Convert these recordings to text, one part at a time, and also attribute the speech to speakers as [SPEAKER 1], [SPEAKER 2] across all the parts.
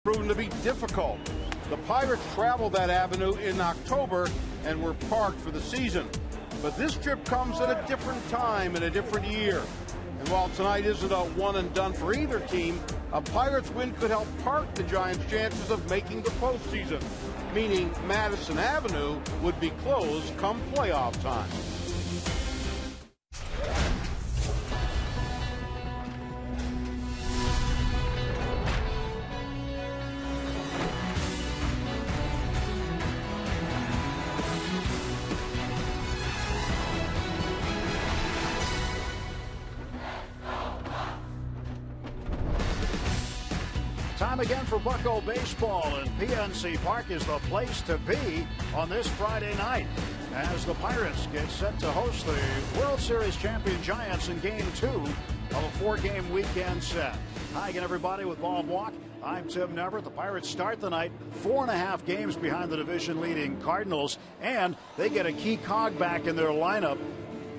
[SPEAKER 1] proven to be difficult. The Pirates traveled that avenue in October and were parked for the season. But this trip comes at a different time in a different year. And while tonight isn't a one and done for either team, a Pirates win could help park the Giants' chances of making the postseason, meaning Madison Avenue would be closed come playoff time.
[SPEAKER 2] Time again for Bucko baseball, and PNC Park is the place to be on this Friday night as the Pirates get set to host the World Series champion Giants in Game 2 of a 4-game weekend set. Hi again, everybody, with Bob Walk. I'm Tim Neverett. The Pirates start the night 4.5 games behind the division-leading Cardinals, and they get a key cog back in their lineup.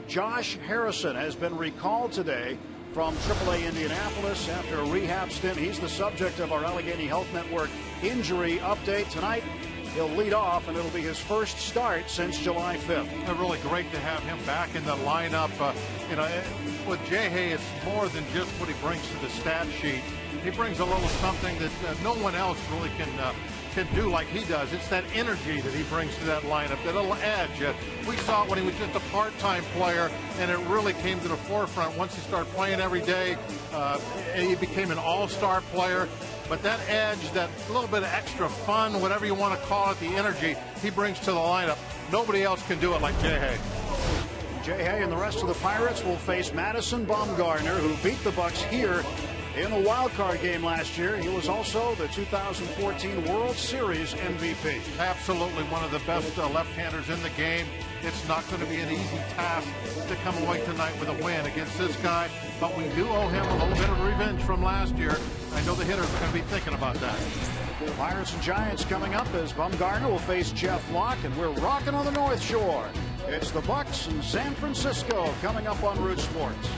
[SPEAKER 2] Josh Harrison has been recalled today from AAA Indianapolis after a rehab stint. He's the subject of our Allegheny Health Network injury update. Tonight, he'll lead off, and it'll be his first start since July 5th.
[SPEAKER 3] Really great to have him back in the lineup. With J-Hay, it's more than just what he brings to the stat sheet. He brings a little something that no one else really can do like he does. It's that energy that he brings to that lineup, that little edge. We saw it when he was just a part-time player, and it really came to the forefront once he started playing every day. And he became an all-star player. But that edge, that little bit of extra fun, whatever you want to call it, the energy he brings to the lineup, nobody else can do it like J-Hay.
[SPEAKER 2] J-Hay and the rest of the Pirates will face Madison Bumgarner, who beat the Bucks here in the wild card game last year. He was also the 2014 World Series MVP.
[SPEAKER 3] Absolutely one of the best left-handers in the game. It's not going to be an easy task to come away tonight with a win against this guy, but we do owe him a little bit of revenge from last year. I know the hitters are going to be thinking about that.
[SPEAKER 2] Pirates and Giants coming up as Bumgarner will face Jeff Locke, and we're rocking on the North Shore. It's the Bucks and San Francisco coming up on Root Sports.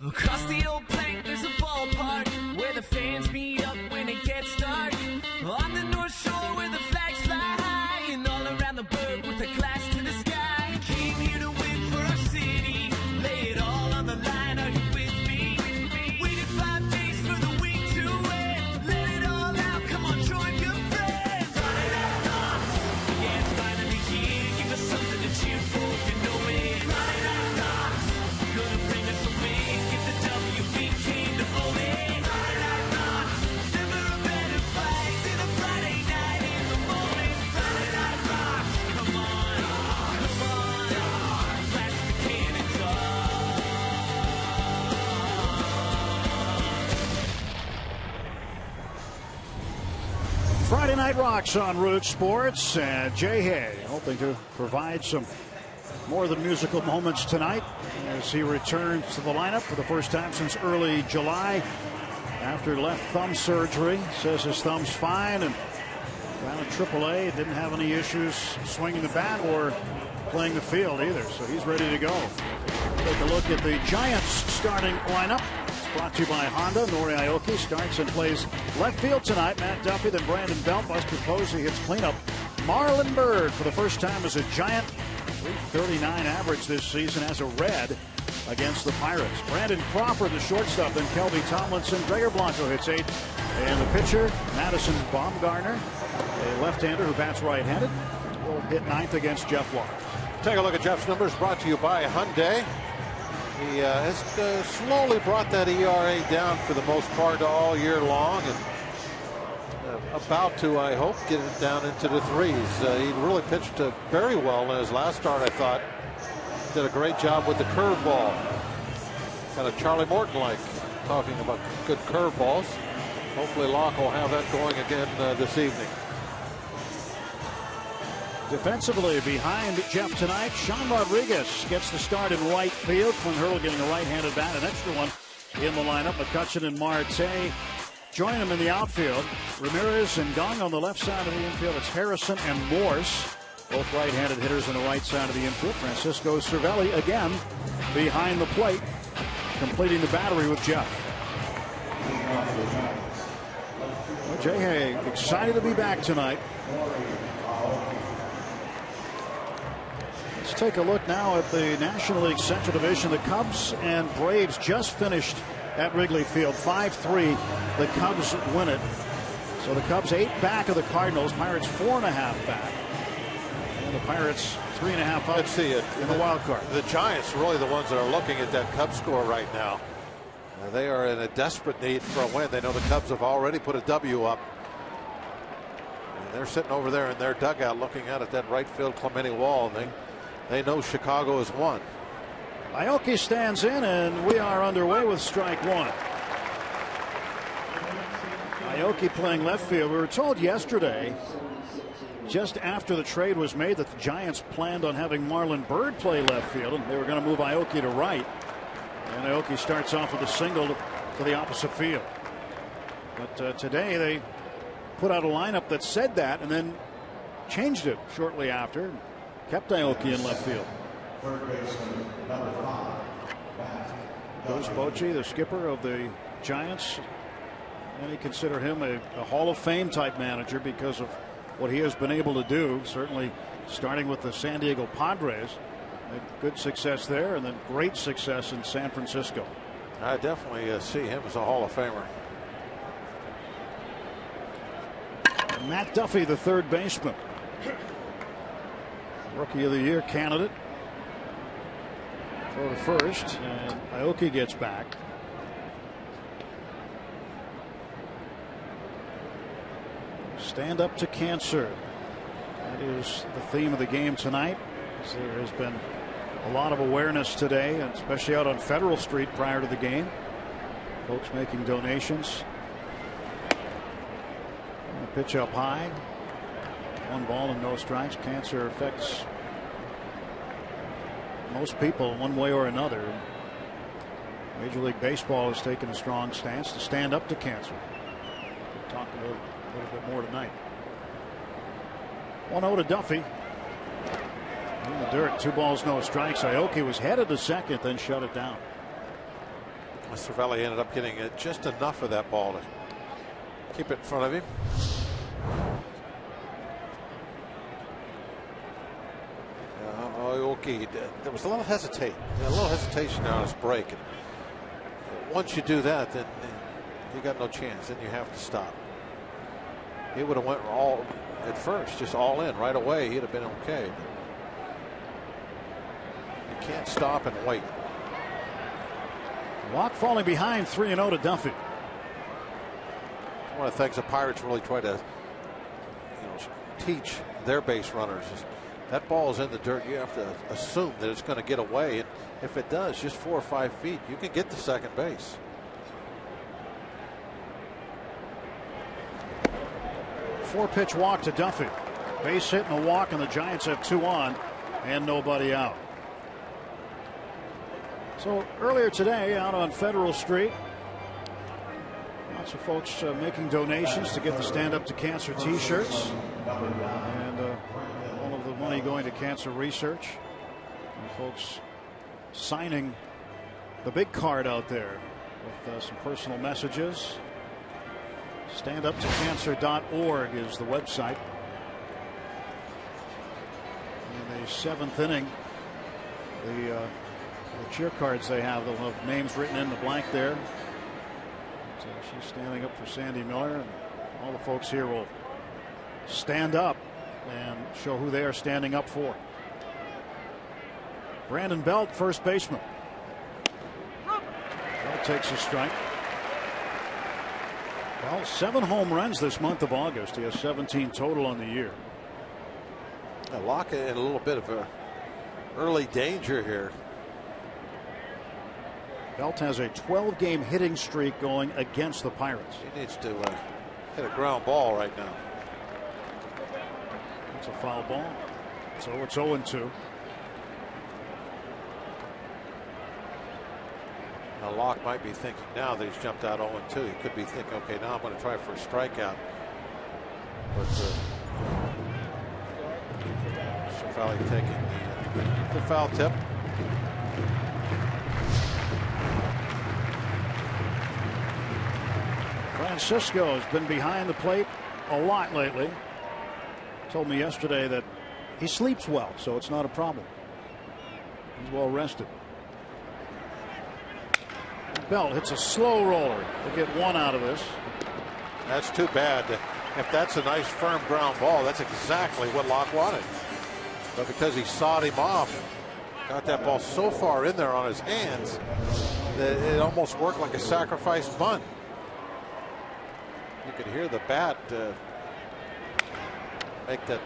[SPEAKER 4] Across the old plank, there's a ballpark where the fans meet up when it gets dark. On the North Shore where the flags fly high, and all around the burg with a glass to the sky. We came here to win for our city, lay it all on the line. Are you with me? Waited 5 days for the week to end. Let it all out, come on, join your friends. Friday Night Rocks, yeah, it's finally here. Give us something to cheer for, you know it. Friday Night Rocks, gonna bring us a win. Get the W, we came to own it. Friday Night Rocks, never a better fight than a Friday night in the moment. Friday Night Rocks, come on, blast the cannons off.
[SPEAKER 2] Friday Night Rocks on Root Sports, and Jay Hay hoping to provide some more than musical moments tonight as he returns to the lineup for the first time since early July after left thumb surgery. Says his thumb's fine, and down at AAA didn't have any issues swinging the bat or playing the field either, so he's ready to go. Take a look at the Giants starting lineup. It's brought to you by Honda. Nori Aoki starts and plays left field tonight. Matt Duffy, then Brandon Belt. Buster Posey hits cleanup. Marlon Byrd for the first time as a Giant. 339 average this season as a Red against the Pirates. Brandon Crawford, the shortstop, then Kelby Tomlinson. Gregor Blanco hits 8. And the pitcher, Madison Bumgarner, a left-hander who bats right-handed, will hit 9th against Jeff Locke.
[SPEAKER 3] Take a look at Jeff's numbers, brought to you by Hyundai. He has slowly brought that ERA down for the most part all year long, and about to, I hope, get it down into the 3s. He really pitched very well in his last start, I thought. Did a great job with the curveball. Kind of Charlie Morton-like, talking about good curveballs. Hopefully Locke will have that going again this evening.
[SPEAKER 2] Defensively behind Jeff tonight, Sean Rodriguez gets the start in right field. Clint Hurl getting a right-handed bat, an extra one in the lineup. McCutcheon and Marte join him in the outfield. Ramirez and Gong on the left side of the infield. It's Harrison and Morse, both right-handed hitters on the right side of the infield. Francisco Cervelli again behind the plate, completing the battery with Jeff. Well, Jay Hay excited to be back tonight. Let's take a look now at the National League Central Division. The Cubs and Braves just finished at Wrigley Field. 5-3. The Cubs win it. So the Cubs 8 back of the Cardinals. Pirates 4.5 back. And the Pirates 3.5 up.
[SPEAKER 3] Let's see it
[SPEAKER 2] in the wild card.
[SPEAKER 3] The Giants are really the ones that are looking at that Cubs score right now. They are in a desperate need for a win. They know the Cubs have already put a W up. And they're sitting over there in their dugout looking out at that right field Clemente wall. They know Chicago has won.
[SPEAKER 2] Aoki stands in, and we are underway with strike one. Aoki playing left field. We were told yesterday, just after the trade was made, that the Giants planned on having Marlon Byrd play left field, and they were going to move Aoki to right. And Aoki starts off with a single to the opposite field. But today they put out a lineup that said that and then changed it shortly after. Kept Aoki in left field. Goes Bochy, the skipper of the Giants. Many consider him a Hall of Fame type manager because of what he has been able to do. Certainly starting with the San Diego Padres. Had good success there and then great success in San Francisco.
[SPEAKER 3] I definitely see him as a Hall of Famer.
[SPEAKER 2] And Matt Duffy, the third baseman. Rookie of the Year candidate. Throw to first, and Aoki gets back. Stand up to cancer. That is the theme of the game tonight. There has been a lot of awareness today, and especially out on Federal Street prior to the game. Folks making donations. And a pitch up high. 1 ball and no strikes. Cancer affects most people one way or another. Major League Baseball has taken a strong stance to stand up to cancer. We'll talk about it a little bit more tonight. 1-0 to Duffy. In the dirt, 2 balls, no strikes. Aoki was headed to second, then shut it down.
[SPEAKER 3] Cervelli ended up getting just enough of that ball to keep it in front of him. Okay, there was a little hesitation on his break. And once you do that, then you got no chance. Then you have to stop. He would have went all at first, just all in right away. He'd have been okay. You can't stop and wait.
[SPEAKER 2] Watt falling behind 3-0 to Duffy.
[SPEAKER 3] One of the things the Pirates really try to teach their base runners is that ball is in the dirt. You have to assume that it's going to get away. And if it does, just 4 or 5 feet, you can get to second base.
[SPEAKER 2] Four-pitch walk to Duffy. Base hit and a walk, and the Giants have 2 on and nobody out. So earlier today out on Federal Street, lots of folks making donations to get the Stand Up to Cancer t-shirts, and all of the money going to cancer research, and folks signing the big card out there with some personal messages. StandUpToCancer.org is the website. In the 7th inning, the cheer cards they have, they'll have names written in the blank there. So she's standing up for Sandy Miller, and all the folks here will stand up and show who they are standing up for. Brandon Belt, first baseman. Belt takes a strike. Well, 7 home runs this month of August. He has 17 total on the year.
[SPEAKER 3] Locke in a little bit of a early danger here.
[SPEAKER 2] Belt has a 12-game hitting streak going against the Pirates.
[SPEAKER 3] He needs to hit a ground ball right now.
[SPEAKER 2] It's a foul ball. So it's 0-2.
[SPEAKER 3] Now Locke might be thinking now that he's jumped out 0-2. He could be thinking, okay, now I'm going to try for a strikeout. But Cervelli taking the foul tip.
[SPEAKER 2] Francisco has been behind the plate a lot lately. Told me yesterday that he sleeps well, so it's not a problem. He's well rested. Belt hits a slow roller. We'll get 1 out of this.
[SPEAKER 3] That's too bad. If that's a nice firm ground ball, that's exactly what Locke wanted. But because he sawed him off, got that ball so far in there on his hands that it almost worked like a sacrifice bunt. You could hear the bat make that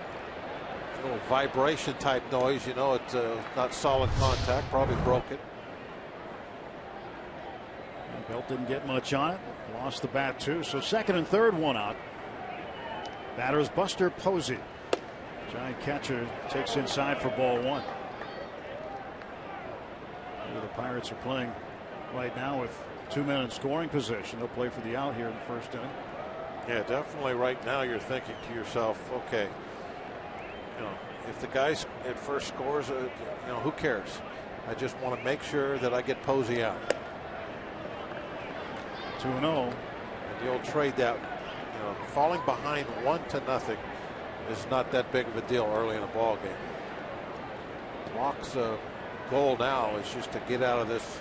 [SPEAKER 3] little vibration type noise. You know, it's not solid contact, probably broke it.
[SPEAKER 2] Belt didn't get much on it. Lost the bat too. So second and third, 1 out. Batter's Buster Posey. Giant catcher takes inside for ball 1. The Pirates are playing right now with 2 men in scoring position. They'll play for the out here in the first inning.
[SPEAKER 3] Yeah, definitely. Right now, you're thinking to yourself, okay, if the guy at first scores, who cares? I just want to make sure that I get Posey out.
[SPEAKER 2] 2-0.
[SPEAKER 3] And you'll trade that. Falling behind 1-0 is not that big of a deal early in a ball game. Locke's goal now is just to get out of this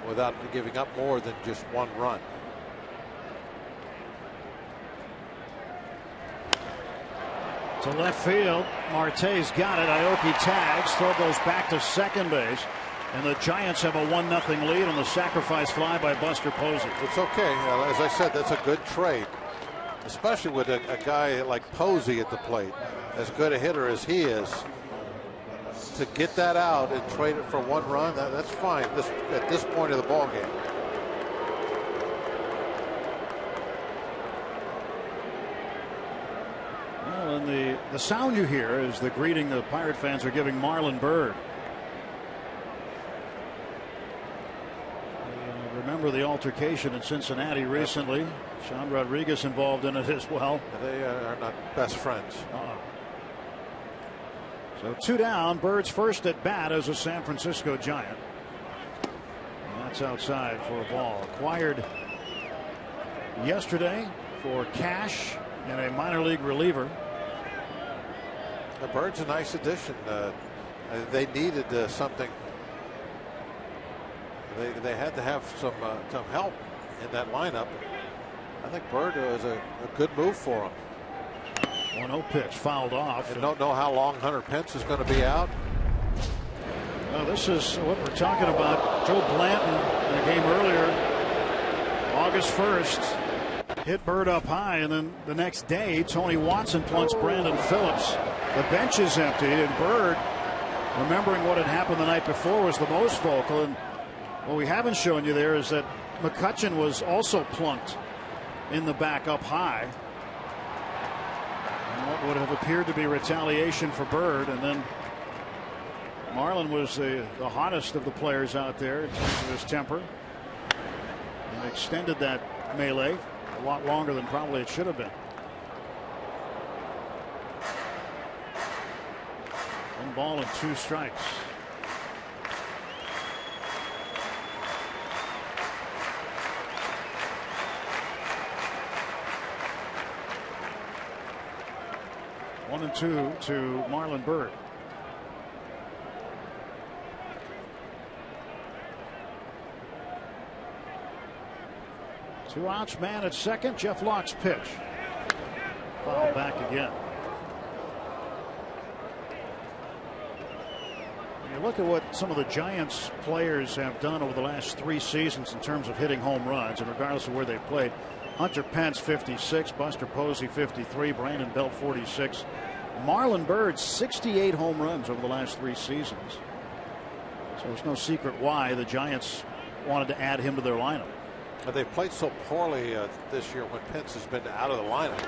[SPEAKER 3] without giving up more than just 1 run.
[SPEAKER 2] To left field. Marte's got it. Aoki tags. Throw goes back to second base. And the Giants have a 1-0 lead on the sacrifice fly by Buster Posey.
[SPEAKER 3] It's okay. As I said, that's a good trade, especially with a guy like Posey at the plate, as good a hitter as he is. To get that out and trade it for 1 run, that's fine at this point of the ball game.
[SPEAKER 2] Well, and the sound you hear is the greeting the Pirate fans are giving Marlon Byrd. Remember the altercation in Cincinnati recently. Sean Rodriguez involved in it as well.
[SPEAKER 3] They are not best friends. So
[SPEAKER 2] 2 down. Bird's first at bat as a San Francisco Giant. And That's outside for a ball. Acquired yesterday for cash and a minor league reliever.
[SPEAKER 3] The Bird's a nice addition. They needed something. They had to have some help in that lineup. I think Bird was a good move for him.
[SPEAKER 2] 1-0 pitch fouled off.
[SPEAKER 3] And don't know how long Hunter Pence is going to be out.
[SPEAKER 2] Well, this is what we're talking about. Joe Blanton in a game earlier, August 1st, hit Bird up high, and then the next day, Tony Watson plunks Brandon Phillips. The bench is empty, and Bird, remembering what had happened the night before, was the most vocal. And what we haven't shown you there is that McCutchen was also plunked in the back up high. And what would have appeared to be retaliation for Bird, and then Marlin was the hottest of the players out there in terms of his temper, and extended that melee a lot longer than probably it should have been. 1 ball and 2 strikes. One and 2 to Marlon Bird. Two outs, man at second. Jeff Locke's pitch. Foul back again. When you look at what some of the Giants players have done over the last 3 seasons in terms of hitting home runs, and regardless of where they played, Hunter Pence 56, Buster Posey 53, Brandon Belt 46, Marlon Bird 68 home runs over the last 3 seasons. So there's no secret why the Giants wanted to add him to their lineup.
[SPEAKER 3] They've played so poorly this year when Pence has been out of the lineup.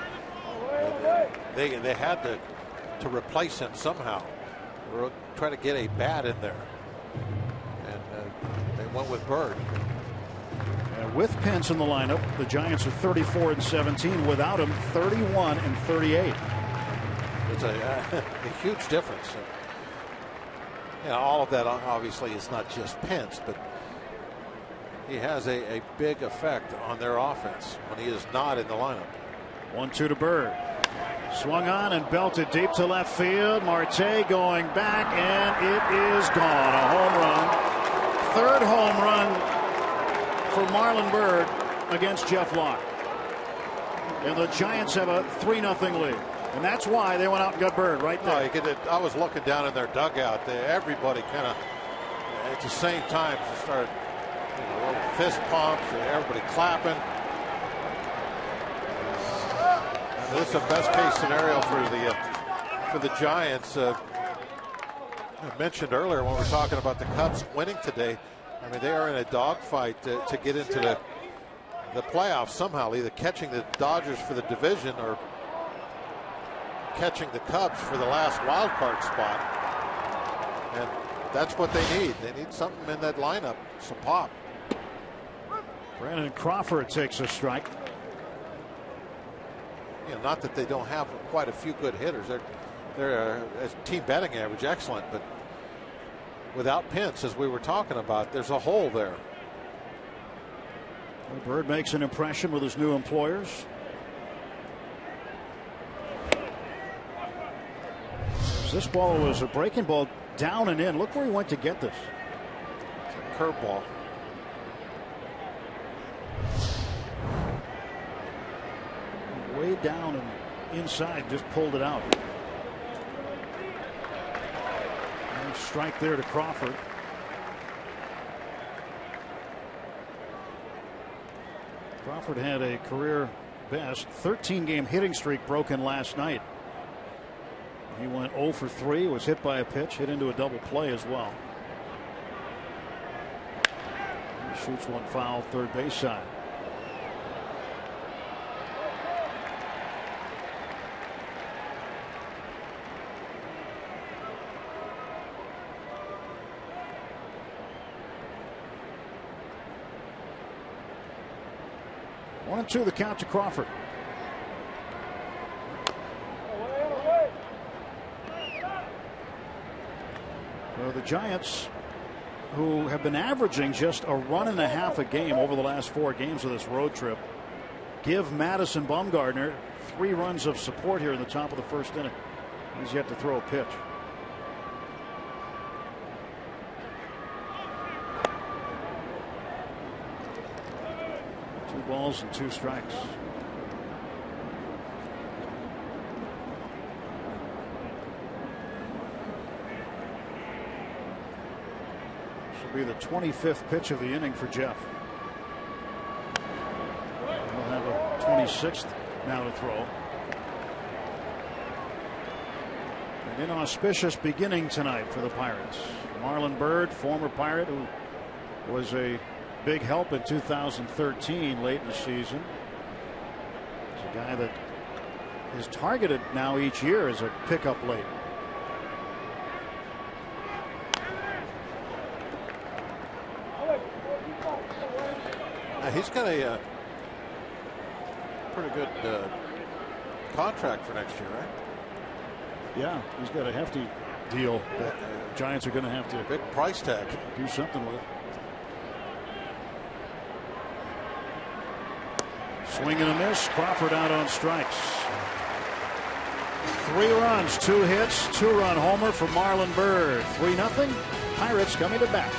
[SPEAKER 3] They had to replace him somehow. Or try to get a bat in there. And they went with Bird.
[SPEAKER 2] With Pence in the lineup, the Giants are 34-17. Without him, 31-38.
[SPEAKER 3] It's a huge difference. All of that obviously is not just Pence, but he has a big effect on their offense when he is not in the lineup.
[SPEAKER 2] 1-2 to Bird. Swung on and belted deep to left field. Marte going back, and it is gone. A home run. 3rd home run for Marlon Bird against Jeff Locke. And the Giants have a 3-0 lead. And that's why they went out and got Bird right there.
[SPEAKER 3] I was looking down in their dugout. Everybody kind of, at the same time, started little fist pumps and everybody clapping. And this is a best case scenario for the Giants. I mentioned earlier when we were talking about the Cubs winning today. I mean, they are in a dogfight to get into the playoffs somehow, either catching the Dodgers for the division or catching the Cubs for the last wild card spot. And that's what they need. They need something in that lineup, some pop.
[SPEAKER 2] Brandon Crawford takes a strike.
[SPEAKER 3] Not that they don't have quite a few good hitters. They're team batting average excellent, but without Pence, as we were talking about, there's a hole there.
[SPEAKER 2] Bird makes an impression with his new employers. This ball was a breaking ball down and in. Look where he went to get this.
[SPEAKER 3] It's a curveball.
[SPEAKER 2] Way down and inside, just pulled it out. Nice strike there to Crawford. Crawford had a career best 13-game hitting streak broken last night. He went 0 for 3, was hit by a pitch, hit into a double play as well. He shoots one foul, third base side. One and 2, the count to Crawford. So the Giants who have been averaging just a run and a half a game over the last 4 games of this road trip, give Madison Bumgarner 3 runs of support here in the top of the first inning. He's yet to throw a pitch. Two balls and 2 strikes. Be the 25th pitch of the inning for Jeff. He'll have a 26th now to throw. An inauspicious beginning tonight for the Pirates. Marlon Byrd, former Pirate who was a big help in 2013 late in the season. He's a guy that is targeted now each year as a pickup late.
[SPEAKER 3] He's got a pretty good contract for next year, right?
[SPEAKER 2] Yeah, he's got a hefty deal that Giants are going to have to
[SPEAKER 3] big price tag
[SPEAKER 2] do something with. Swing and a miss. Crawford out on strikes. 3 runs, 2 hits, 2-run homer for Marlon Byrd. 3-0. Pirates coming to bat.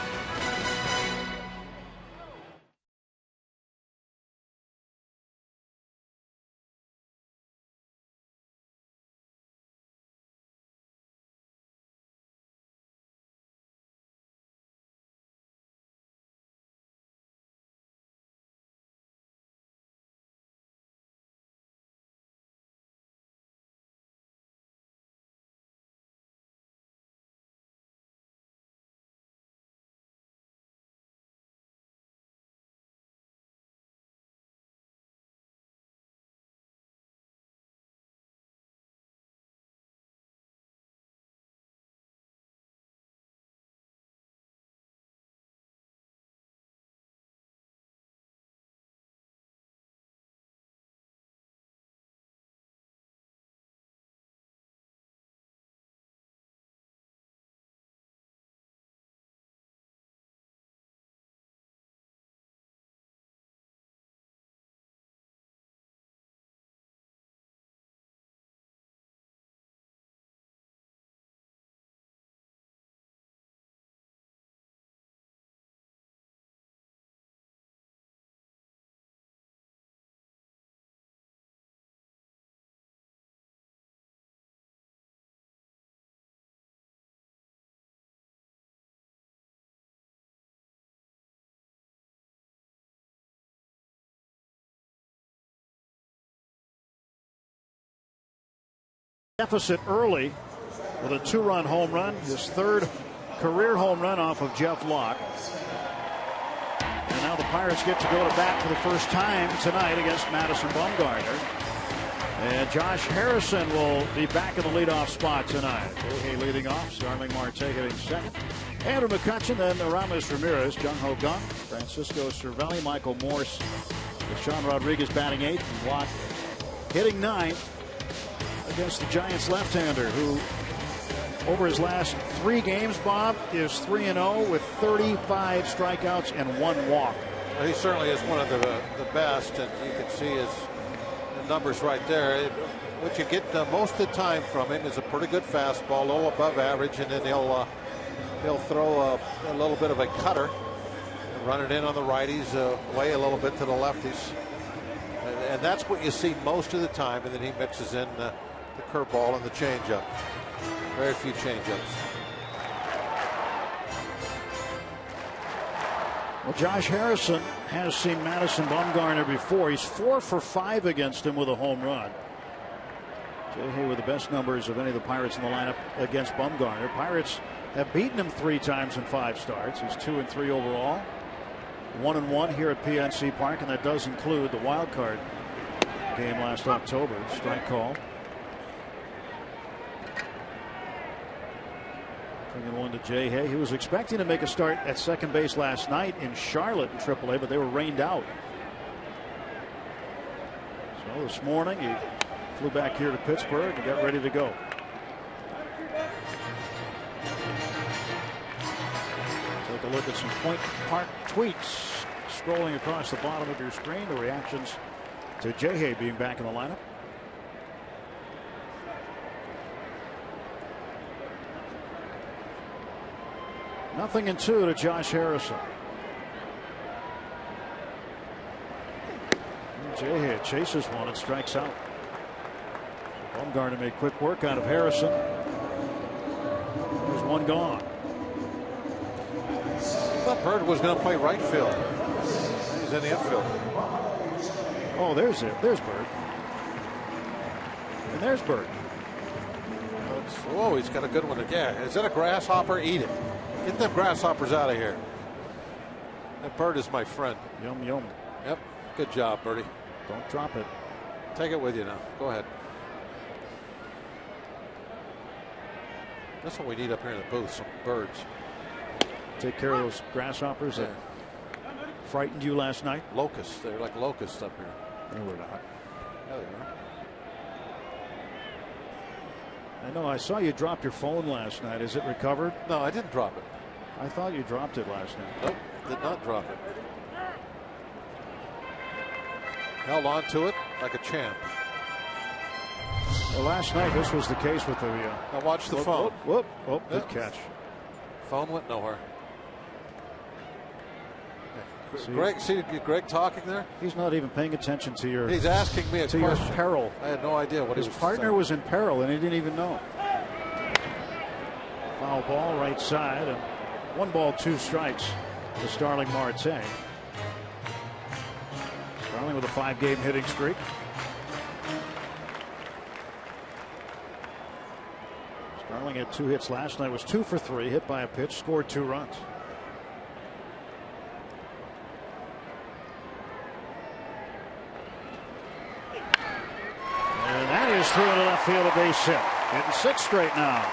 [SPEAKER 2] Deficit early with a 2-run home run, his 3rd career home run off of Jeff Locke. And now the Pirates get to go to bat for the first time tonight against Madison Bumgarner. And Josh Harrison will be back in the leadoff spot tonight. Hey leading off, Starling Marte hitting second. Andrew McCutchen, then Aramis Ramirez, Jung Ho Kang, Francisco Cervelli, Michael Morse, Sean Rodriguez batting 8th, and Watt hitting 9th. Against the Giants left-hander who over his last 3 games, Bob, is 3-0 with 35 strikeouts and 1 walk.
[SPEAKER 3] Well, he certainly is one of the best, and you can see his numbers right there. What you get most of the time from him is a pretty good fastball, low above average, and then he'll throw a little bit of a cutter and run it in on the righties, way a little bit to the lefties. And that's what you see most of the time, and then he mixes in the curveball and the changeup. Very few changeups.
[SPEAKER 2] Well, Josh Harrison has seen Madison Bumgarner before. He's 4 for 5 against him with a home run. Jay Hay with the best numbers of any of the Pirates in the lineup against Bumgarner. Pirates have beaten him 3 times in 5 starts. He's 2-3 overall. 1-1 here at PNC Park, and that does include the wild card game last October. Strike call. Bringing one to Jay Hay. He was expecting to make a start at second base last night in Charlotte in AAA, but they were rained out. So this morning he flew back here to Pittsburgh and got ready to go. Take a look at some Point Park tweets scrolling across the bottom of your screen. The reactions to J-Hay being back in the lineup. Nothing in 2 to Josh Harrison. J-Hay chases one and strikes out. Bumgarner made quick work out of Harrison. There's one gone.
[SPEAKER 3] I thought Bird was going to play right field. He's in the infield.
[SPEAKER 2] Oh, there's it. There's Bird. And there's Bird.
[SPEAKER 3] Whoa, he's got a good one. Yeah, is that a grasshopper? Eat it. Get them grasshoppers out of here. That bird is my friend.
[SPEAKER 2] Yum, yum.
[SPEAKER 3] Yep. Good job, Birdie.
[SPEAKER 2] Don't drop it.
[SPEAKER 3] Take it with you now. Go ahead. That's what we need up here in the booth, some birds.
[SPEAKER 2] Take care of those grasshoppers that frightened you last night.
[SPEAKER 3] Locusts. They're like locusts up here.
[SPEAKER 2] No, we're not.
[SPEAKER 3] Yeah, they are.
[SPEAKER 2] I know. I saw you drop your phone last night. Is it recovered?
[SPEAKER 3] No, I didn't drop it.
[SPEAKER 2] I thought you dropped it last night.
[SPEAKER 3] Nope, did not drop it. Held on to it like a champ.
[SPEAKER 2] Well, last night this was the case with the.
[SPEAKER 3] Now watch the phone.
[SPEAKER 2] Good catch.
[SPEAKER 3] Phone went nowhere.
[SPEAKER 2] See
[SPEAKER 3] Greg talking there?
[SPEAKER 2] He's not even paying attention to your.
[SPEAKER 3] He's asking me a question.
[SPEAKER 2] Your peril.
[SPEAKER 3] I had no idea what
[SPEAKER 2] his
[SPEAKER 3] he was
[SPEAKER 2] partner
[SPEAKER 3] saying.
[SPEAKER 2] was in peril and he didn't even know. Foul ball right side and 1 ball 2 strikes to Starling Marte. Starling with a 5-game hitting streak. Starling had 2 hits last night. Was 2 for 3. Hit by a pitch. Scored 2 runs. And that is through into left field, a base hit. Getting 6 straight now.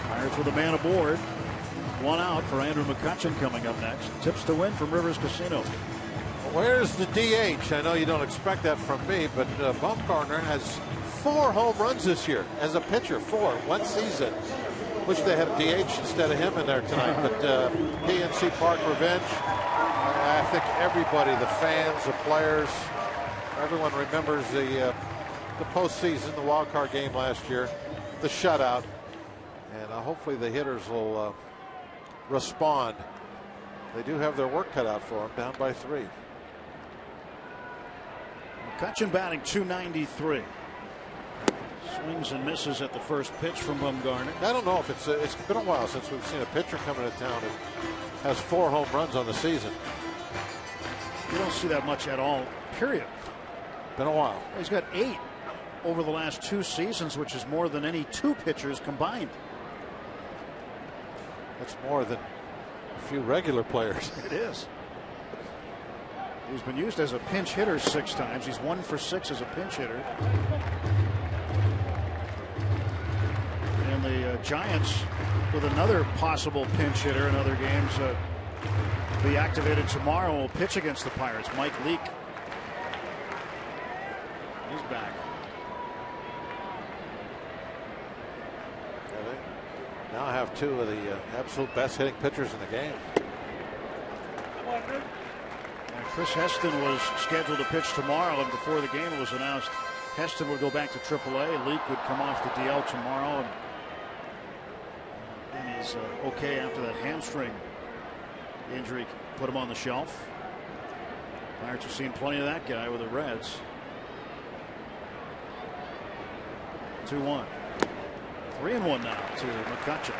[SPEAKER 2] Pirates with a man aboard. 1 out for Andrew McCutchen coming up next. Tips to win from Rivers Casino.
[SPEAKER 3] Where's the DH? I know you don't expect that from me, but Bumgarner has 4 home runs this year as a pitcher. 4, 1 season. Wish they had a DH instead of him in there tonight. But PNC Park revenge. I think everybody, the fans, the players, everyone remembers the postseason, the wild card game last year, the shutout, and hopefully the hitters will respond. They do have their work cut out for them, down by 3.
[SPEAKER 2] McCutchen batting .293. Swings and misses at the first pitch from Bumgarner.
[SPEAKER 3] I don't know if it's been a while since we've seen a pitcher coming to town and has 4 home runs on the season.
[SPEAKER 2] You don't see that much at all, period.
[SPEAKER 3] Been a while.
[SPEAKER 2] He's got 8 over the last 2 seasons, which is more than any 2 pitchers combined.
[SPEAKER 3] That's more than a few regular players.
[SPEAKER 2] It is. He's been used as a pinch hitter 6 times. He's 1 for 6 as a pinch hitter. And the Giants with another possible pinch hitter in other games. Be activated tomorrow. Will pitch against the Pirates. Mike Leake. He's back.
[SPEAKER 3] Yeah, they now have 2 of the absolute best hitting pitchers in the game.
[SPEAKER 2] Chris Heston was scheduled to pitch tomorrow, and before the game was announced, Heston would go back to AAA. Leake would come off the DL tomorrow, and he's okay after that hamstring injury. Put him on the shelf. Pirates have seen plenty of that guy with the Reds. 2-1. 3-1 now to McCutchen.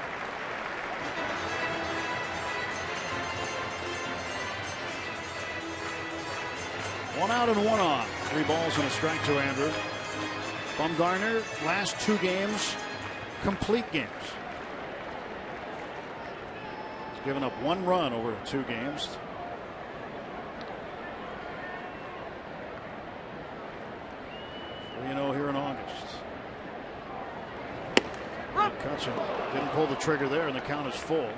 [SPEAKER 2] One out and 1 on. 3 balls and a strike to Andrew. Bumgarner, last 2 games, complete games. He's given up 1 run over 2 games. Well, you know, here in August. McCutchen didn't pull the trigger there, and the count is full.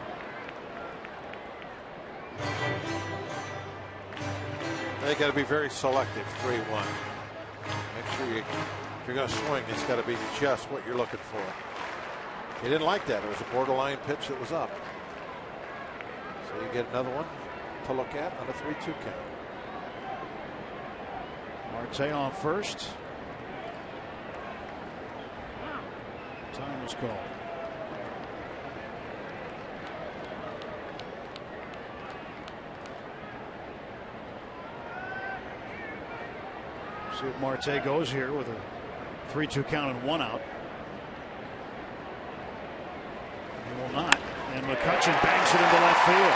[SPEAKER 3] They got to be very selective. 3-1. Make sure if you're going to swing, it's got to be just what you're looking for.
[SPEAKER 5] He didn't like that. It was a borderline pitch that was up. So you get another one to look at on a 3-2 count.
[SPEAKER 2] Marte on first. Time was called. See if Marte goes here with a 3-2 count and 1 out. He will not. And McCutchen bangs it into left field.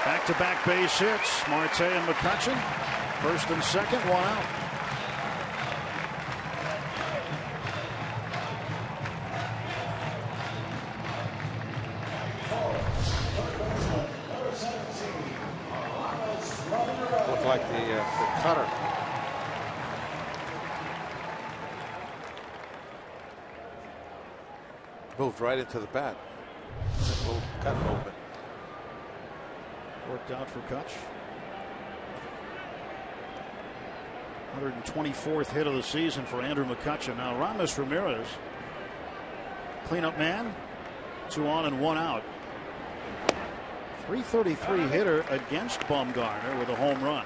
[SPEAKER 2] Back-to-back base hits. Marte and McCutchen. First and second, 1 out.
[SPEAKER 5] Looked like the cutter. Moved right into the bat. That little cut open.
[SPEAKER 2] Worked out for Kutch. 124th hit of the season for Andrew McCutchen. Now Ramos Ramirez, cleanup man, 2 on and 1 out. 333 hitter against Bumgarner with a home run.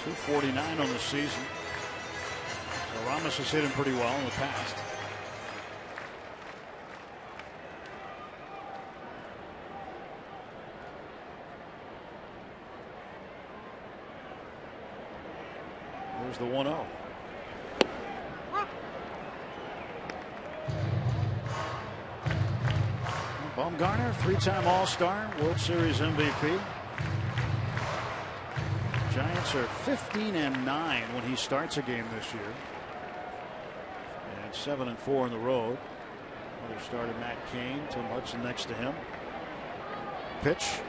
[SPEAKER 2] 249 on the season. So Ramos has hit him pretty well in the past. There's the 1-0. Bumgarner, 3-time All-Star, World Series MVP. Giants are 15-9 when he starts a game this year. And 7-4 on the road. Another starter, Matt Cain. Tim Hudson next to him. Pitch.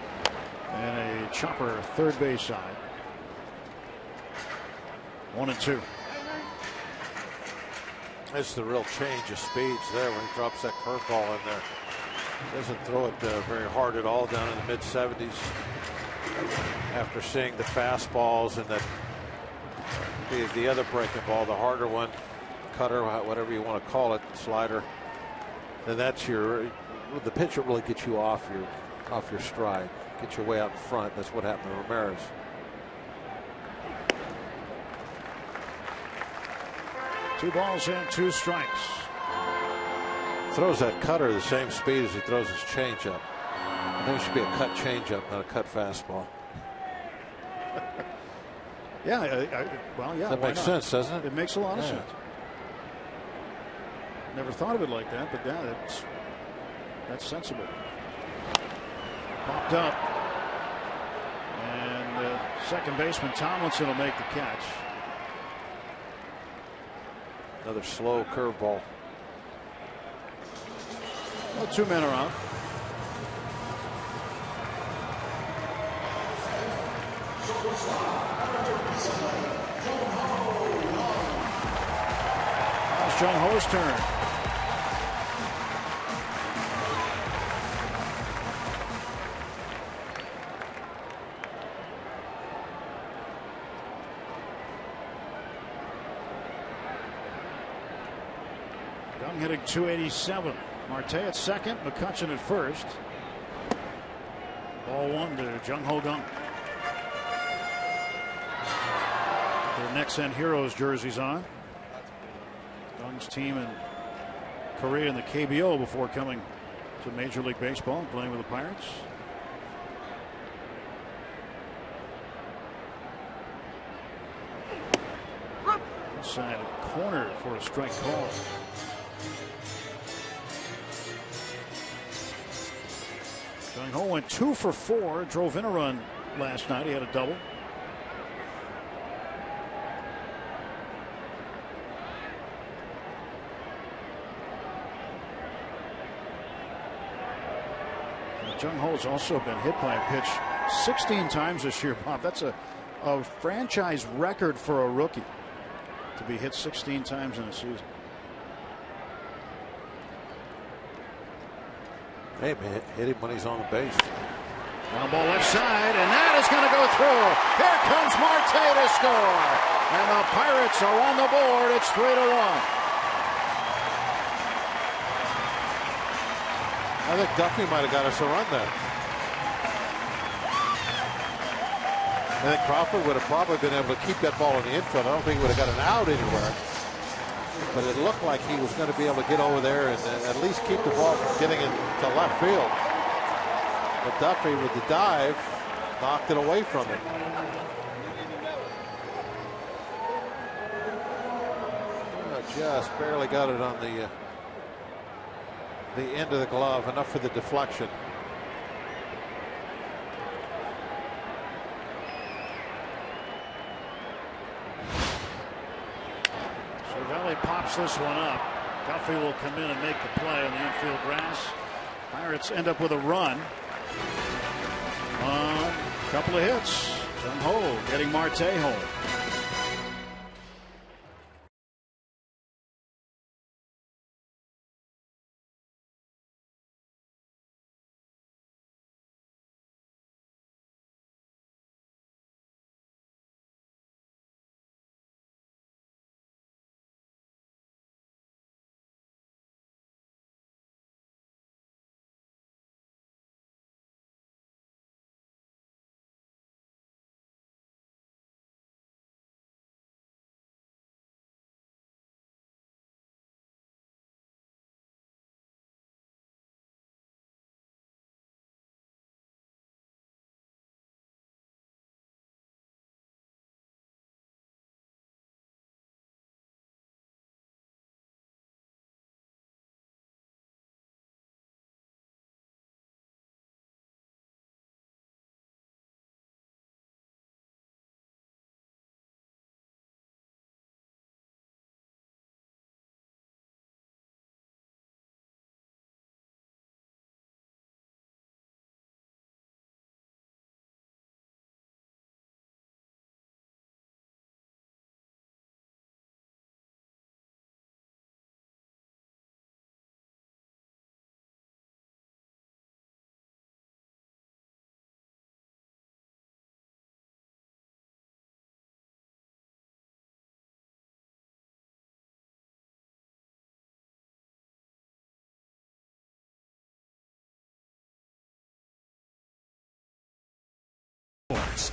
[SPEAKER 2] And a chopper third base side. 1-2.
[SPEAKER 5] That's the real change of speeds there when he drops that curveball in there. Doesn't throw it very hard at all down in the mid-70s. After seeing the fastballs and the other breaking ball, the harder one, cutter, whatever you want to call it, slider, then that's the pitch that really gets you off your stride, get you way out in front. That's what happened to Ramirez.
[SPEAKER 2] Two balls and 2 strikes.
[SPEAKER 5] Throws that cutter the same speed as he throws his changeup. I think it should be a cut changeup, not a cut fastball.
[SPEAKER 2] Yeah, well, yeah.
[SPEAKER 5] That makes sense, doesn't it?
[SPEAKER 2] It makes a lot of sense. Never thought of it like that, but yeah, that's sensible. Popped up, and second baseman Tomlinson will make the catch.
[SPEAKER 5] Another slow curveball.
[SPEAKER 2] Well, 2 men are out. It's Jung Ho's turn. Young hitting .287. Marte at second, McCutchen at first. Ball 1 to Jung Ho Kang. Their Next End Heroes jerseys on. Kang's team in Korea in the KBO before coming to Major League Baseball and playing with the Pirates. Inside a corner for a strike call. Jung Ho went 2 for 4, drove in a run last night. He had a double. Jung Ho's also been hit by a pitch 16 times this year, Bob. That's a franchise record for a rookie to be hit 16 times in a season.
[SPEAKER 5] Hey, man, hit him when he's on the base.
[SPEAKER 2] Ground ball left side, and that is going to go through. Here comes Marte to score. And the Pirates are on the board. It's 3-1.
[SPEAKER 5] I think Duffy might have got us a run there. I think Crawford would have probably been able to keep that ball in the infield. I don't think he would have got an out anywhere. But it looked like he was going to be able to get over there and at least keep the ball from getting into left field. But Duffy, with the dive, knocked it away from him. Just barely got it on the end of the glove, enough for the deflection.
[SPEAKER 2] Cervelli pops this one up. Duffy will come in and make the play on the infield grass. Pirates end up with a run on a couple of hits. Jung Ho getting Marte home.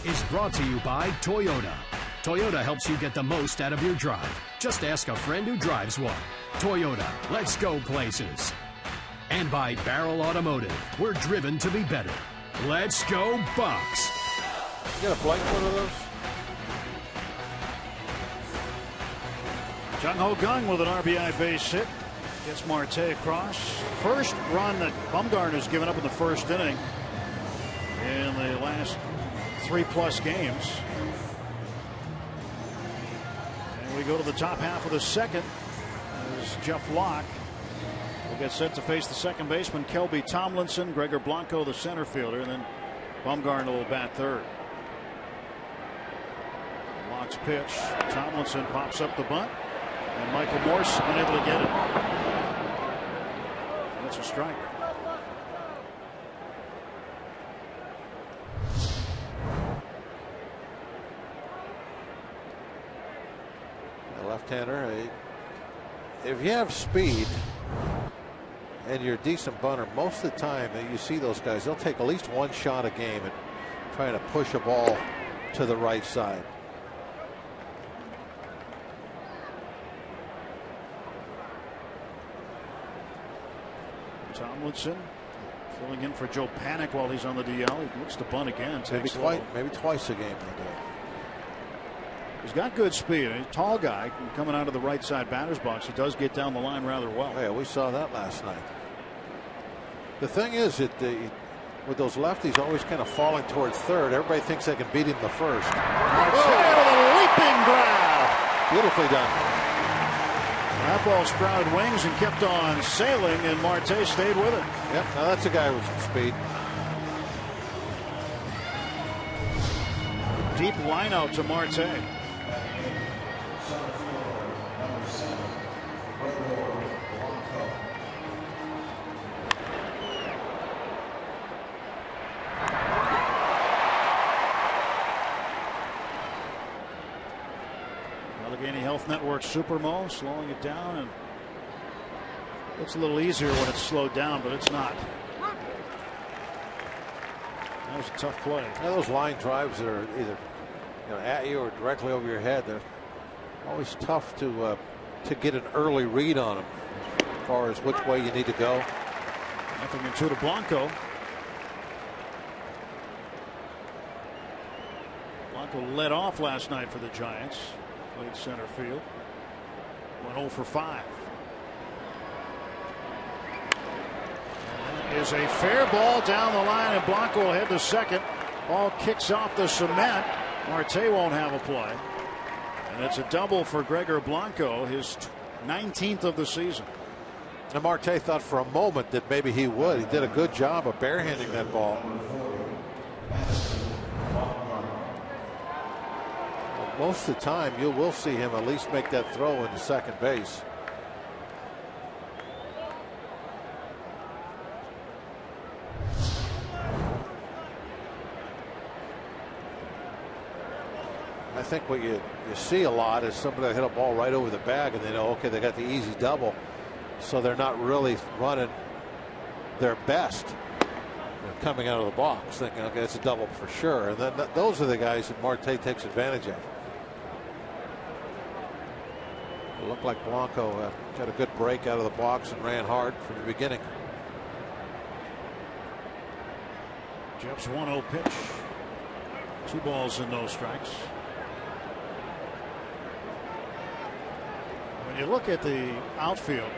[SPEAKER 6] Is brought to you by Toyota. Toyota helps you get the most out of your drive. Just ask a friend who drives one. Toyota, let's go places. And by Barrel Automotive, we're driven to be better. Let's go Bucks.
[SPEAKER 5] You got a blank one of those?
[SPEAKER 2] Jung Ho Kang with an RBI base hit. Gets Marte across. First run that Bumgarner's given up in the first inning in the last 3+ games. And we go to the top half of the second as Jeff Locke will get set to face the second baseman Kelby Tomlinson, Gregor Blanco the center fielder, and then Bumgarner will bat third. Locke's pitch. Tomlinson pops up the bunt, and Michael Morse unable to get it. That's a strike.
[SPEAKER 5] Left-hander, if you have speed and you're a decent bunter, most of the time that you see those guys, they'll take at least one shot a game at trying to push a ball to the right side.
[SPEAKER 2] Tomlinson filling in for Joe Panik while he's on the DL. He looks to bunt again.
[SPEAKER 5] Maybe twice a game they do.
[SPEAKER 2] He's got good speed. He's a tall guy coming out of the right side batter's box. He does get down the line rather well.
[SPEAKER 5] Yeah, we saw that last night. The thing is that with those lefties always kind of falling towards third, everybody thinks they can beat him the first.
[SPEAKER 2] With a leaping grab.
[SPEAKER 5] Beautifully done.
[SPEAKER 2] That ball sprouted wings and kept on sailing, and Marte stayed with it.
[SPEAKER 5] Yep, now that's a guy with some speed.
[SPEAKER 2] Deep line out to Marte. Golf Network Supermo, slowing it down, and looks a little easier when it's slowed down, but it's not. That was a tough play.
[SPEAKER 5] Yeah, those line drives that are either at you or directly over your head, they're always tough to get an early read on them as far as which way you need to go.
[SPEAKER 2] Nothing into to Blanco. Blanco led off last night for the Giants. Played center field. Went 0 for 5. Is a fair ball down the line, and Blanco will head to second. Ball kicks off the cement. Marte won't have a play. And it's a double for Gregor Blanco, his 19th of the season.
[SPEAKER 5] And Marte thought for a moment that maybe he would. He did a good job of barehanding that ball. Most of the time, you will see him at least make that throw into second base. I think what you see a lot is somebody that hit a ball right over the bag, and they know, okay, they got the easy double, so they're not really running their best coming out of the box, thinking, okay, it's a double for sure. And then those are the guys that Marte takes advantage of. It looked like Blanco got a good break out of the box and ran hard from the beginning.
[SPEAKER 2] Jeff's 1-0 pitch. 2 balls and no strikes. When you look at the outfield,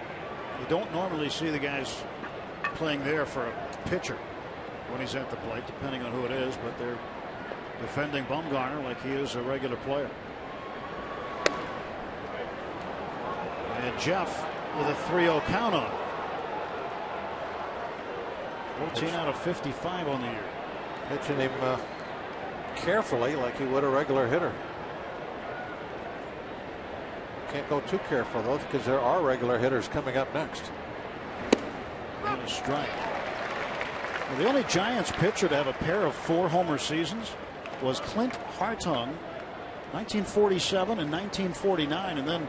[SPEAKER 2] you don't normally see the guys playing there for a pitcher when he's at the plate, depending on who it is, but they're defending Bumgarner like he is a regular player. And Jeff with a 3-0 count on. 14 out of 55 on the year.
[SPEAKER 5] Pitching him carefully like he would a regular hitter. Can't go too careful though, because there are regular hitters coming up next.
[SPEAKER 2] And a strike. Well, the only Giants pitcher to have a pair of 4 homer seasons was Clint Hartung, 1947 and 1949, and then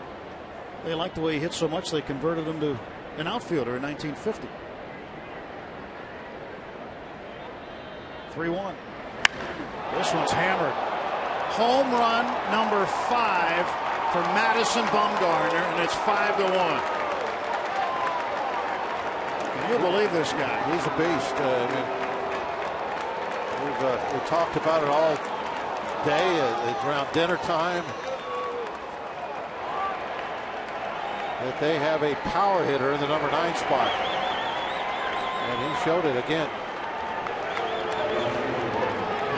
[SPEAKER 2] they liked the way he hit so much they converted him to an outfielder in 1950. 3-1. This one's hammered. Home run number 5 for Madison Bumgarner, and it's 5-1. Can you believe this guy?
[SPEAKER 5] He's a beast. We've talked about it all day around dinner time, that they have a power hitter in the number 9 spot, and he showed it again.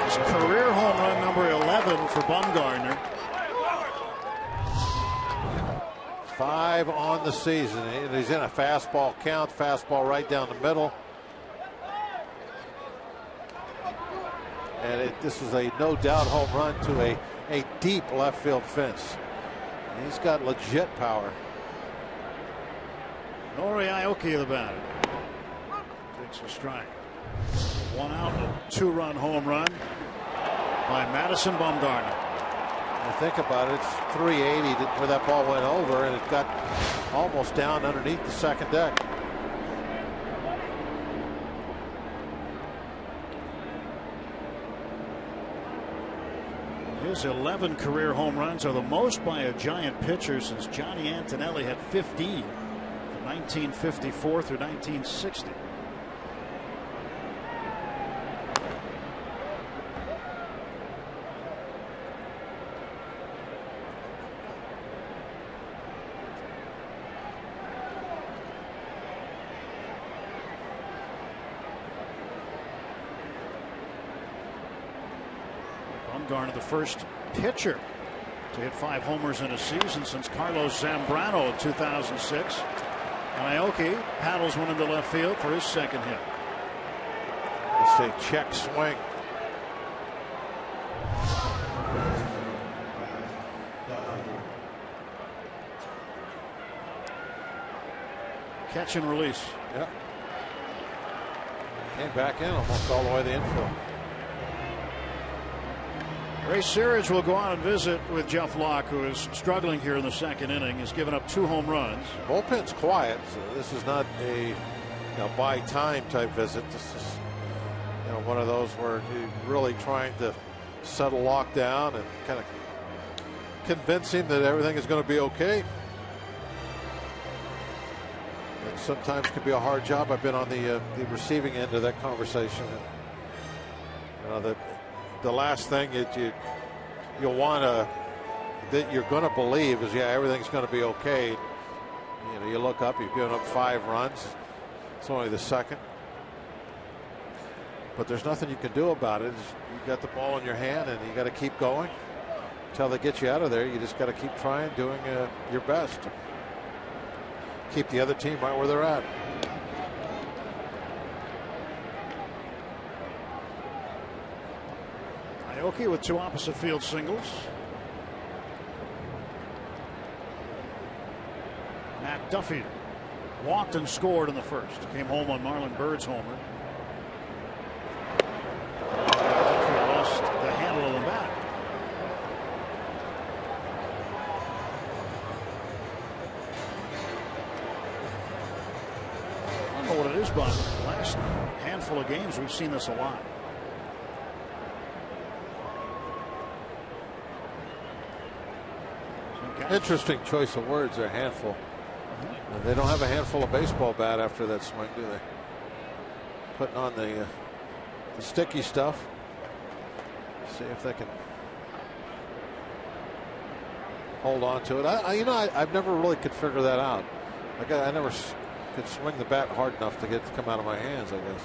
[SPEAKER 2] It's career home run number 11 for Bumgarner.
[SPEAKER 5] 5 on the season, and he's in a fastball count. Fastball right down the middle, and this is a no doubt home run to a deep left field fence. He's got legit power.
[SPEAKER 2] Nori Aoki the batter. Takes a strike. 1 out, a 2-run home run by Madison Bumgarner.
[SPEAKER 5] Think about it, it's 380 where that ball went over, and it got almost down underneath the second deck.
[SPEAKER 2] His 11 career home runs are the most by a Giant pitcher since Johnny Antonelli had 15 from 1954 through 1960. Bumgarner, the first pitcher to hit 5 homers in a season since Carlos Zambrano in 2006. And Aoki paddles one into left field for his second hit.
[SPEAKER 5] It's a check swing.
[SPEAKER 2] Catch and release.
[SPEAKER 5] Yep. Came back in almost all the way to the infield.
[SPEAKER 2] Ray Searage will go out and visit with Jeff Locke, who is struggling here in the second inning. He's given up 2 home runs.
[SPEAKER 5] Bullpen's quiet, so this is not a buy time type visit. This is one of those where you're really trying to settle Locke down and kind of convince him that everything is going to be okay. It sometimes can be a hard job. I've been on the receiving end of that conversation. And, the last thing that you'll want that you're going to believe is everything's going to be okay. You look up, you've given up 5 runs. It's only the second, but there's nothing you can do about it. You got the ball in your hand, and you got to keep going until they get you out of there. You just got to keep trying, doing your best. Keep the other team right where they're at.
[SPEAKER 2] Aoki with 2 opposite field singles. Matt Duffy walked and scored in the first. Came home on Marlon Byrd's homer. Duffy lost the handle of the bat. I don't know what it is, but the last handful of games we've seen this a lot.
[SPEAKER 5] Interesting choice of words. A handful. They don't have a handful of baseball bat after that swing, do they? Putting on the sticky stuff. See if they can hold on to it. I've never really could figure that out. I never could swing the bat hard enough to get it to come out of my hands, I guess.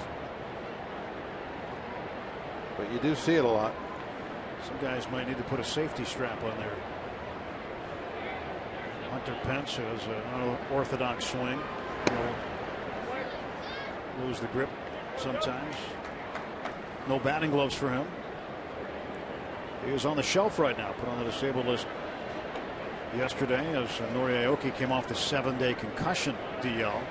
[SPEAKER 5] But you do see it a lot.
[SPEAKER 2] Some guys might need to put a safety strap on there. Hunter Pence has an unorthodox swing. He'll lose the grip sometimes. No batting gloves for him. He is on the shelf right now, put on the disabled list yesterday as Nori Aoki came off the 7-day concussion DL.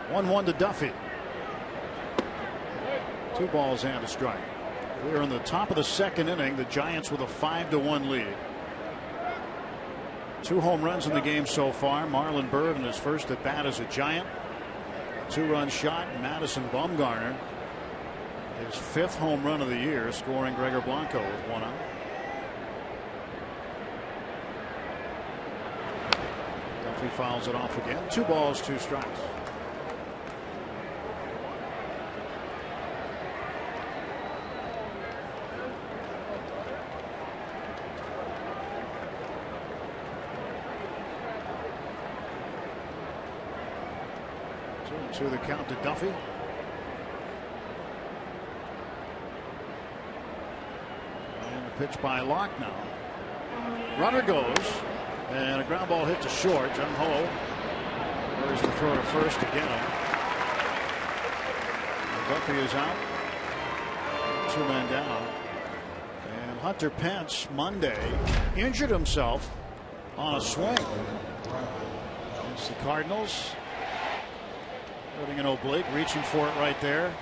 [SPEAKER 2] 1-1 to Duffy. 2 balls and a strike. We're in the top of the second inning. The Giants with a 5-1 lead. 2 home runs in the game so far. Marlon Byrd in his first at bat as a Giant. 2-run shot. Madison Bumgarner, his 5th home run of the year, scoring Gregor Blanco with 1 out. Duffy fouls it off again. 2 balls, 2 strikes. To the count to Duffy. And the pitch by Locke now. Runner goes, and a ground ball hit to short. Jung Ho. There's the throw to first to get him. And Duffy is out. 2 men down. And Hunter Pence Monday injured himself on a swing against the Cardinals. Putting an oblique, reaching for it right there.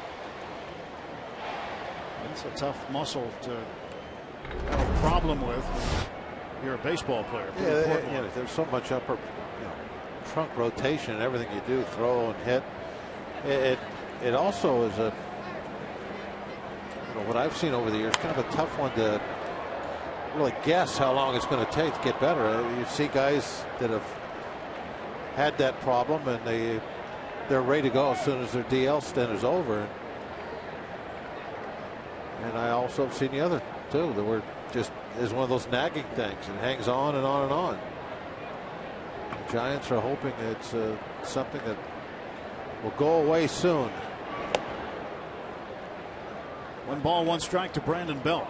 [SPEAKER 2] That's a tough muscle to have a problem with. You're a baseball player.
[SPEAKER 5] There's so much upper trunk rotation and everything you do, throw and hit. It also is what I've seen over the years, kind of a tough one to really guess how long it's going to take to get better. You see guys that have had that problem and they're ready to go as soon as their DL stint is over. And I also have seen the other too that were just is one of those nagging things and hangs on and on and on. The Giants are hoping it's something that will go away soon.
[SPEAKER 2] 1 ball, 1 strike to Brandon Belt.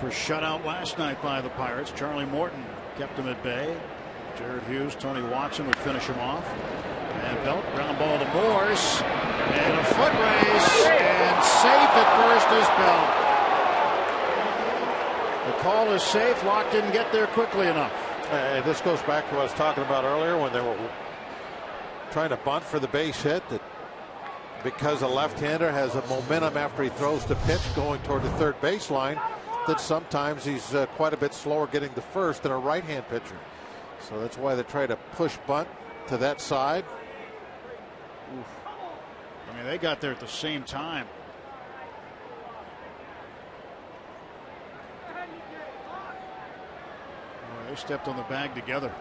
[SPEAKER 2] Were shut out last night by the Pirates. Charlie Morton kept them at bay. Jared Hughes, Tony Watson would finish him off. And Belt, ground ball to Morse. And a foot race. And safe at first is Belt. The call is safe. Locke didn't get there quickly enough.
[SPEAKER 5] This goes back to what I was talking about earlier when they were trying to bunt for the base hit. That because a left-hander has a momentum after he throws the pitch going toward the third baseline, that sometimes he's quite a bit slower getting to first than a right-hand pitcher. So that's why they try to push bunt to that side.
[SPEAKER 2] Oof. I mean, they got there at the same time. Oh, they stepped on the bag together.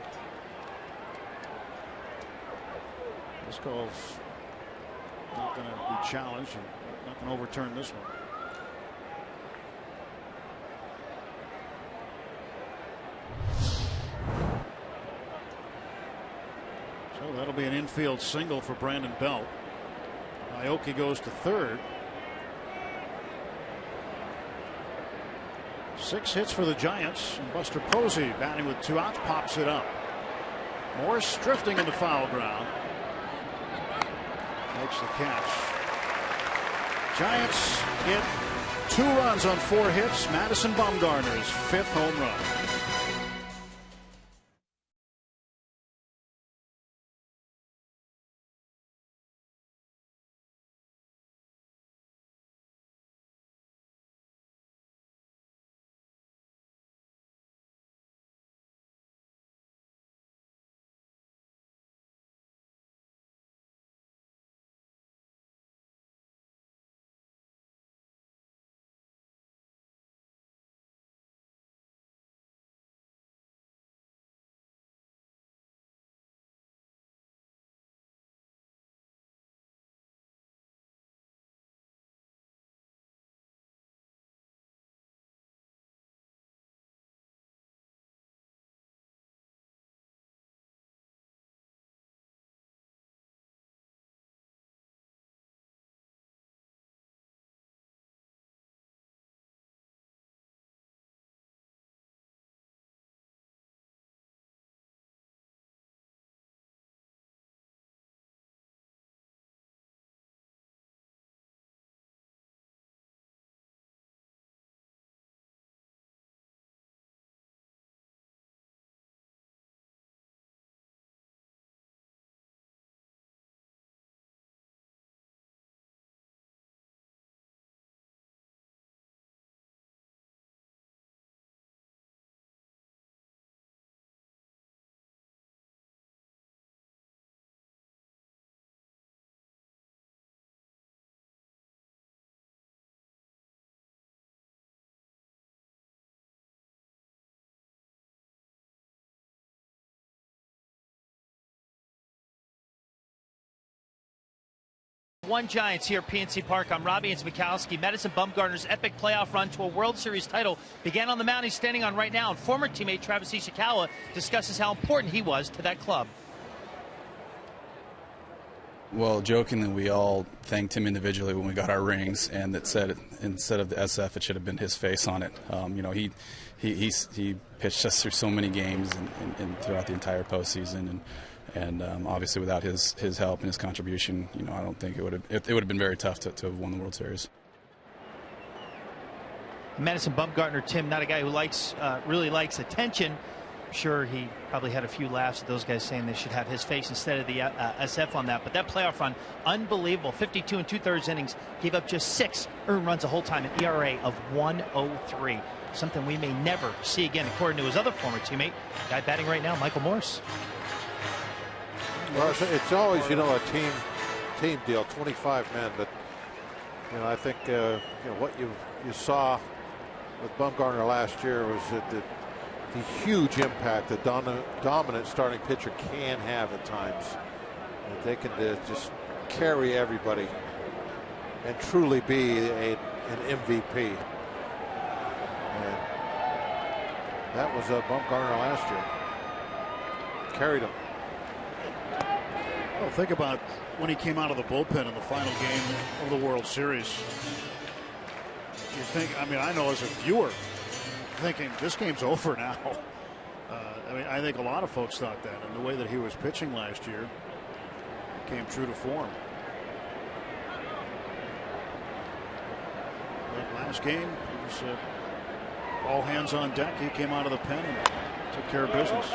[SPEAKER 2] This call's not going to be challenged. And not going to overturn this one. So that'll be an infield single for Brandon Belt. Aoki goes to third. 6 hits for the Giants. And Buster Posey batting with 2 outs pops it up. Morse drifting into foul ground. Makes the catch. Giants get 2 runs on 4 hits. Madison Bumgarner's 5th home run.
[SPEAKER 7] One Giants here at PNC Park. I'm Robbie and Smikowski. Madison Bumgarner's epic playoff run to a World Series title began on the mound he's standing on right now, and former teammate Travis Ishikawa discusses how important he was to that club.
[SPEAKER 8] Well, jokingly, we all thanked him individually when we got our rings, and that said, instead of the SF, it should have been his face on it. You know, he pitched us through so many games and throughout the entire postseason, and obviously without his help and his contribution, you know, I don't think it would have been very tough to have won the World Series.
[SPEAKER 7] Madison Bumgarner, Tim, not a guy who really likes attention. I'm sure he probably had a few laughs at those guys saying they should have his face instead of the SF on that. But that playoff run, unbelievable. 52 2/3 innings, gave up just 6 earned runs the whole time, an ERA of 1.03. Something we may never see again, according to his other former teammate, guy batting right now, Michael Morse.
[SPEAKER 5] Well, it's always, you know, a team deal, 25 men. But you know, I think you know what you saw with Bumgarner last year was that the huge impact that dominant starting pitcher can have at times. That they can just carry everybody and truly be an MVP. And that was Bumgarner last year. Carried him.
[SPEAKER 2] Well, think about when he came out of the bullpen in the final game of the World Series. You think, I mean, I know as a viewer, thinking this game's over now. I mean, I think a lot of folks thought that, and the way that he was pitching last year came true to form. That last game, he was All hands on deck. He came out of the pen and took care of business.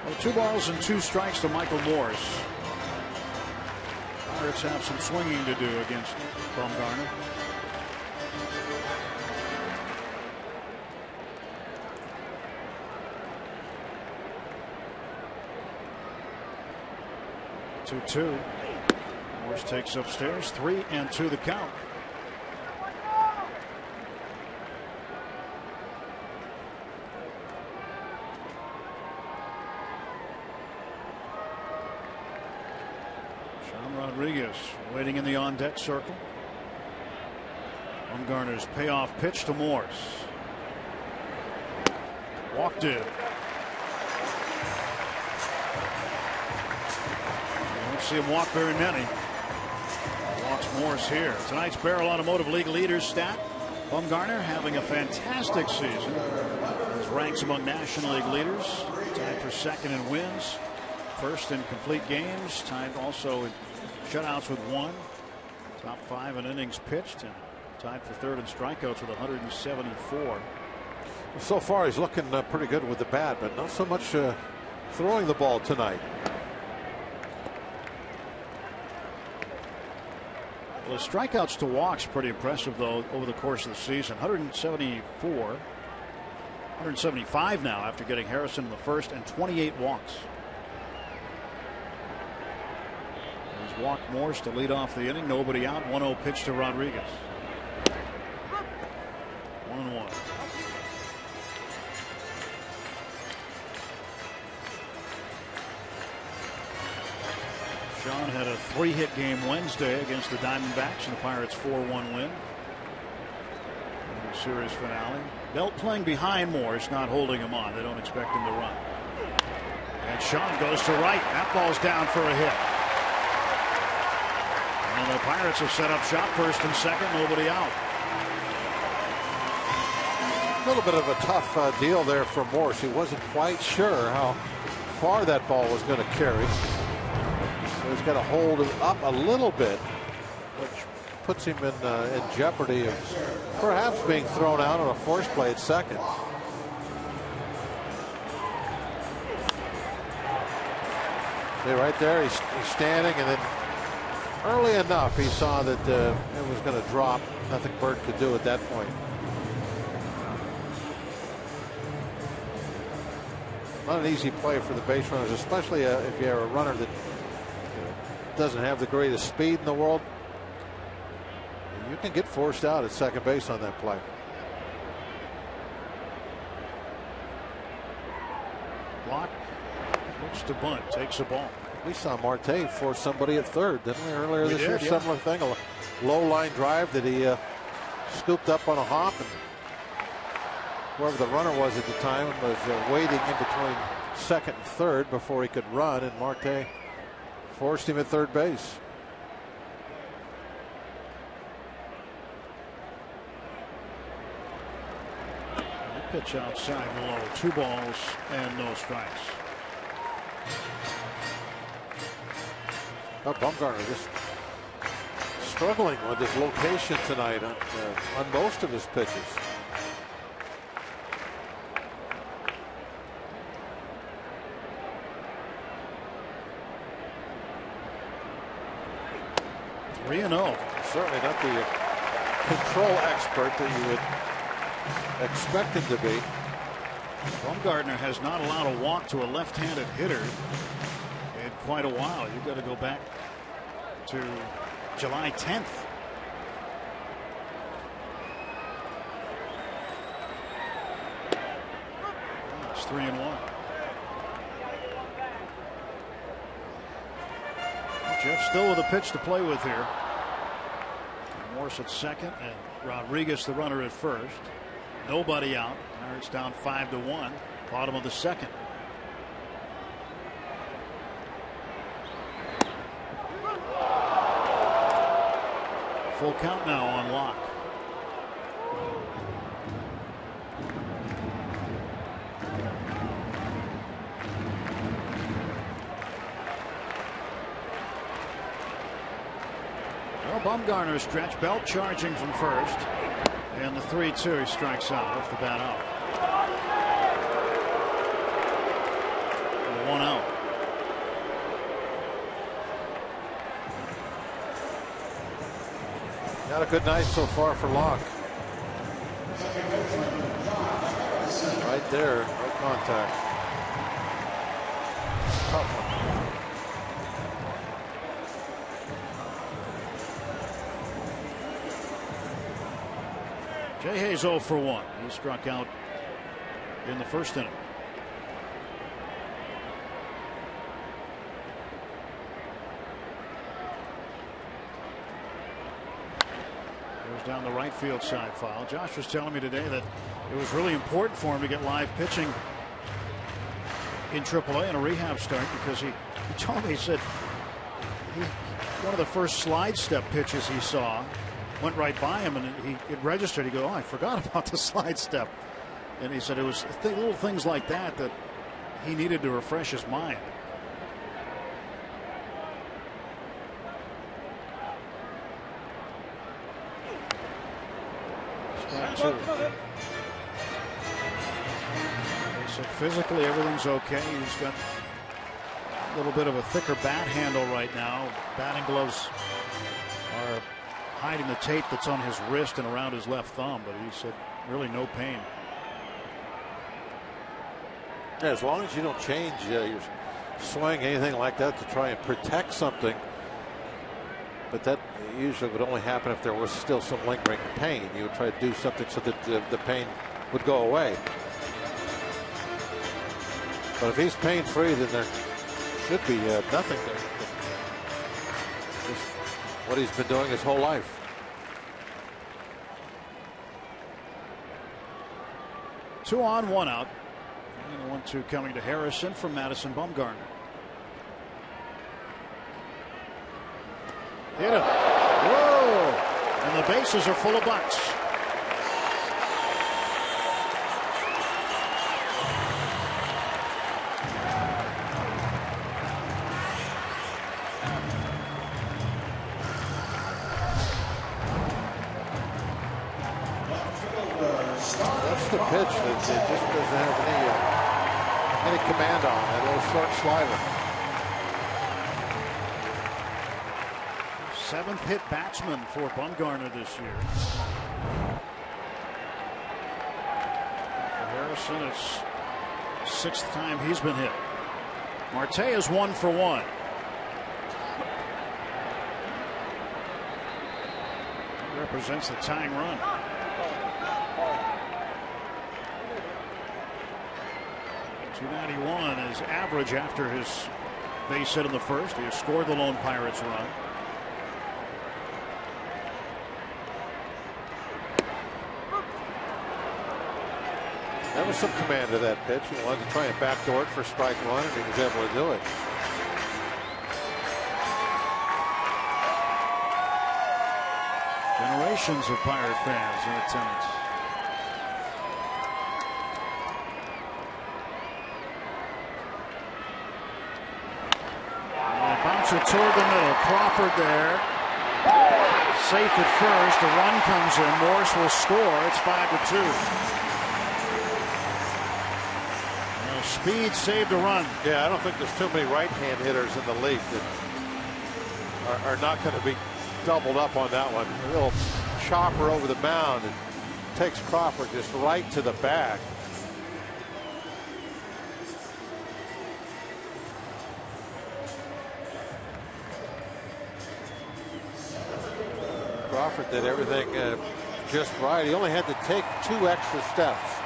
[SPEAKER 2] Well, 2 balls and 2 strikes to Michael Morse. Pirates have some swinging to do against Bumgarner. Two. Morse takes upstairs. 3-2 the count. Sean Rodriguez waiting in the on-deck circle. Bumgarner's payoff pitch to Morse. Walked it. See him walk very many. Walks Morse here. Tonight's Barrel Automotive League leaders stat: Bumgarner having a fantastic season. His ranks among National League leaders. Tied for second in wins, first in complete games, tied also in shutouts with 1. Top 5 in innings pitched, and tied for third in strikeouts with 174.
[SPEAKER 5] So far, he's looking pretty good with the bat, but not so much throwing the ball tonight.
[SPEAKER 2] Well, his strikeouts to walks pretty impressive, though, over the course of the season. 175 now after getting Harrison in the first, and 28 walks. He's walked Morse to lead off the inning. Nobody out. 1-0 pitch to Rodriguez. 1-1. Sean had a 3-hit game Wednesday against the Diamondbacks in the Pirates' 4-1 win. In the series finale. Belt playing behind Morse, not holding him on. They don't expect him to run. And Sean goes to right. That ball's down for a hit. And the Pirates have set up shop, first and second, nobody out.
[SPEAKER 5] A little bit of a tough deal there for Morse. He wasn't quite sure how far that ball was going to carry. He's got to hold it up a little bit, which puts him in jeopardy of perhaps being thrown out on a force play at second. See right there, he's standing, and then early enough he saw that it was going to drop. Nothing Bird could do at that point. Not an easy play for the base runners, especially if you have a runner that doesn't have the greatest speed in the world. You can get forced out at second base on that play.
[SPEAKER 2] Block. Looks to bunt. Takes a ball.
[SPEAKER 5] We saw Marte force somebody at third, didn't we, earlier this year?
[SPEAKER 2] Yeah.
[SPEAKER 5] Similar thing. A low line drive that he scooped up on a hop, and whoever the runner was at the time was waiting in between second and third before he could run, and Marte forced him at third base.
[SPEAKER 2] Pitch outside low. 2 balls and no strikes.
[SPEAKER 5] Bumgarner just struggling with his location tonight on most of his pitches. Certainly not the control expert that you would expect him to be.
[SPEAKER 2] Bumgarner has not allowed a walk to a left-handed hitter in quite a while. You've got to go back to July 10th. It's 3-1. Jeff still with a pitch to play with here. Morse at second and Rodriguez the runner at first. Nobody out. Pirates down 5-1. Bottom of the second. Full count now on Locke. Well, Bumgarner stretch, Belt charging from first, and the 3-2 he strikes out off the bat out. 1 out.
[SPEAKER 5] Not a good night so far for Locke. Right there, no contact. Tough one.
[SPEAKER 2] Jay Hayes 0 for 1. He struck out in the first inning. Goes down the right field side foul. Josh was telling me today that it was really important for him to get live pitching in AAA in a rehab start, because he told me, he said one of the first slide step pitches he saw went right by him, and it registered. He go, oh, I forgot about the slide step. And he said it was little things like that that he needed to refresh his mind. He said physically everything's okay. He's got a little bit of a thicker bat handle right now. Batting gloves are hiding the tape that's on his wrist and around his left thumb, but he said really no pain.
[SPEAKER 5] Yeah, as long as you don't change your swing, anything like that, to try and protect something. But that usually would only happen if there was still some lingering pain. You would try to do something so that the pain would go away. But if he's pain-free, then there should be nothing there. Just what he's been doing his whole life.
[SPEAKER 2] Two on, 1 out. And the 1-2 coming to Harrison from Madison Bumgarner. Hit him. Whoa! And the bases are full of bunts.
[SPEAKER 5] That's the pitch that just doesn't have any command on. That little short slider.
[SPEAKER 2] 7th hit batsman for Bumgarner this year. For Harrison, it's 6th time he's been hit. Marte is 1 for 1. He represents the tying run. .291 is average after his base hit in the first. He has scored the lone Pirates run.
[SPEAKER 5] There was some command to that pitch. He wanted to try and backdoor it for strike 1, and he was able to do it.
[SPEAKER 2] Generations of Pirate fans in attendance. Bouncer toward the middle. Crawford there. Safe at first. A run comes in. Morse will score. It's 5-2. Speed saved a run.
[SPEAKER 5] Yeah, I don't think there's too many right-hand hitters in the league that are not going to be doubled up on that one. A little chopper over the mound. It takes Crawford just right to the back. Crawford did everything just right. He only had to take 2 extra steps.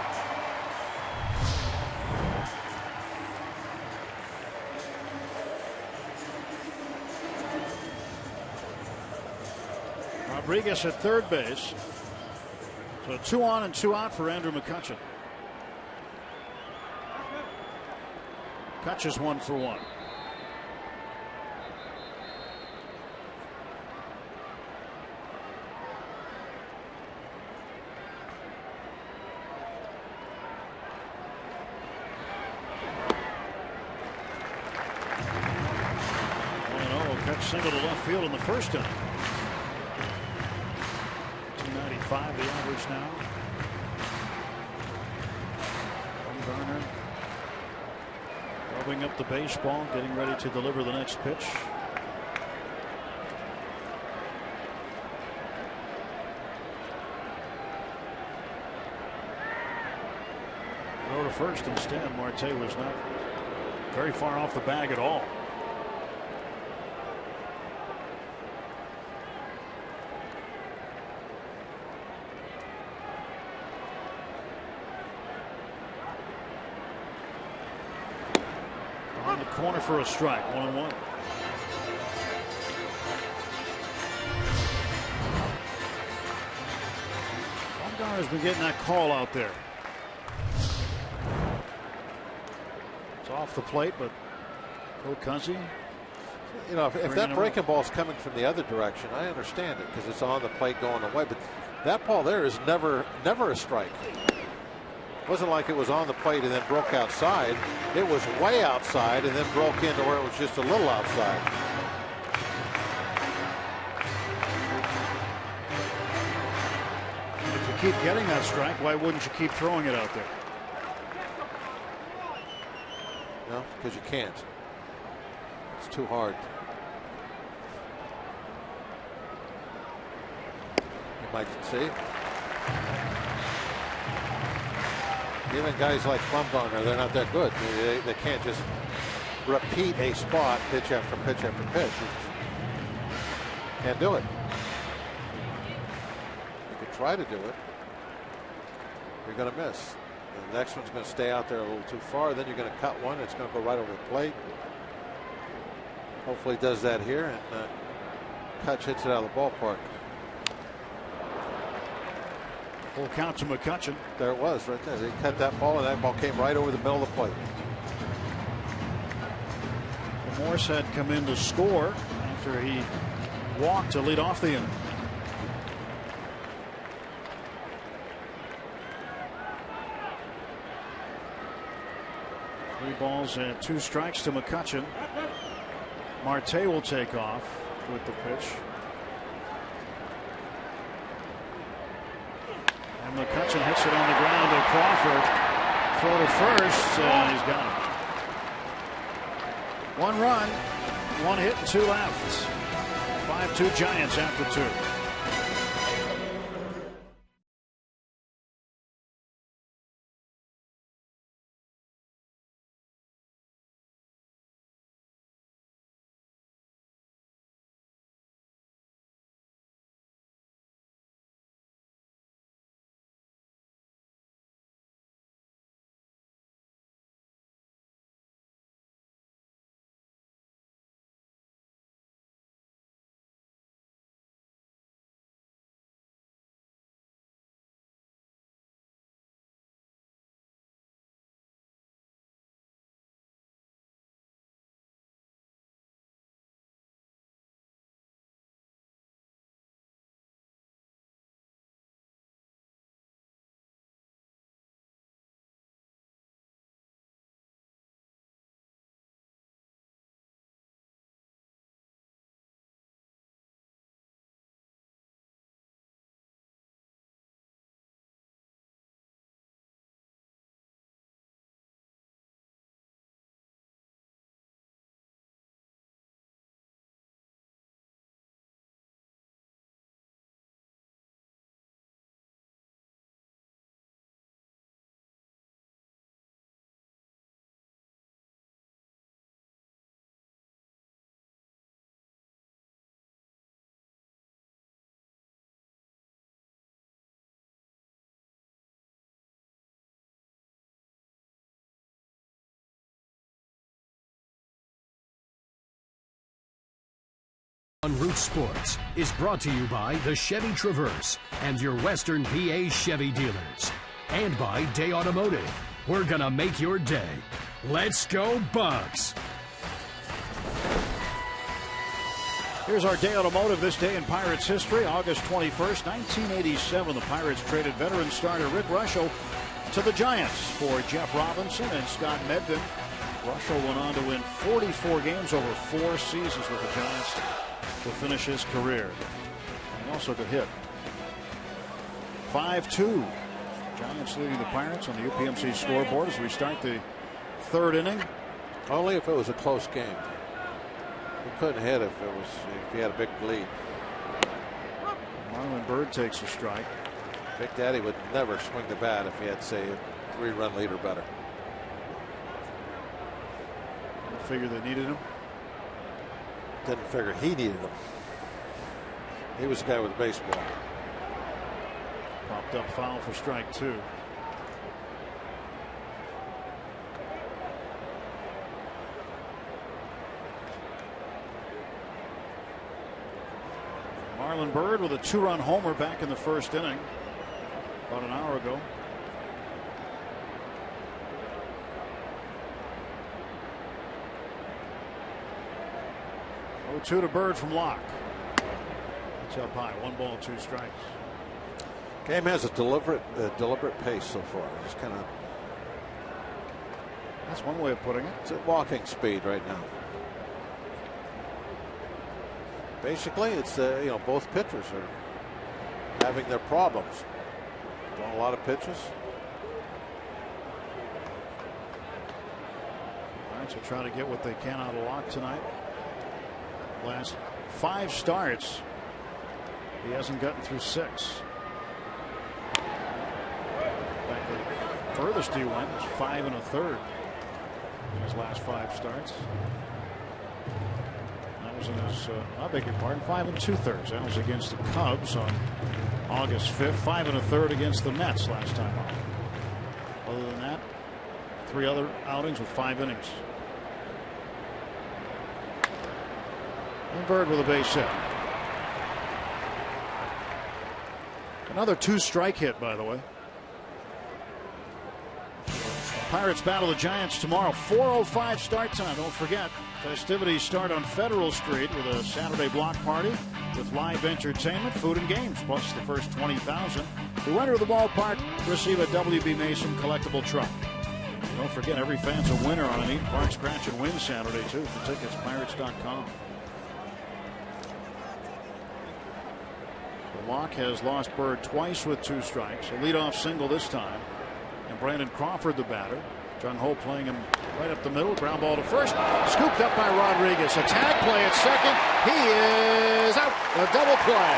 [SPEAKER 2] Rodriguez at third base. So 2 on and 2 out for Andrew McCutchen. Kutch is 1 for 1. Kutch single to left field in the first inning. 105 the average now. Bumgarner rubbing up the baseball, getting ready to deliver the next pitch. Throw to first instead. Marte was not very far off the bag at all. On the corner for a strike. 1-1. Bumgarner's been getting that call out there. It's off the plate, but Phil Cuzzi.
[SPEAKER 5] You know, if that breaking ball is coming from the other direction, I understand it because it's on the plate going away. But that ball there is never a strike. It wasn't like it was on the plate and then broke outside. It was way outside and then broke into where it was just a little outside.
[SPEAKER 2] If you keep getting that strike, why wouldn't you keep throwing it out there?
[SPEAKER 5] No, because you can't. It's too hard. You might see. Even guys like Bumgarner, they're not that good. They can't just repeat a spot pitch after pitch after pitch. Can't do it. You could try to do it. You're going to miss. The next one's going to stay out there a little too far. Then you're going to cut one. It's going to go right over the plate. Hopefully he does that here, and Kutch hits it out of the ballpark.
[SPEAKER 2] Full count to McCutchen.
[SPEAKER 5] There it was right there. They cut that ball, and that ball came right over the middle of the plate.
[SPEAKER 2] Morse had come in to score after he walked to lead off the inning. 3 balls and 2 strikes to McCutchen. Marte will take off with the pitch. And McCutchen hits it on the ground to Crawford. Throw to first, and he's got it. 1 run, 1 hit, and 2 left. 5-2 Giants after 2.
[SPEAKER 6] On Root Sports is brought to you by the Chevy Traverse and your Western PA Chevy dealers. And by Day Automotive. We're gonna make your day. Let's go Bucks!
[SPEAKER 2] Here's our Day Automotive this day in Pirates history. August 21st, 1987. The Pirates traded veteran starter Rick Russell to the Giants for Jeff Robinson and Scott Medvin. Russell went on to win 44 games over 4 seasons with the Giants to finish his career. And he also could hit. 5-2. Giants leading the Pirates on the UPMC scoreboard as we start the third inning.
[SPEAKER 5] Only if it was a close game. He couldn't hit if he had a big lead.
[SPEAKER 2] Marlon Byrd takes a strike.
[SPEAKER 5] Big Daddy would never swing the bat if he had, say, a 3-run lead or better.
[SPEAKER 2] Didn't figure they needed him.
[SPEAKER 5] Didn't figure he needed him. He was the guy with the baseball.
[SPEAKER 2] Popped up foul for strike 2. Marlon Byrd with a 2-run homer back in the first inning about an hour ago. Oh, 2 to Byrd from Locke. It's up high. 1 ball, 2 strikes.
[SPEAKER 5] Game has a deliberate pace so far. Just kind of.
[SPEAKER 2] That's one way of putting it.
[SPEAKER 5] It's at walking speed right now. Basically, it's both pitchers are having their problems. Throwing a lot of pitches.
[SPEAKER 2] Pirates are trying to get what they can out of Locke tonight. Last 5 starts, he hasn't gotten through 6. The furthest he went was 5 1/3 in his last 5 starts. That was in his, I beg your pardon, 5 2/3. That was against the Cubs on August 5th. 5 1/3 against the Mets last time out. Other than that, 3 other outings with 5 innings. And Byrd with a base hit. Another 2-strike hit, by the way. Pirates battle the Giants tomorrow. 4:05 start time. Don't forget, festivities start on Federal Street with a Saturday block party with live entertainment, food, and games. Plus, the first 20,000 who enter the ballpark receive a WB Mason collectible truck. And don't forget, every fan's a winner on an Eat Park Scratch and Win Saturday, too. For tickets, Pirates.com. Locke has lost Byrd twice with 2 strikes. A leadoff single this time. And Brandon Crawford, the batter. Jung Ho playing him right up the middle. Ground ball to first. Scooped up by Rodriguez. A tag play at second. He is out. A double play.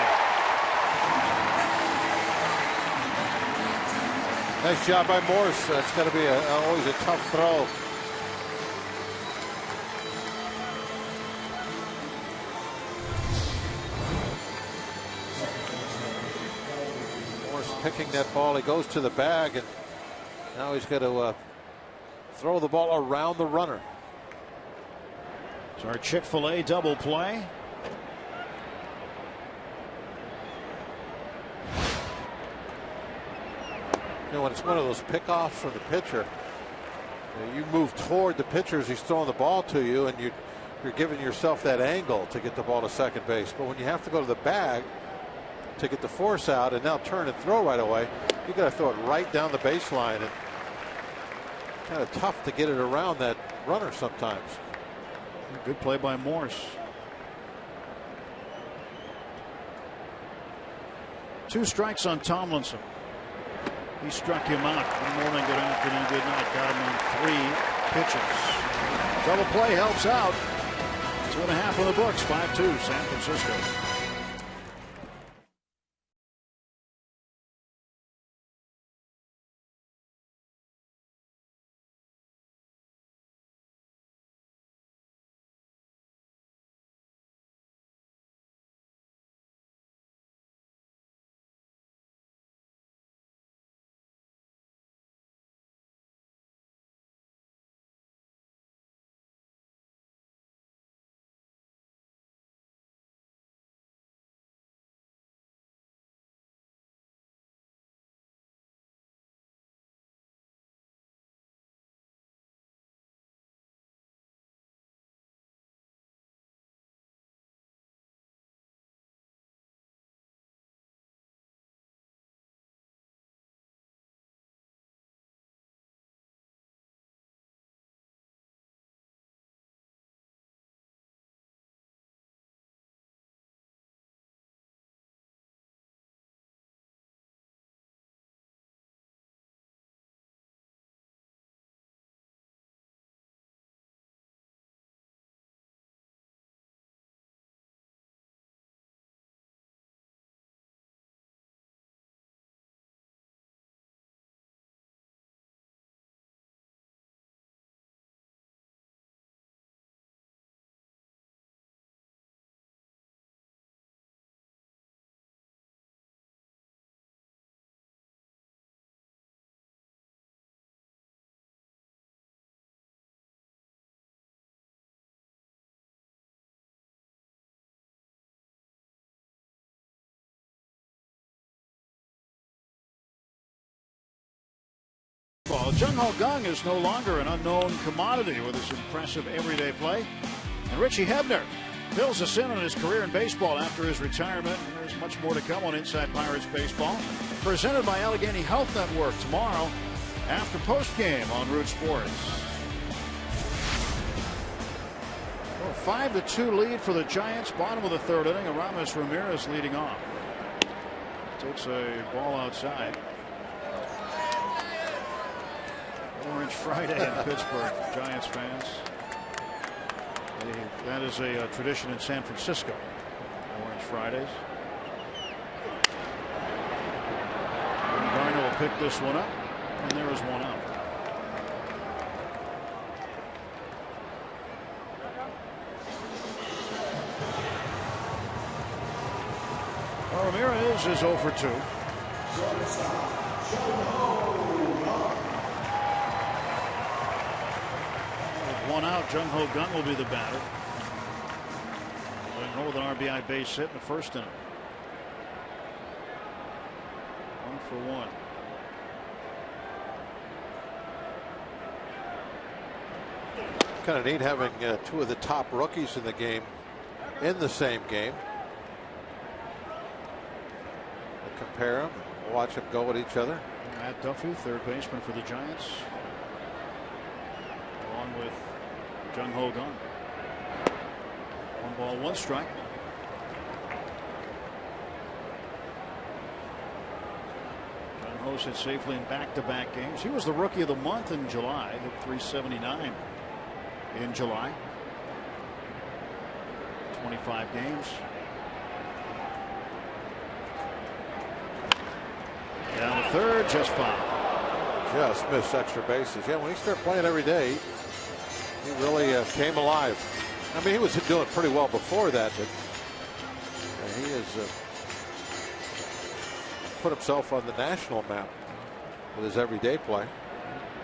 [SPEAKER 5] Nice job by Morse. That's going to be always a tough throw. Picking that ball, he goes to the bag, and now he's got to throw the ball around the runner.
[SPEAKER 2] It's our Chick-fil-A double play.
[SPEAKER 5] When it's one of those pickoffs from the pitcher, you move toward the pitcher as he's throwing the ball to you, and you're giving yourself that angle to get the ball to second base. But when you have to go to the bag to get the force out and now turn and throw right away, you got to throw it right down the baseline, and kind of tough to get it around that runner sometimes.
[SPEAKER 2] Good play by Morse. 2 strikes on Tomlinson. He struck him out. Good morning, good afternoon, good night. Got him in 3 pitches. Double play helps out. 2.5 on the books. 5-2 San Francisco. Jung-Ho Kang is no longer an unknown commodity with his impressive everyday play. And Richie Hebner fills us in on his career in baseball after his retirement. And there's much more to come on Inside Pirates Baseball. Presented by Allegheny Health Network tomorrow after postgame on Root Sports. 5-2 lead for the Giants. Bottom of the third inning. Aramis Ramirez leading off. Takes a ball outside. Orange Friday in Pittsburgh, Giants fans. That is a tradition in San Francisco. Orange Fridays. Garner will pick this one up, and there is one out. Ramirez is 0 for 2. With one out, Jung-Ho Kang will be the batter. Jung-Ho with an RBI base hit in the first inning. 1 for 1.
[SPEAKER 5] Kind of neat having two of the top rookies in the game in the same game. Compare them, watch them go at each other.
[SPEAKER 2] Matt Duffy, third baseman for the Giants, along with Jung-Ho Kang. 1 ball, 1 strike. Jung-Ho hit safely in back-to-back games. He was the rookie of the month in July. Hit 379 in July. 25 games. Down to third, just foul.
[SPEAKER 5] Just missed extra bases. Yeah, when he started playing every day, he really came alive. I mean, he was doing pretty well before that, but he has put himself on the national map with his everyday play.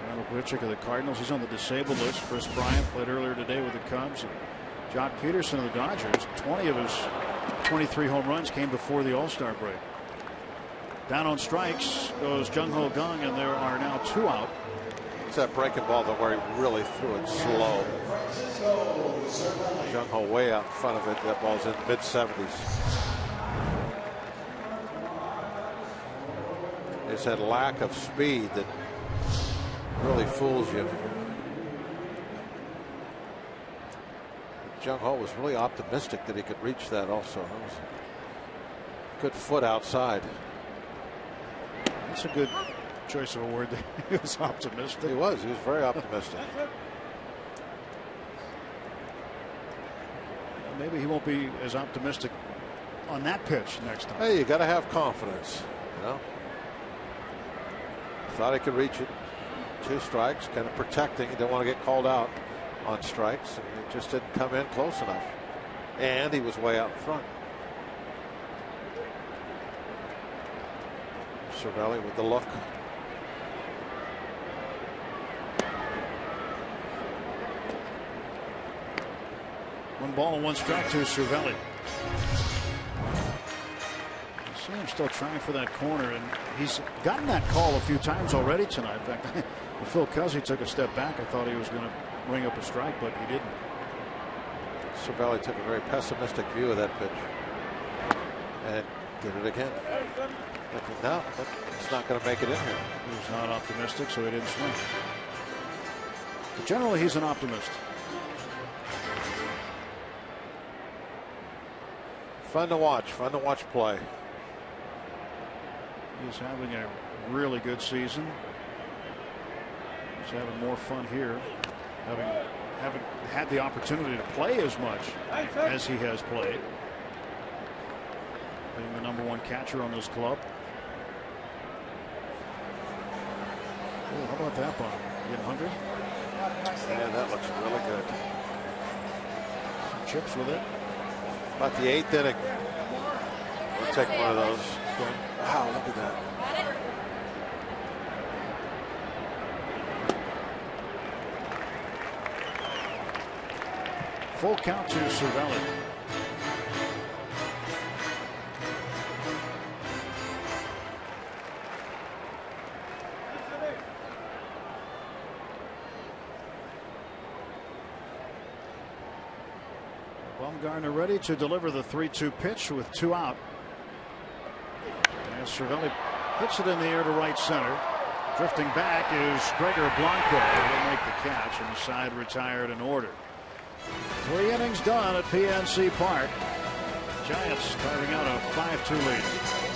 [SPEAKER 2] Randall Grichuk of the Cardinals. He's on the disabled list. Chris Bryant played earlier today with the Cubs. And Jock Peterson of the Dodgers. 20 of his 23 home runs came before the All-Star break. Down on strikes goes Jung-Ho Kang, and there are now 2 out.
[SPEAKER 5] It's that breaking ball that where he really threw it slow. Jung-Ho way out in front of it. That ball's in the mid-70s. It's that lack of speed that really fools you. Jung-Ho was really optimistic that he could reach that also. That was a good foot outside.
[SPEAKER 2] That's a good choice of a word. He was optimistic.
[SPEAKER 5] He was very optimistic.
[SPEAKER 2] Maybe he won't be as optimistic on that pitch next time.
[SPEAKER 5] Hey, you got to have confidence. You know, thought he could reach it. 2 strikes, kind of protecting. He didn't want to get called out on strikes, and it just didn't come in close enough. And he was way out in front. Cervelli with the look.
[SPEAKER 2] One ball and 1 strike to Cervelli. You see him still trying for that corner, and he's gotten that call a few times already tonight. In fact, when Phil Cuzzy took a step back, I thought he was going to ring up a strike, but he didn't.
[SPEAKER 5] Cervelli took a very pessimistic view of that pitch and did it again. No, it's not going to make it in here.
[SPEAKER 2] He was not optimistic, so he didn't swing. But generally, he's an optimist.
[SPEAKER 5] Fun to watch play.
[SPEAKER 2] He's having a really good season. He's having more fun here, having had the opportunity to play as much as he has played. Being the #1 catcher on this club. Oh, how about that bomb? Getting hungry?
[SPEAKER 5] Yeah, that looks really good.
[SPEAKER 2] Some chips with it.
[SPEAKER 5] About the 8th inning. We'll take one of those. Wow, look at that.
[SPEAKER 2] Full count to Cervelli. Bumgarner ready to deliver the 3-2 pitch with 2 out. As Cervelli hits it in the air to right center. Drifting back is Gregor Blanco. He'll make the catch, and the side retired in order. 3 innings done at PNC Park. Giants carving out a 5-2 lead.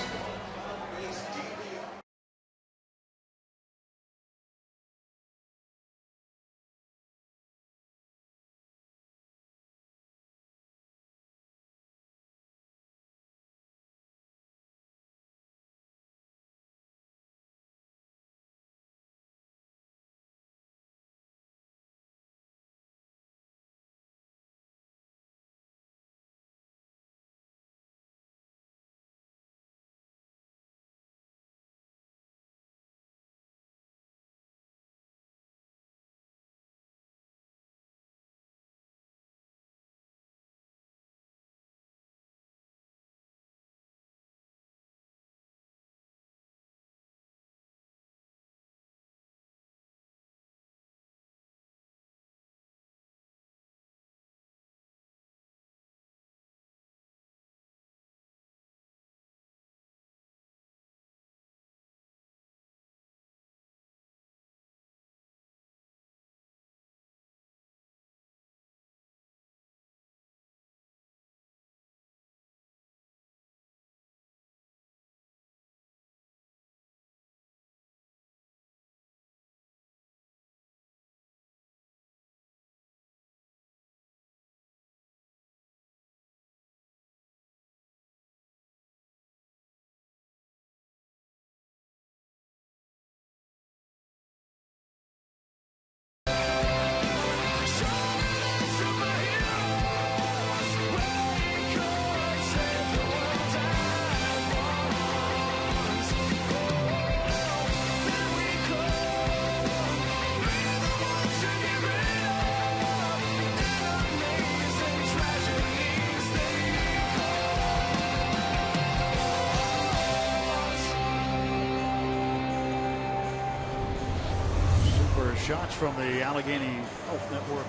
[SPEAKER 2] Shots from the Allegheny Health Network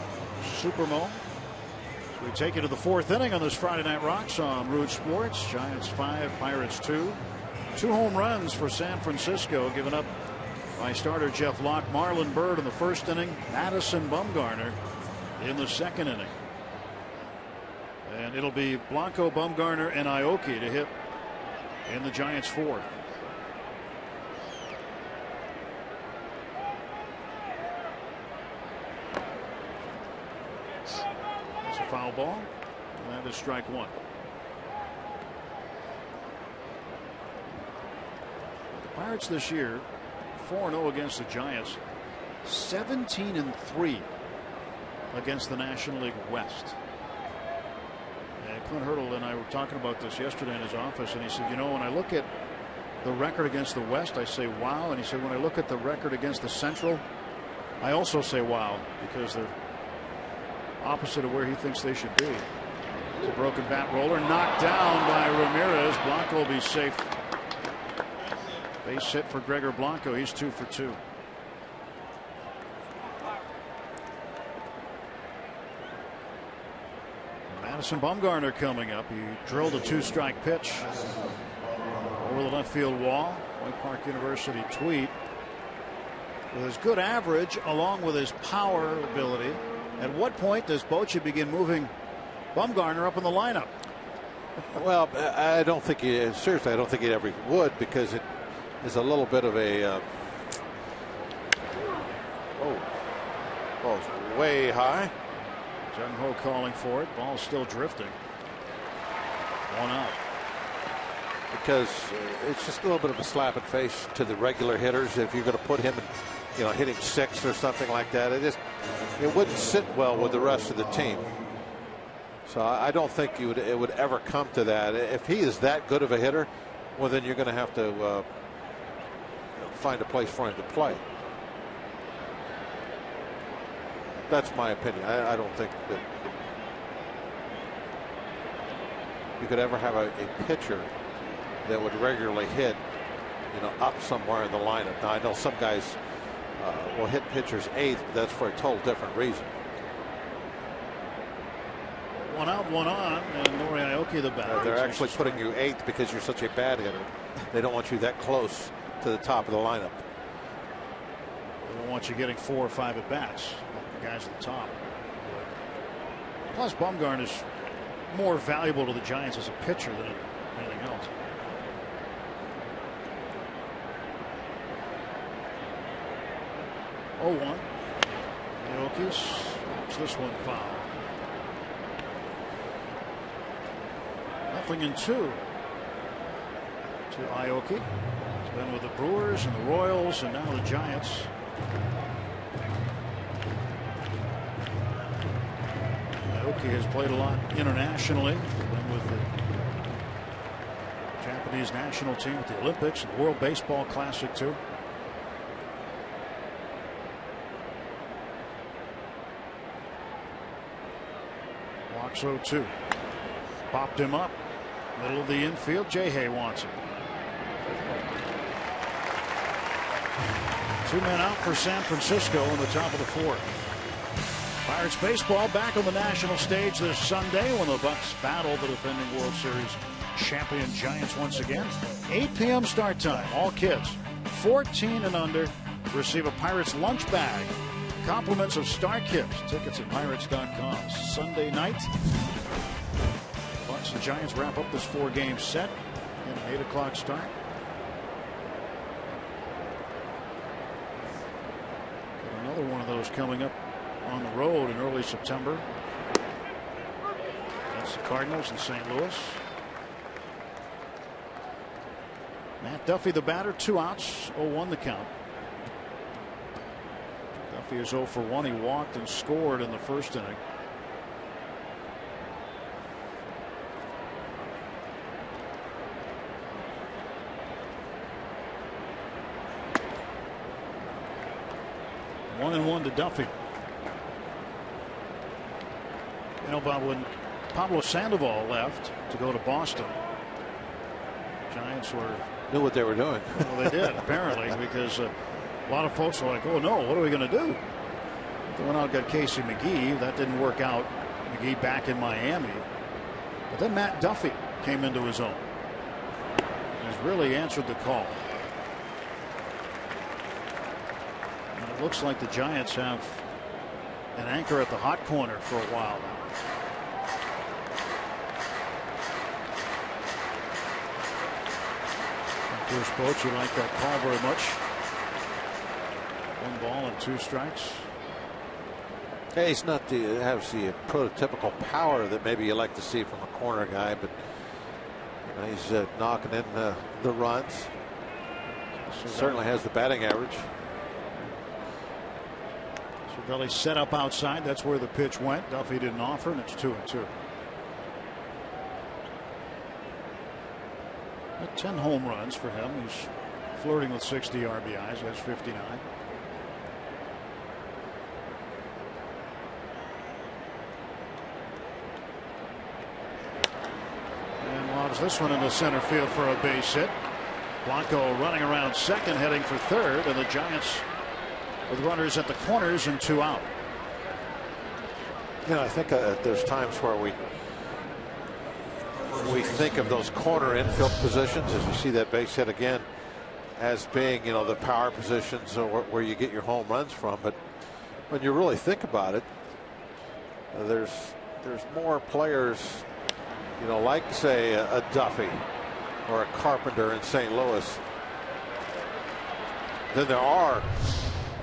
[SPEAKER 2] Supermo. So we take you to the 4th inning on this Friday Night Rocks on Root Sports. Giants 5, Pirates 2. 2 home runs for San Francisco given up by starter Jeff Locke. Marlon Byrd in the 1st inning. Madison Bumgarner in the 2nd inning. And it'll be Blanco, Bumgarner, and Aoki to hit in the Giants' 4th. Foul ball, and that is strike 1. The Pirates this year 4-0 against the Giants, 17-3 against the National League West. And Clint Hurdle and I were talking about this yesterday in his office, and he said, you know, when I look at the record against the West, I say wow, and he said when I look at the record against the Central, I also say wow, because they're opposite of where he thinks they should be. It's a broken bat roller knocked down by Ramirez. Blanco will be safe. Base hit for Gregor Blanco. He's 2 for 2. Madison Bumgarner coming up. He drilled a 2-strike pitch over the left field wall. White Park University tweet. With his good average along with his power ability, at what point does Bochy begin moving Bumgarner up in the lineup?
[SPEAKER 5] Well, I don't think he, seriously, I don't think he ever would, because it is a little bit of a ball's way high.
[SPEAKER 2] Jung Ho calling for it. Ball's still drifting. 1 out.
[SPEAKER 5] Because it's just a little bit of a slap in face to the regular hitters. If you're going to put him, hit him 6 or something like that, it wouldn't sit well with the rest of the team. So I don't think it would ever come to that. If he is that good of a hitter, well, then you're going to have to find a place for him to play. That's my opinion. I don't think that you could ever have a pitcher that would regularly hit, up somewhere in the lineup. Now I know some guys will hit pitchers 8th, but that's for a total different reason.
[SPEAKER 2] One out, one on, and Nori Aoki the batter.
[SPEAKER 5] They're actually putting you 8th because you're such a bad hitter. They don't want you that close to the top of the lineup.
[SPEAKER 2] They don't want you getting 4 or 5 at bats. The guys at the top. Plus, Bumgarner is more valuable to the Giants as a pitcher than anything else. Oh, 1. Aoki's watch this one foul. 0-2 to Aoki. He's been with the Brewers and the Royals and now the Giants. Aoki has played a lot internationally. Been with the Japanese national team at the Olympics and the World Baseball Classic too. Walks 0-2. Popped him up. Middle of the infield. J-Hay wants him. 2 men out for San Francisco in the top of the 4th. Pirates baseball back on the national stage this Sunday when the Bucks battle the defending World Series champion Giants once again. 8 p.m. start time. All kids 14 and under receive a Pirates lunch bag. Compliments of Star Kids. Tickets at pirates.com. Sunday night. Bucks and Giants wrap up this 4-game set in an 8 o'clock start. Got another one of those coming up on the road in early September. That's the Cardinals in St. Louis. Matt Duffy the batter, 2 outs, 0-1 the count. Duffy is 0 for 1. He walked and scored in the first inning. One and 1 to Duffy. You know, Bob, when Pablo Sandoval left to go to Boston, Giants
[SPEAKER 5] knew what they were doing.
[SPEAKER 2] Well, they did apparently, because a lot of folks were like, "Oh no, what are we going to do?" They went out and got Casey McGee. That didn't work out. McGee back in Miami, but then Matt Duffy came into his own. He's really answered the call. And it looks like the Giants have an anchor at the hot corner for a while now. Bruce Bochy, you like that call very much. 1 ball and 2 strikes.
[SPEAKER 5] Hey, he's not has the prototypical power that maybe you like to see from a corner guy, but you know, he's knocking in the runs. Certainly has the batting average.
[SPEAKER 2] Cervelli set up outside. That's where the pitch went. Duffy didn't offer, and it's 2-2. 10 home runs for him. He's flirting with 60 RBIs. That's 59. And lobs this one into center field for a base hit. Blanco running around second, heading for third, and the Giants with runners at the corners and 2 out.
[SPEAKER 5] You know, I think there's times where we think of those corner infield positions, as you see that base hit again, as being, you know, the power positions where you get your home runs from. But when you really think about it, there's more players, you know, like say a Duffy or a Carpenter in St. Louis than there are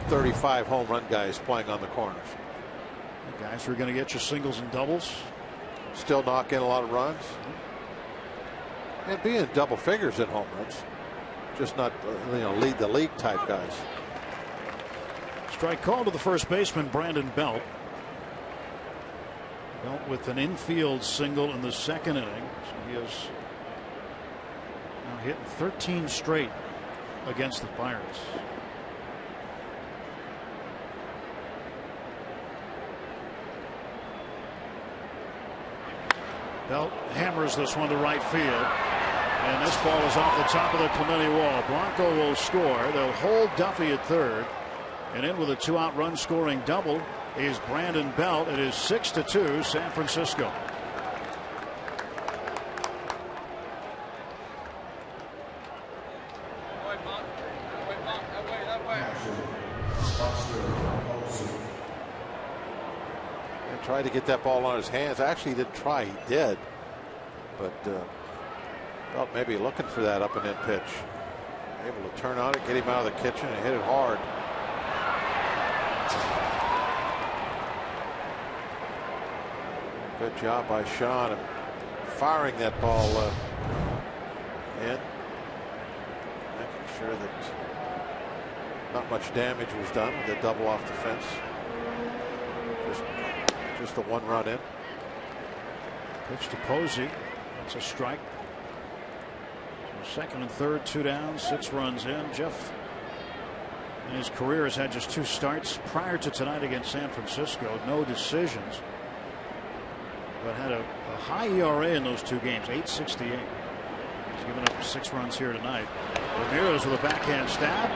[SPEAKER 5] 35 home run guys playing on the corners.
[SPEAKER 2] The guys who are going to get you singles and doubles.
[SPEAKER 5] Still knock in a lot of runs. And be in double figures in home runs. Just not, you know, lead the league type guys.
[SPEAKER 2] Strike call to the first baseman, Brandon Belt. Belt with an infield single in the second inning. So he is now hitting 13 straight against the Pirates. Belt hammers this one to right field. And this ball is off the top of the Clemente wall. Blanco will score. They'll hold Duffy at third. And in with a 2-out run scoring double is Brandon Belt. It is 6-2 San Francisco.
[SPEAKER 5] tried to get that ball on his hands. Actually, he didn't try. He did. But felt maybe looking for that up and in pitch. Able to turn on it, get him out of the kitchen, and hit it hard. Good job by Sean of firing that ball in. Making sure that not much damage was done with the double off the fence. Just a 1-run in.
[SPEAKER 2] Pitch to Posey. That's a strike. So second and third, 2 down, 6 runs in. Jeff in his career has had just 2 starts prior to tonight against San Francisco. No decisions. But had a high ERA in those 2 games, 8.68. He's given up 6 runs here tonight. Ramirez with a backhand stab.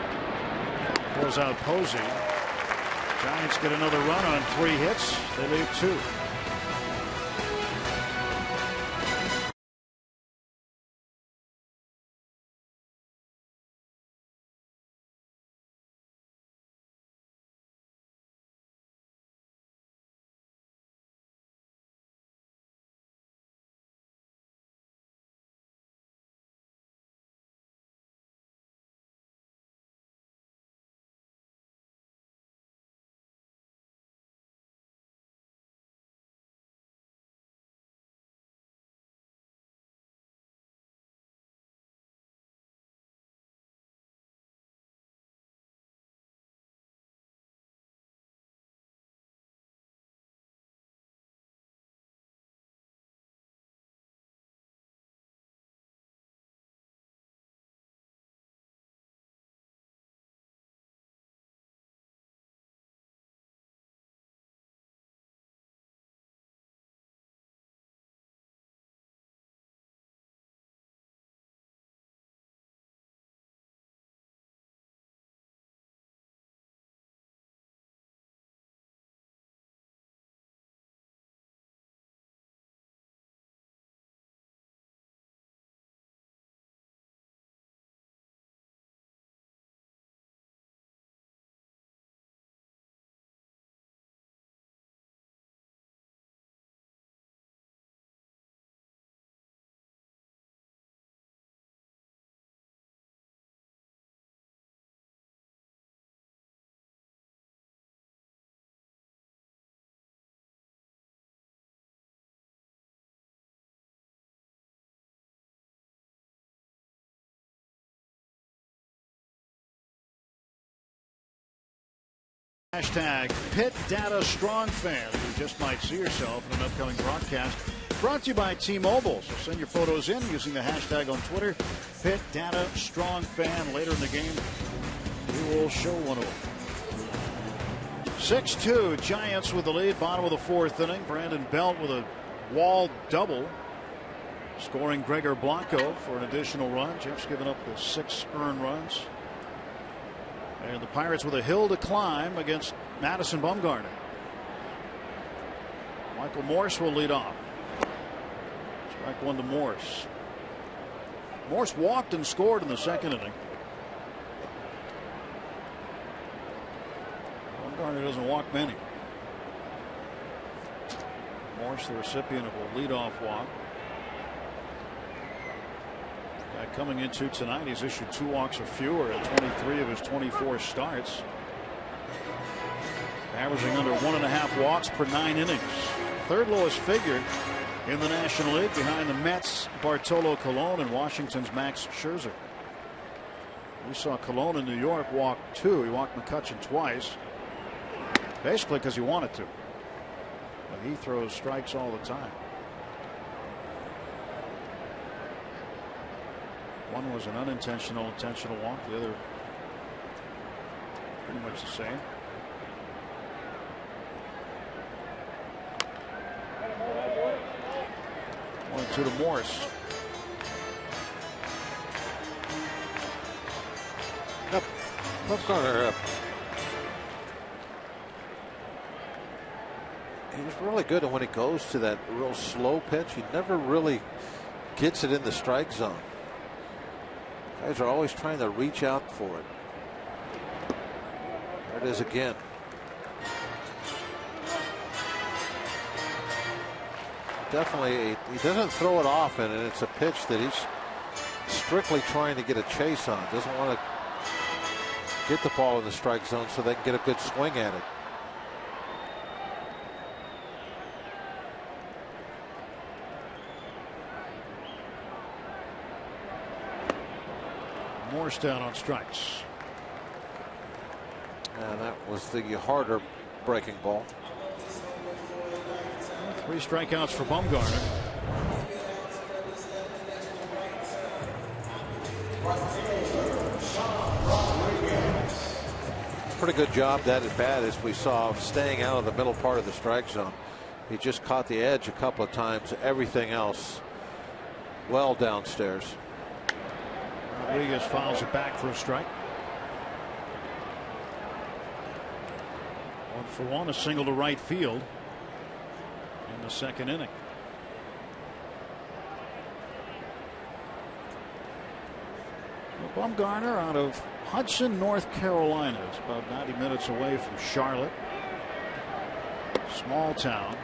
[SPEAKER 2] Pulls out Posey. Giants get another run on 3 hits. They leave 2. Hashtag Pit Data Strong Fan. You just might see yourself in an upcoming broadcast. Brought to you by T-Mobile. So send your photos in using the hashtag on Twitter. Pit Data Strong Fan. Later in the game, we will show one of them. 6-2. Giants with the lead. Bottom of the 4th inning. Brandon Belt with a wall double. Scoring Gregor Blanco for an additional run. Jeff's given up the 6 earned runs. And the Pirates with a hill to climb against Madison Bumgarner. Michael Morse will lead off. Strike 1 to Morse. Morse walked and scored in the 2nd inning. Bumgarner doesn't walk many. Morse, the recipient of a leadoff walk. Coming into tonight, he's issued 2 walks or fewer at 23 of his 24 starts. Averaging under 1.5 walks per 9 innings. 3rd lowest figure in the National League, behind the Mets' Bartolo Colon and Washington's Max Scherzer. We saw Colon in New York walk 2. He walked McCutchen twice, basically because he wanted to. But he throws strikes all the time. One was an unintentional, intentional walk. The other pretty much the same. One and 2 to Morse.
[SPEAKER 5] Bumgarner, he was really good, and when he goes to that real slow pitch, he never really gets it in the strike zone. Guys are always trying to reach out for it. There it is again. definitely, he doesn't throw it often, and it's a pitch that he's strictly trying to get a chase on. Doesn't want to get the ball in the strike zone so they can get a good swing at it.
[SPEAKER 2] Morse down on strikes.
[SPEAKER 5] And that was the harder breaking ball.
[SPEAKER 2] 3 strikeouts for Bumgarner.
[SPEAKER 5] Pretty good job that at bat, as we saw, staying out of the middle part of the strike zone. He just caught the edge a couple of times. Everything else well downstairs.
[SPEAKER 2] Rodriguez fouls it back for a strike. 1-for-1, a single to right field in the second inning. Bumgarner out of Hudson, North Carolina. It's about 90 minutes away from Charlotte. Small town.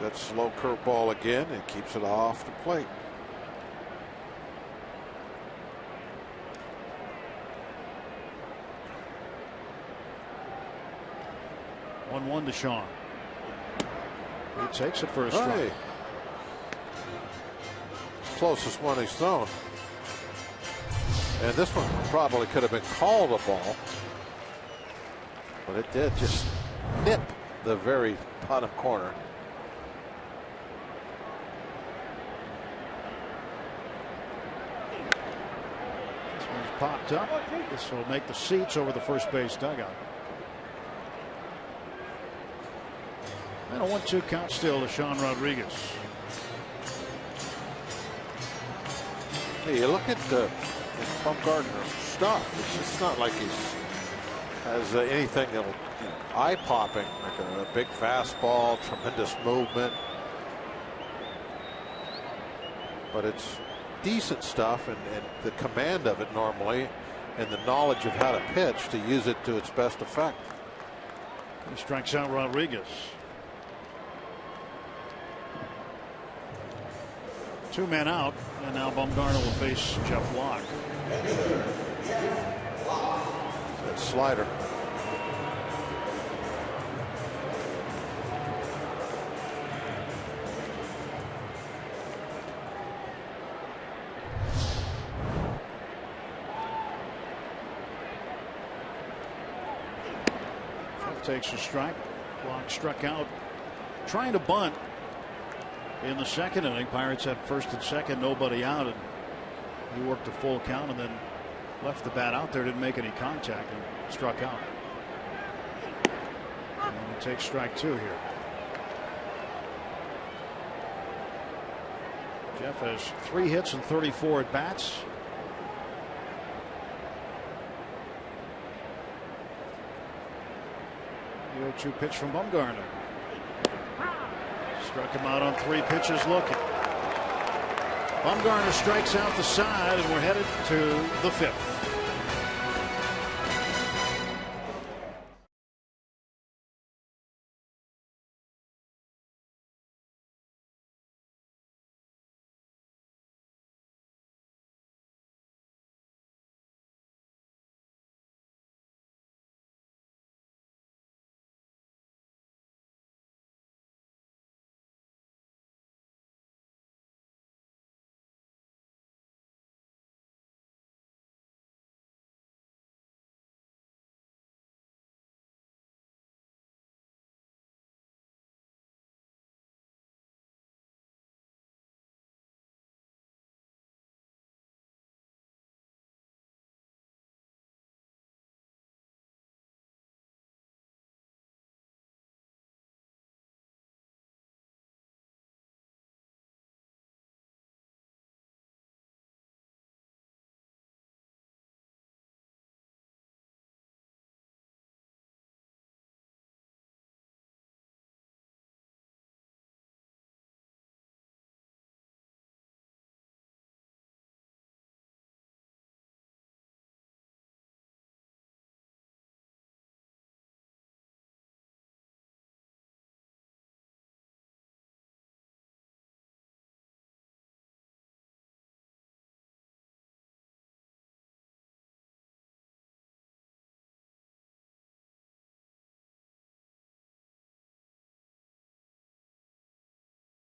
[SPEAKER 5] That slow curveball again, and keeps it off the plate.
[SPEAKER 2] One to Sean. He takes it for a strike.
[SPEAKER 5] Hey. Closest one he's thrown. And this one probably could have been called a ball, but it did just nip the very bottom corner.
[SPEAKER 2] This one's popped up. This will make the seats over the first base dugout. And a 1-2 count still to Sean Rodriguez.
[SPEAKER 5] Hey, you look at the Bumgarner stuff. It's just not like he's has anything that'll eye-popping, like a big fastball, tremendous movement. But it's decent stuff, and the command of it normally, and the knowledge of how to pitch to use it to its best effect.
[SPEAKER 2] He strikes out Rodriguez. 2 men out, and now Bumgarner will face Jeff Locke.
[SPEAKER 5] That slider.
[SPEAKER 2] Jeff takes a strike. Locke struck out trying to bunt in the second inning. Pirates had first and second, nobody out, and he worked a full count and then left the bat out there, didn't make any contact, and struck out. And he takes strike 2 here. Jeff has 3 hits and 34 at bats. The 0-2 pitch from Bumgarner. Struck him out on 3 pitches looking. Bumgarner strikes out the side, and we're headed to the 5th.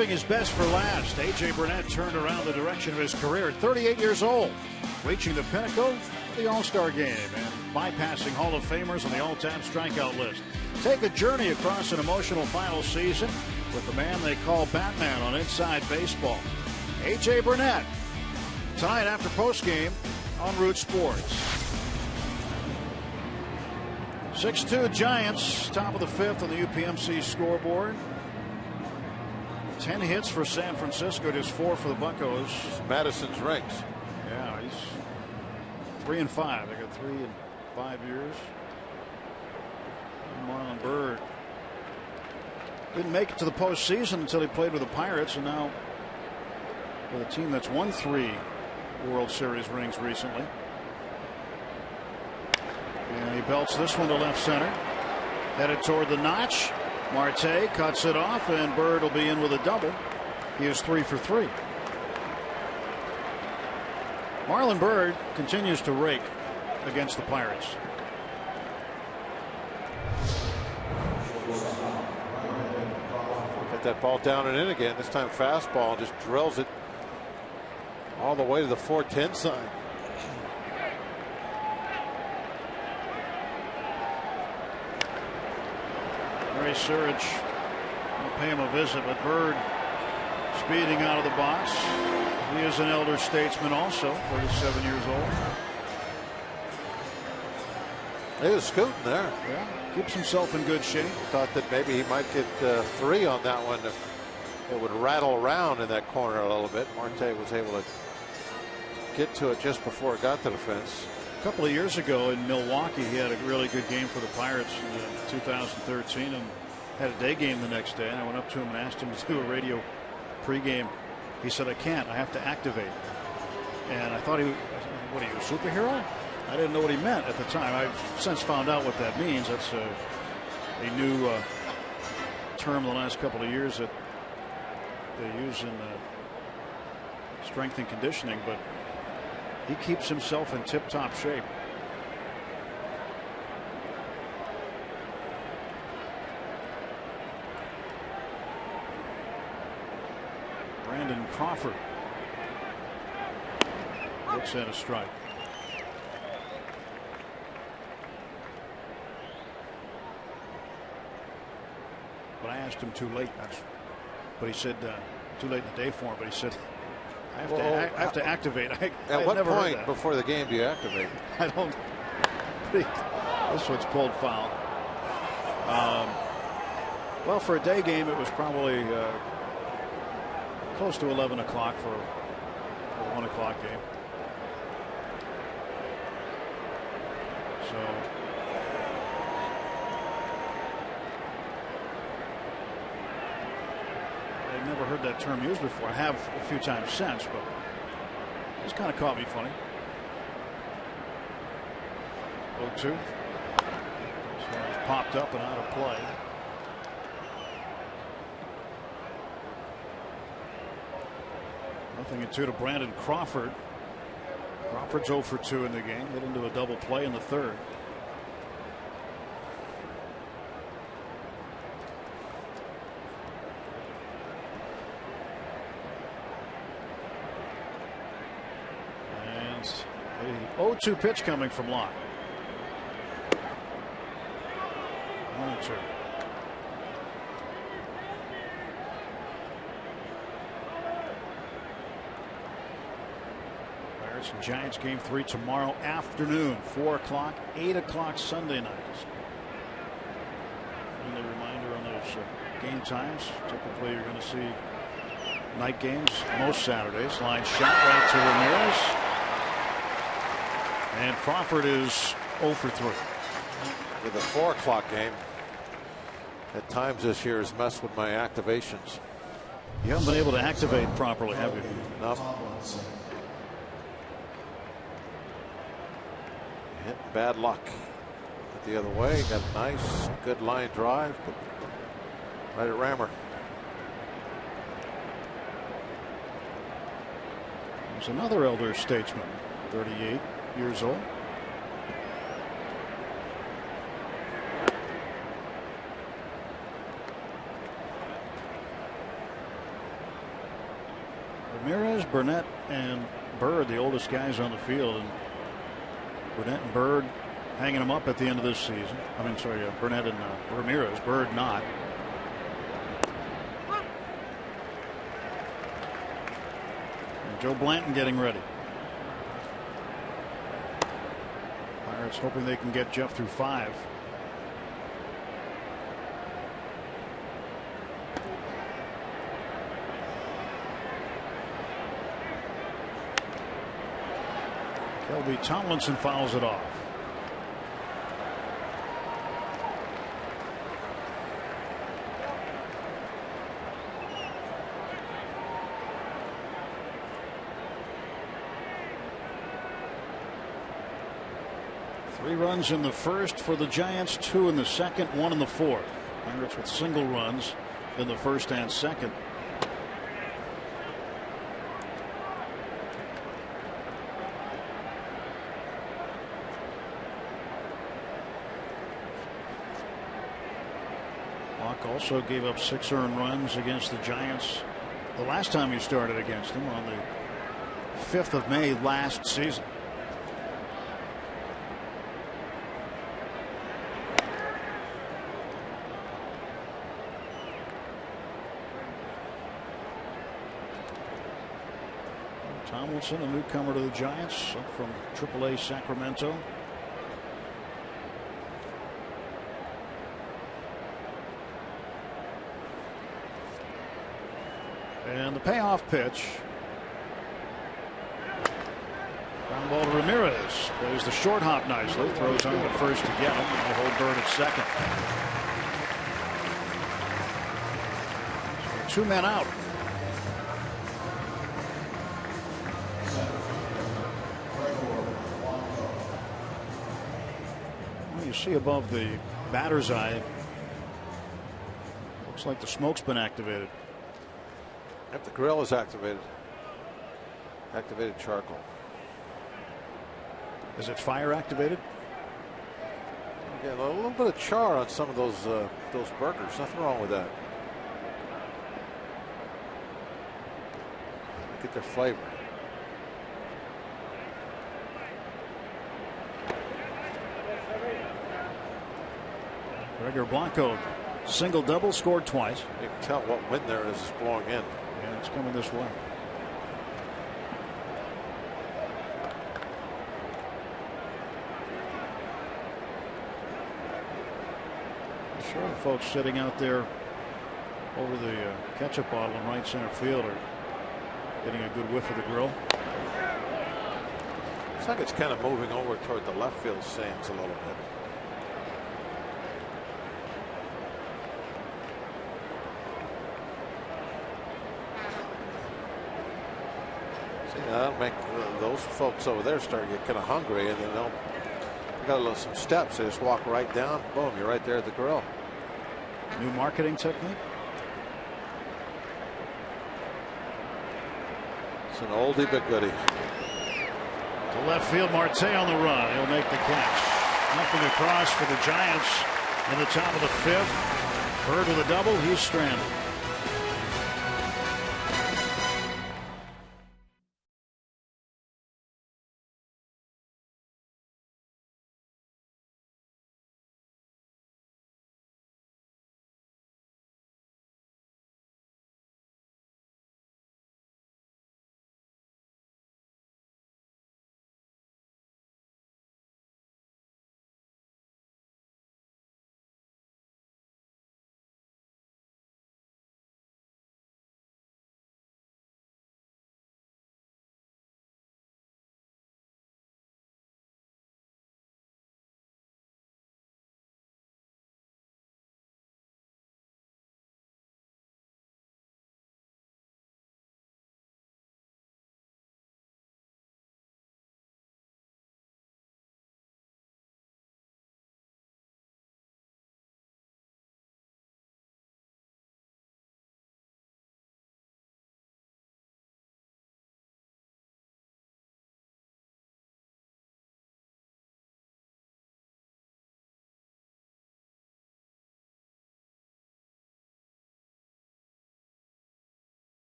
[SPEAKER 2] His best for last. A.J. Burnett turned around the direction of his career at 38 years old, reaching the pinnacle of the All-Star game and bypassing Hall of Famers on the all-time strikeout list. Take a journey across an emotional final season with the man they call Batman on Inside Baseball. A.J. Burnett, tonight after postgame on Root Sports. 6-2 Giants, top of the fifth on the UPMC scoreboard. 10 hits for San Francisco, just 4 for the Buccos.
[SPEAKER 5] Madison's rings.
[SPEAKER 2] Yeah, he's 3-5. They got 3 in 5 years. And Marlon Byrd didn't make it to the postseason until he played with the Pirates, and now with a team that's won 3 World Series rings recently. And he belts this one to left center, headed toward the notch. Marte cuts it off, and Byrd will be in with a double. He is 3 for 3. Marlon Byrd continues to rake against the Pirates.
[SPEAKER 5] Get that ball down and in again. This time fastball, just drills it all the way to the 410 sign.
[SPEAKER 2] Ray Surridge will pay him a visit, but Byrd speeding out of the box. He is an elder statesman also, 37 years old.
[SPEAKER 5] He was scooting there.
[SPEAKER 2] Yeah, keeps himself in good shape.
[SPEAKER 5] Thought that maybe he might get 3 on that one if it would rattle around in that corner a little bit. Marte was able to get to it just before it got to the fence.
[SPEAKER 2] A couple of years ago in Milwaukee, he had a really good game for the Pirates in 2013 and had a day game the next day. And I went up to him and asked him to do a radio pregame. He said, I can't. I have to activate. And I thought what are you, a superhero? I didn't know what he meant at the time. I've since found out what that means. That's a new term the last couple of years that they use in strength and conditioning. But he keeps himself in tip-top shape. Brandon Crawford looks at a strike. But I asked him too late. But he said too late in the day for him. But he said, I have to activate.
[SPEAKER 5] At what point before the game do you activate?
[SPEAKER 2] I don't. This one's pulled foul. Well, for a day game, it was probably close to 11 o'clock for a 1 o'clock game. So I've never heard that term used before. I have a few times since, but it's kind of caught me funny. 0-2. So it's popped up and out of play. Nothing in 2 to Brandon Crawford. Crawford's 0 for 2 in the game. Hit into a double play in the third. And a 0-2 pitch coming from Locke. 1-2. And Giants game 3 tomorrow afternoon, 4 o'clock, 8 o'clock Sunday night. Friendly reminder on those game times. Typically, you're going to see night games most Saturdays. Line shot right to Ramirez, and Crawford is 0 for 3.
[SPEAKER 5] With a 4 o'clock game, at times this year has messed with my activations.
[SPEAKER 2] You haven't been able to activate properly, have you?
[SPEAKER 5] Nope. Bad luck. The other way, got a nice, good line drive, but right at Rammer.
[SPEAKER 2] There's another elder statesman, 38 years old. Ramirez, Burnett, and Bird, the oldest guys on the field, and Burnett and Bird hanging them up at the end of this season. I mean, sorry, Burnett and Ramirez, Bird not. And Joe Blanton getting ready. Pirates hoping they can get Jeff through 5. Kelby Tomlinson fouls it off. Three runs in the first for the Giants, 2 in the second, 1 in the fourth. Pirates with single runs in the first and second. Also gave up 6 earned runs against the Giants the last time he started against them on the 5th of May last season. Tomlinson, a newcomer to the Giants, up from AAA Sacramento. And the payoff pitch. Ground ball to Ramirez. Plays the short hop nicely. Throws on to first to get him. And they hold Bird at second. So 2 men out. Well, you see above the batter's eye. Looks like the smoke's been activated.
[SPEAKER 5] Yep, the grill is activated. Activated charcoal.
[SPEAKER 2] Is it fire activated?
[SPEAKER 5] Yeah, a little bit of char on some of those burgers. Nothing wrong with that. Get their flavor.
[SPEAKER 2] Gregor Blanco, single double, scored twice.
[SPEAKER 5] You can tell what wind there is blowing in.
[SPEAKER 2] Yeah, it's coming this way. Sure, the folks sitting out there over the ketchup bottle in right center field are getting a good whiff of the grill.
[SPEAKER 5] Looks like it's kind of moving over toward the left field stands a little bit. That'll make those folks over there start to get kind of hungry, and then they'll got some steps. They just walk right down. Boom! You're right there at the grill.
[SPEAKER 2] New marketing technique.
[SPEAKER 5] It's an oldie but goodie.
[SPEAKER 2] To left field, Marte on the run. He'll make the catch. Nothing across for the Giants in the top of the 5th. Bird with a double. He's stranded.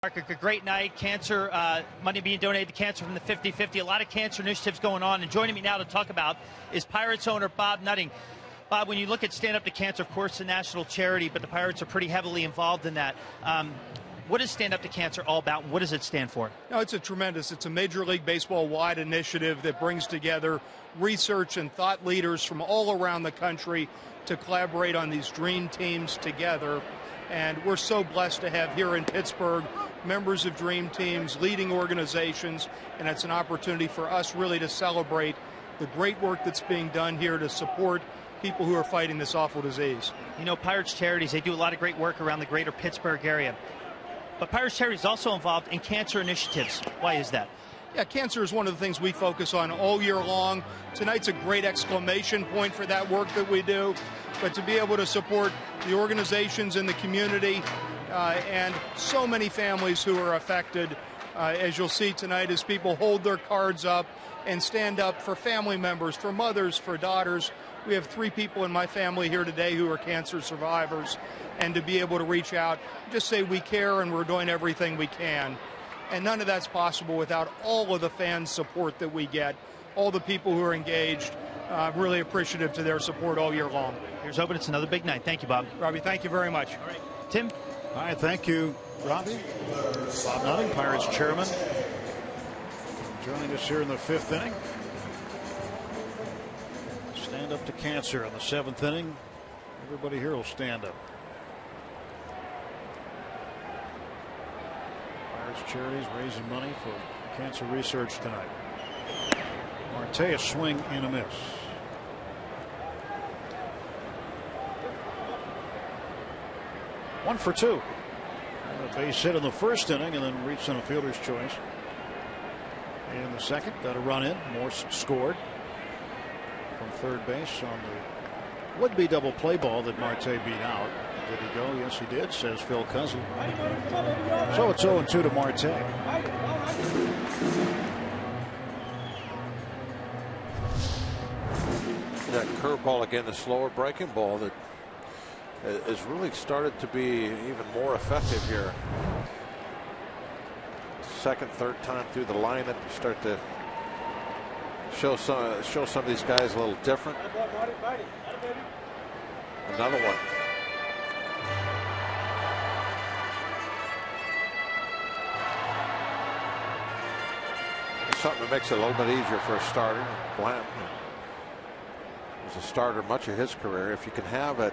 [SPEAKER 7] A great night. Cancer money being donated to cancer from the 50-50. A lot of cancer initiatives going on. And joining me now to talk about is Pirates owner Bob Nutting. Bob, when you look at Stand Up to Cancer, of course, a national charity, but the Pirates are pretty heavily involved in that. What is Stand Up to Cancer all about? What does it stand for?
[SPEAKER 9] No, it's a Major League Baseball-wide initiative that brings together research and thought leaders from all around the country to collaborate on these dream teams together. And we're so blessed to have here in Pittsburgh members of dream teams, leading organizations, and it's an opportunity for us really to celebrate the great work that's being done here to support people who are fighting this awful disease.
[SPEAKER 7] You know, Pirates Charities, they do a lot of great work around the greater Pittsburgh area. But Pirates Charities is also involved in cancer initiatives. Why is that?
[SPEAKER 9] Yeah, cancer is one of the things we focus on all year long. Tonight's a great exclamation point for that work that we do. But to be able to support the organizations in the community and so many families who are affected, as you'll see tonight, as people hold their cards up and stand up for family members, for mothers, for daughters. We have 3 people in my family here today who are cancer survivors. And to be able to reach out, just say we care and we're doing everything we can. And none of that's possible without all of the fans' support that we get, all the people who are engaged. Really appreciative to their support all year long.
[SPEAKER 7] Here's hoping it's another big night. Thank you, Bob.
[SPEAKER 9] Robbie, thank you very much.
[SPEAKER 7] All right. Tim?
[SPEAKER 2] All right, thank you, Robbie. Bob Nutting, Pirates chairman, joining us here in the 5th inning. Stand up to cancer in the 7th inning. Everybody here will stand up. Pirates Charities raising money for cancer research tonight. Marte, a swing and a miss. One for 2. A base hit in the 1st inning and then reached on a fielder's choice. In the 2nd, got a run in. Morse scored from 3rd base on the would-be double play ball that Marte beat out. Did he go? Yes, he did, says Phil Cousin. So it's 0-2 to Marte.
[SPEAKER 5] That curveball again, the slower breaking ball that has really started to be even more effective here. 2nd, 3rd time through the lineup, you start to show some of these guys a little different. Another one. Something that makes it a little bit easier for a starter. Blanton was a starter much of his career. If you can have a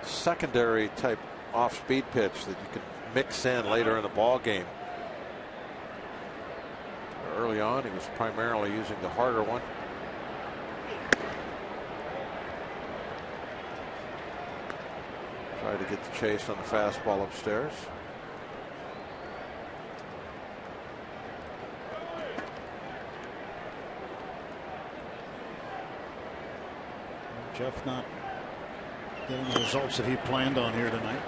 [SPEAKER 5] secondary type off-speed pitch that you can mix in later in the ball game. Early on, he was primarily using the harder one. Tried to get the chase on the fastball upstairs.
[SPEAKER 2] Jeff not getting the results that he planned on here tonight.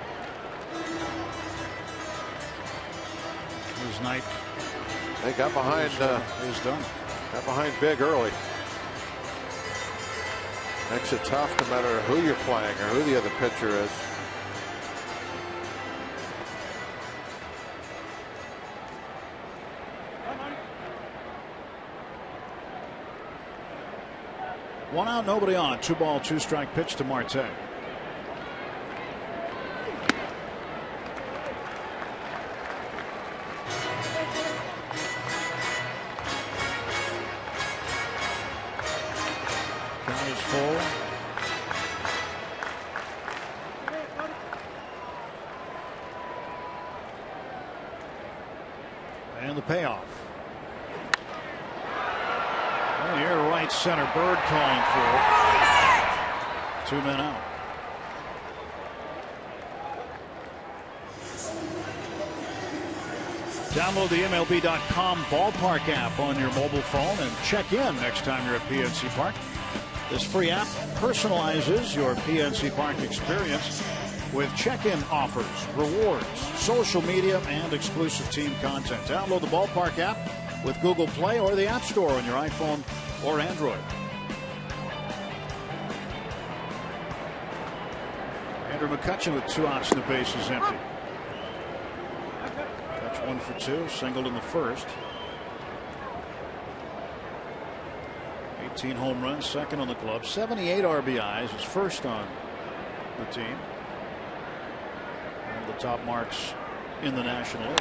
[SPEAKER 2] His night.
[SPEAKER 5] They got behind.
[SPEAKER 2] Is done.
[SPEAKER 5] Got behind big early. Makes it tough no matter who you're playing or who the other pitcher is.
[SPEAKER 2] One out, nobody on. 2-ball, 2-strike pitch to Marte. Count is full. And the payoff. Here, right center, Bird calling for it. 2 men out. Download the MLB.com ballpark app on your mobile phone and check in next time you're at PNC Park. This free app personalizes your PNC Park experience with check-in offers, rewards, social media, and exclusive team content. Download the ballpark app with Google Play or the App Store on your iPhone or Android. Andrew McCutchen with 2 outs and the bases empty. 1 for 2, singled in the first. 18 home runs, second on the club. 78 RBIs, his first on the team. One of the top marks in the National League.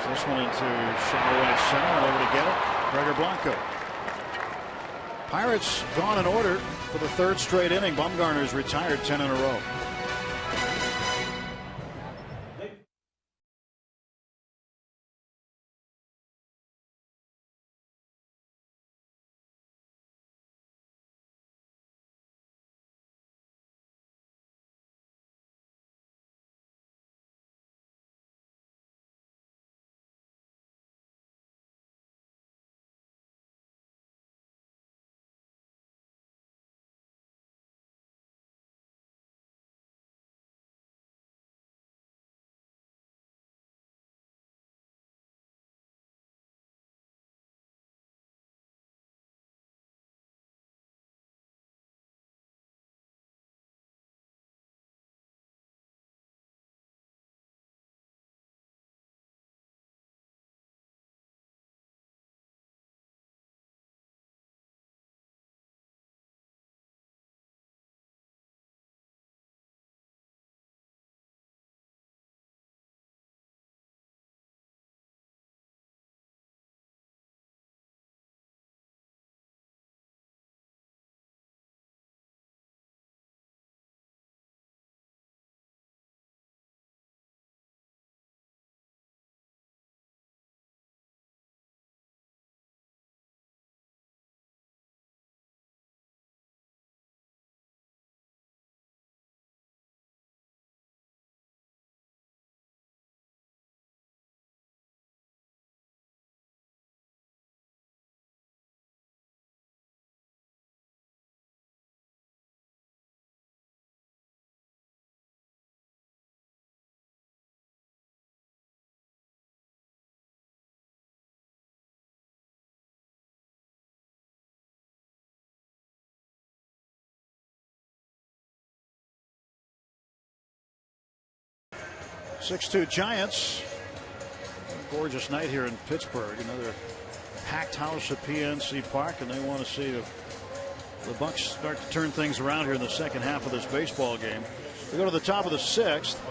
[SPEAKER 2] This one into shallow right center and over to get it. Gregor Blanco. Pirates gone in order for the third straight inning. Bumgarner's retired 10 in a row. .6-2 Giants. Gorgeous night here in Pittsburgh. Another packed house at PNC Park, and they want to see the Bucks start to turn things around here in the second half of this baseball game. We go to the top of the sixth.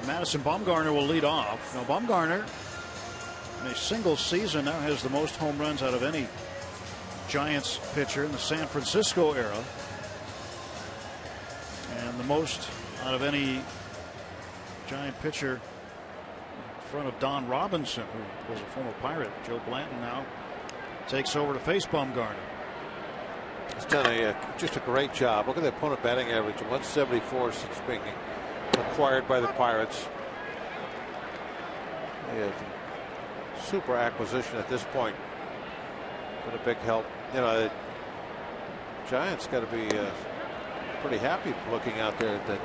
[SPEAKER 2] Madison Bumgarner will lead off. Now Bumgarner, in a single season, now has the most home runs out of any Giants pitcher in the San Francisco era, and the most out of any Giant pitcher in front of Don Robinson, who was a former Pirate. Joe Blanton now takes over to face Bumgarner.
[SPEAKER 5] He's done just a great job. Look at that opponent batting average, 174 since being acquired by the Pirates. Super acquisition at this point. Been a big help. You know, the Giants got to be pretty happy looking out there at the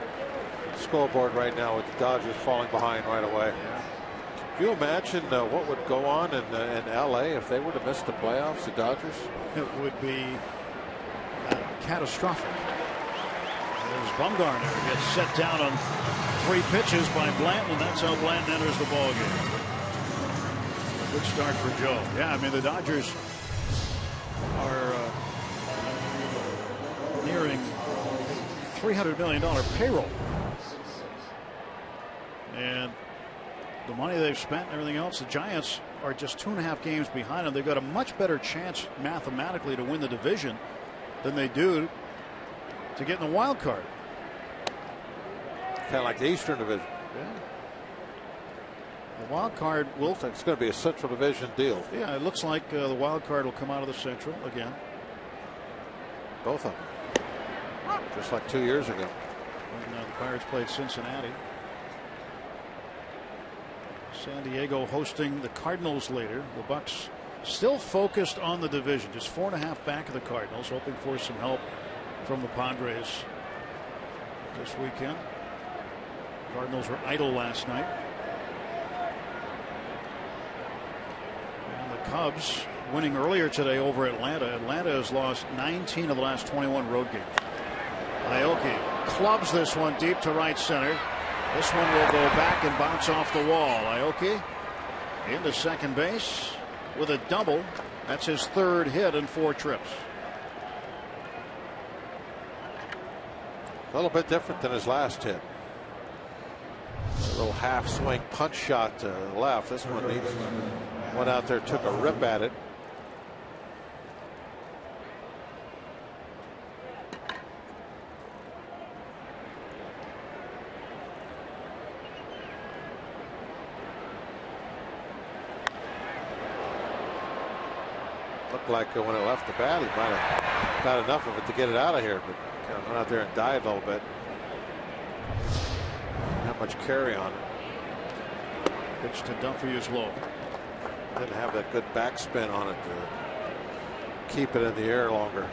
[SPEAKER 5] scoreboard right now with the Dodgers falling behind right away. Can you imagine what would go on in LA if they were to miss the playoffs, the Dodgers?
[SPEAKER 2] It would be catastrophic. There's Bumgarner gets set down on 3 pitches by Blanton, and that's how Blanton enters the ball game. Good start for Joe. Yeah, I mean the Dodgers are nearing $300 million payroll. And the money they've spent and everything else, the Giants are just 2.5 games behind them. They've got a much better chance mathematically to win the division than they do to get in the wild card.
[SPEAKER 5] Kind of like the Eastern Division.
[SPEAKER 2] Yeah. The wild card will.
[SPEAKER 5] Looks like it's going to be a Central Division deal.
[SPEAKER 2] Yeah, it looks like the wild card will come out of the Central again.
[SPEAKER 5] Both of them. Just like 2 years ago.
[SPEAKER 2] When the Pirates played Cincinnati. San Diego hosting the Cardinals later. The Bucks still focused on the division, just 4.5 back of the Cardinals, hoping for some help from the Padres this weekend. Cardinals were idle last night. And the Cubs winning earlier today over Atlanta. Atlanta has lost 19 of the last 21 road games. Aoki clubs this one deep to right center. This one will go back and bounce off the wall. Aoki into second base with a double. That's his third hit in 4 trips.
[SPEAKER 5] A little bit different than his last hit. A little half swing punch shot to the left. This one he went out there, took a rip at it. Looked like when it left the bat, he might have got enough of it to get it out of here, but kind of went out there and died a little bit. Not much carry on it.
[SPEAKER 2] Pitch to Duffy is low.
[SPEAKER 5] Didn't have that good backspin on it to keep it in the air longer.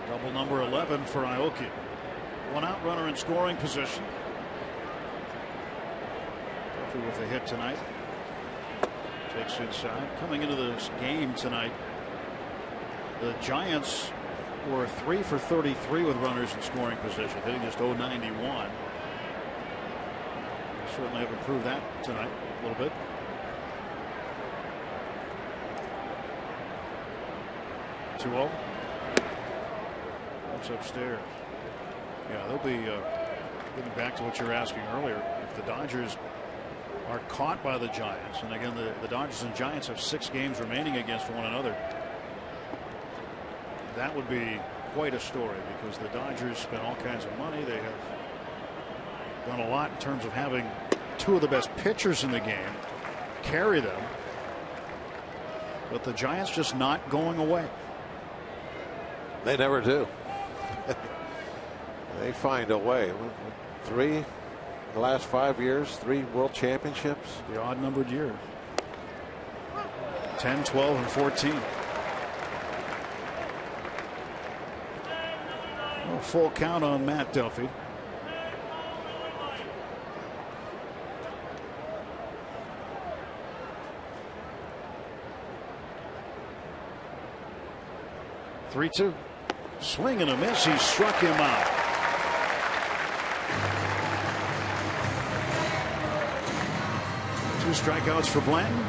[SPEAKER 2] Double number 11 for Aoki. 1 out, runner in scoring position. Duffy with a hit tonight. Takes inside. Coming into this game tonight, the Giants were 3 for 33 with runners in scoring position, hitting just .091. They certainly have improved that tonight a little bit. (2-0). That's upstairs. Yeah, they'll be getting back to what you were asking earlier. If the Dodgers are caught by the Giants, and again the Dodgers and Giants have 6 games remaining against one another, that would be quite a story, because the Dodgers spent all kinds of money. They have done a lot in terms of having 2 of the best pitchers in the game carry them, but the Giants just not going away.
[SPEAKER 5] They never do. They find a way. 3 the last 5 years, 3 world championships.
[SPEAKER 2] The odd numbered years. 10, 12, and 14. A full count on Matt Duffy. (3-2). Swing and a miss. He struck him out. Two strikeouts for Blanton.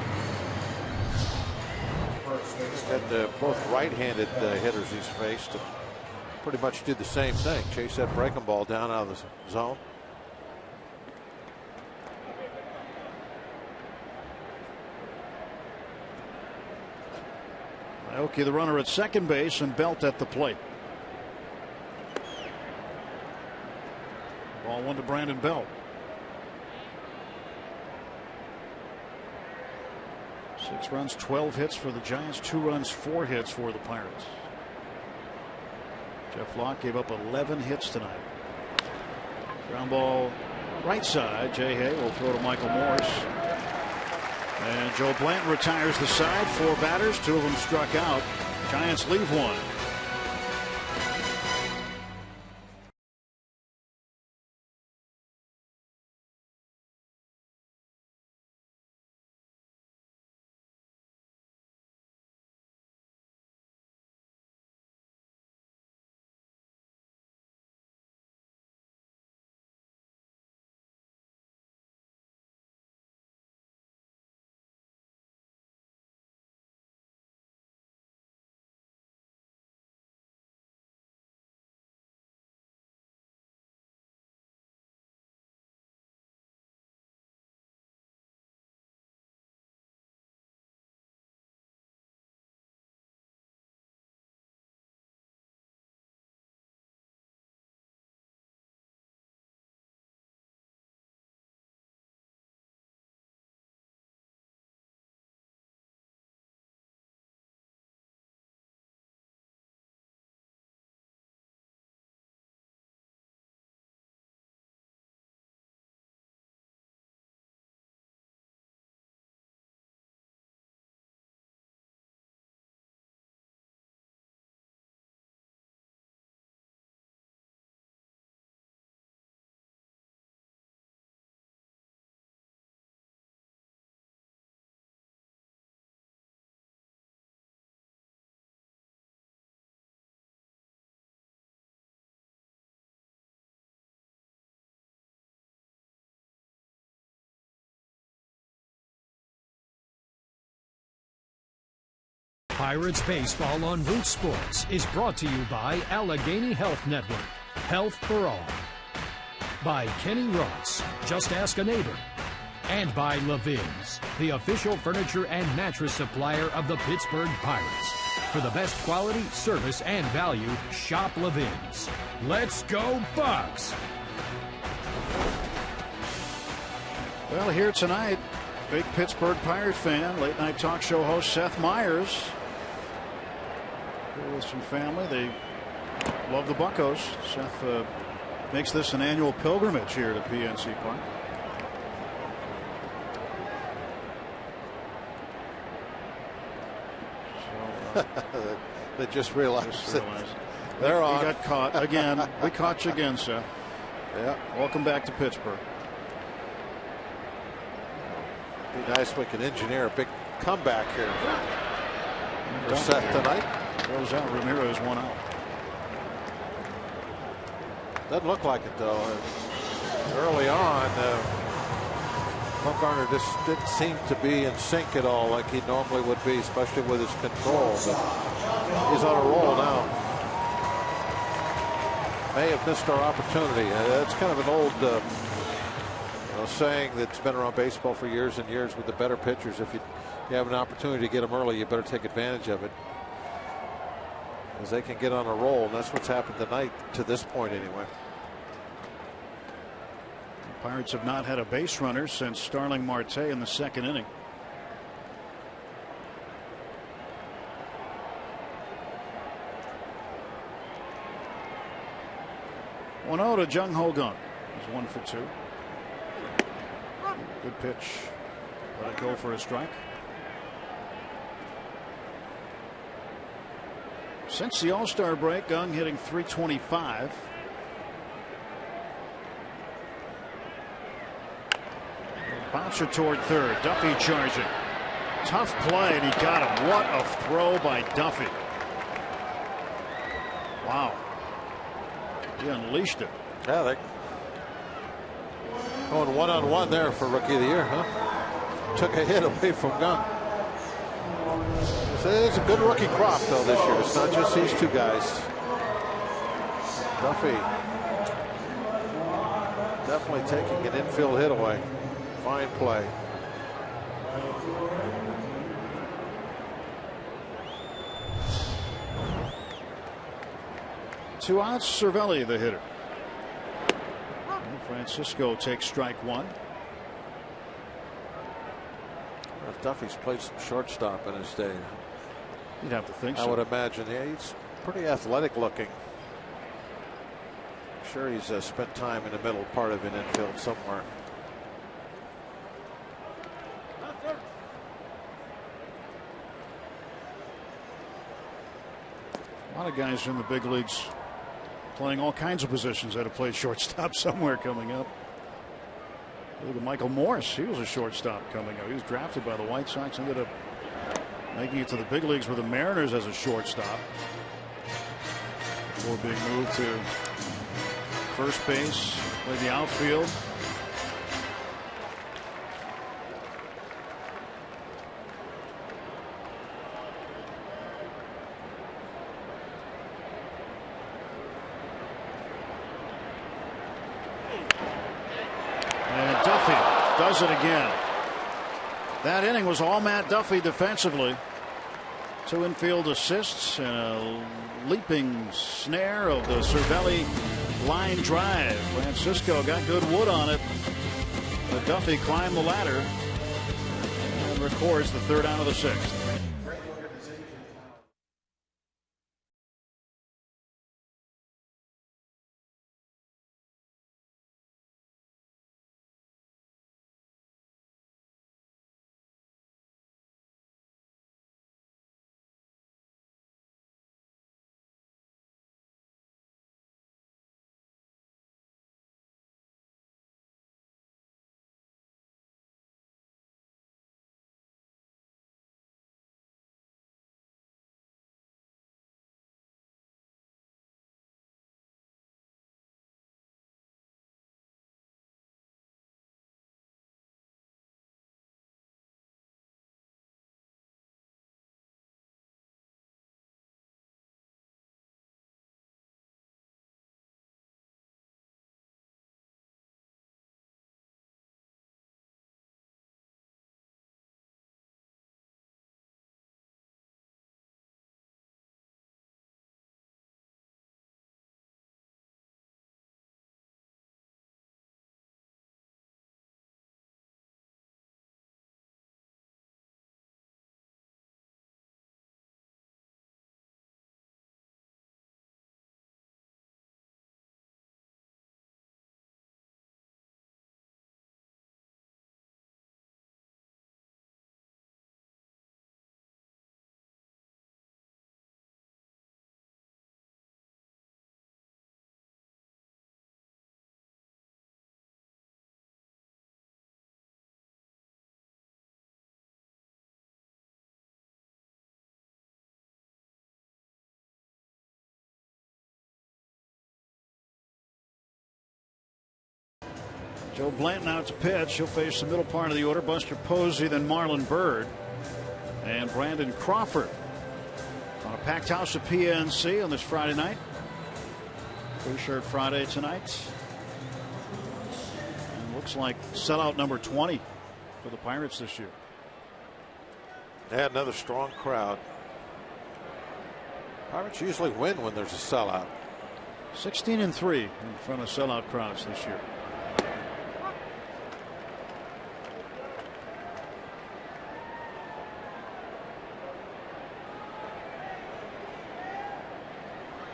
[SPEAKER 5] He's got both right-handed hitters he's faced to pretty much do the same thing. Chase that breaking ball down out of the zone.
[SPEAKER 2] Aoki, the runner at second base, and Belt at the plate. Ball 1 to Brandon Belt. 6 runs, 12 hits for the Giants, 2 runs, 4 hits for the Pirates. Jeff Locke gave up 11 hits tonight. Ground ball right side. Jay Hay will throw to Michael Morris. And Joe Blanton retires the side. 4 batters, 2 of them struck out. Giants leave 1.
[SPEAKER 6] Pirates baseball on Root Sports is brought to you by Allegheny Health Network, Health for All. By Kenny Ross, Just Ask a Neighbor. And by Levin's, the official furniture and mattress supplier of the Pittsburgh Pirates. For the best quality, service, and value, shop Levin's. Let's go, Bucks!
[SPEAKER 2] Well, here tonight, big Pittsburgh Pirate fan, late night talk show host Seth Meyers. Here with some family. They love the Buccos. Seth makes this an annual pilgrimage here to PNC Park.
[SPEAKER 5] They just realized they're on.
[SPEAKER 2] We got caught again. We caught you again, Seth.
[SPEAKER 5] Yeah.
[SPEAKER 2] Welcome back to Pittsburgh.
[SPEAKER 5] Be nice if we can engineer a big comeback here for Seth tonight.
[SPEAKER 2] Goes out. Ramirez one out.
[SPEAKER 5] Doesn't look like it though. Early on, Bumgarner just didn't seem to be in sync at all like he normally would be, especially with his control. But he's on a roll now. May have missed our opportunity. That's kind of an old saying that's been around baseball for years and years with the better pitchers. If you have an opportunity to get them early, you better take advantage of it, as they can get on a roll, and that's what's happened tonight to this point anyway.
[SPEAKER 2] The Pirates have not had a base runner since Starling Marte in the second inning. One-0 to Jung Ho Gun. He's 1 for 2. Good pitch. Let it go for a strike. Since the All-Star break, Gung hitting .325. Bouncer toward third. Duffy charging. Tough play, and he got him. What a throw by Duffy. Wow. He unleashed it.
[SPEAKER 5] Yeah, they going one-on-one there for Rookie of the Year, huh? Took a hit away from Gunn. It's a good rookie crop, though, this year. It's not just these two guys. Duffy definitely taking an infield hit away. Fine play.
[SPEAKER 2] Two outs, Cervelli the hitter. Francisco takes strike one.
[SPEAKER 5] If Duffy's played some shortstop in his day,
[SPEAKER 2] you'd have to think so.
[SPEAKER 5] I would imagine. Yeah, he's pretty athletic looking. I'm sure he's spent time in the middle part of an infield somewhere.
[SPEAKER 2] A lot of guys in the big leagues playing all kinds of positions that have played shortstop somewhere coming up. Look at Michael Morse. He was a shortstop coming up. He was drafted by the White Sox, ended up making it to the big leagues with the Mariners as a shortstop before being moved to first base, played the outfield. Does it again. That inning was all Matt Duffy defensively. 2 infield assists and a leaping snare of the Cervelli line drive. Francisco got good wood on it, but Duffy climbed the ladder and records the 3rd out of the 6th. Joe Blanton out to pitch. He'll face the middle part of the order. Buster Posey, then Marlon Byrd, and Brandon Crawford. On a packed house at PNC on this Friday night. Free Shirt Friday tonight. And looks like sellout number 20 for the Pirates this year.
[SPEAKER 5] Yeah, another strong crowd. Pirates usually win when there's a sellout.
[SPEAKER 2] 16-3 in front of sellout crowds this year.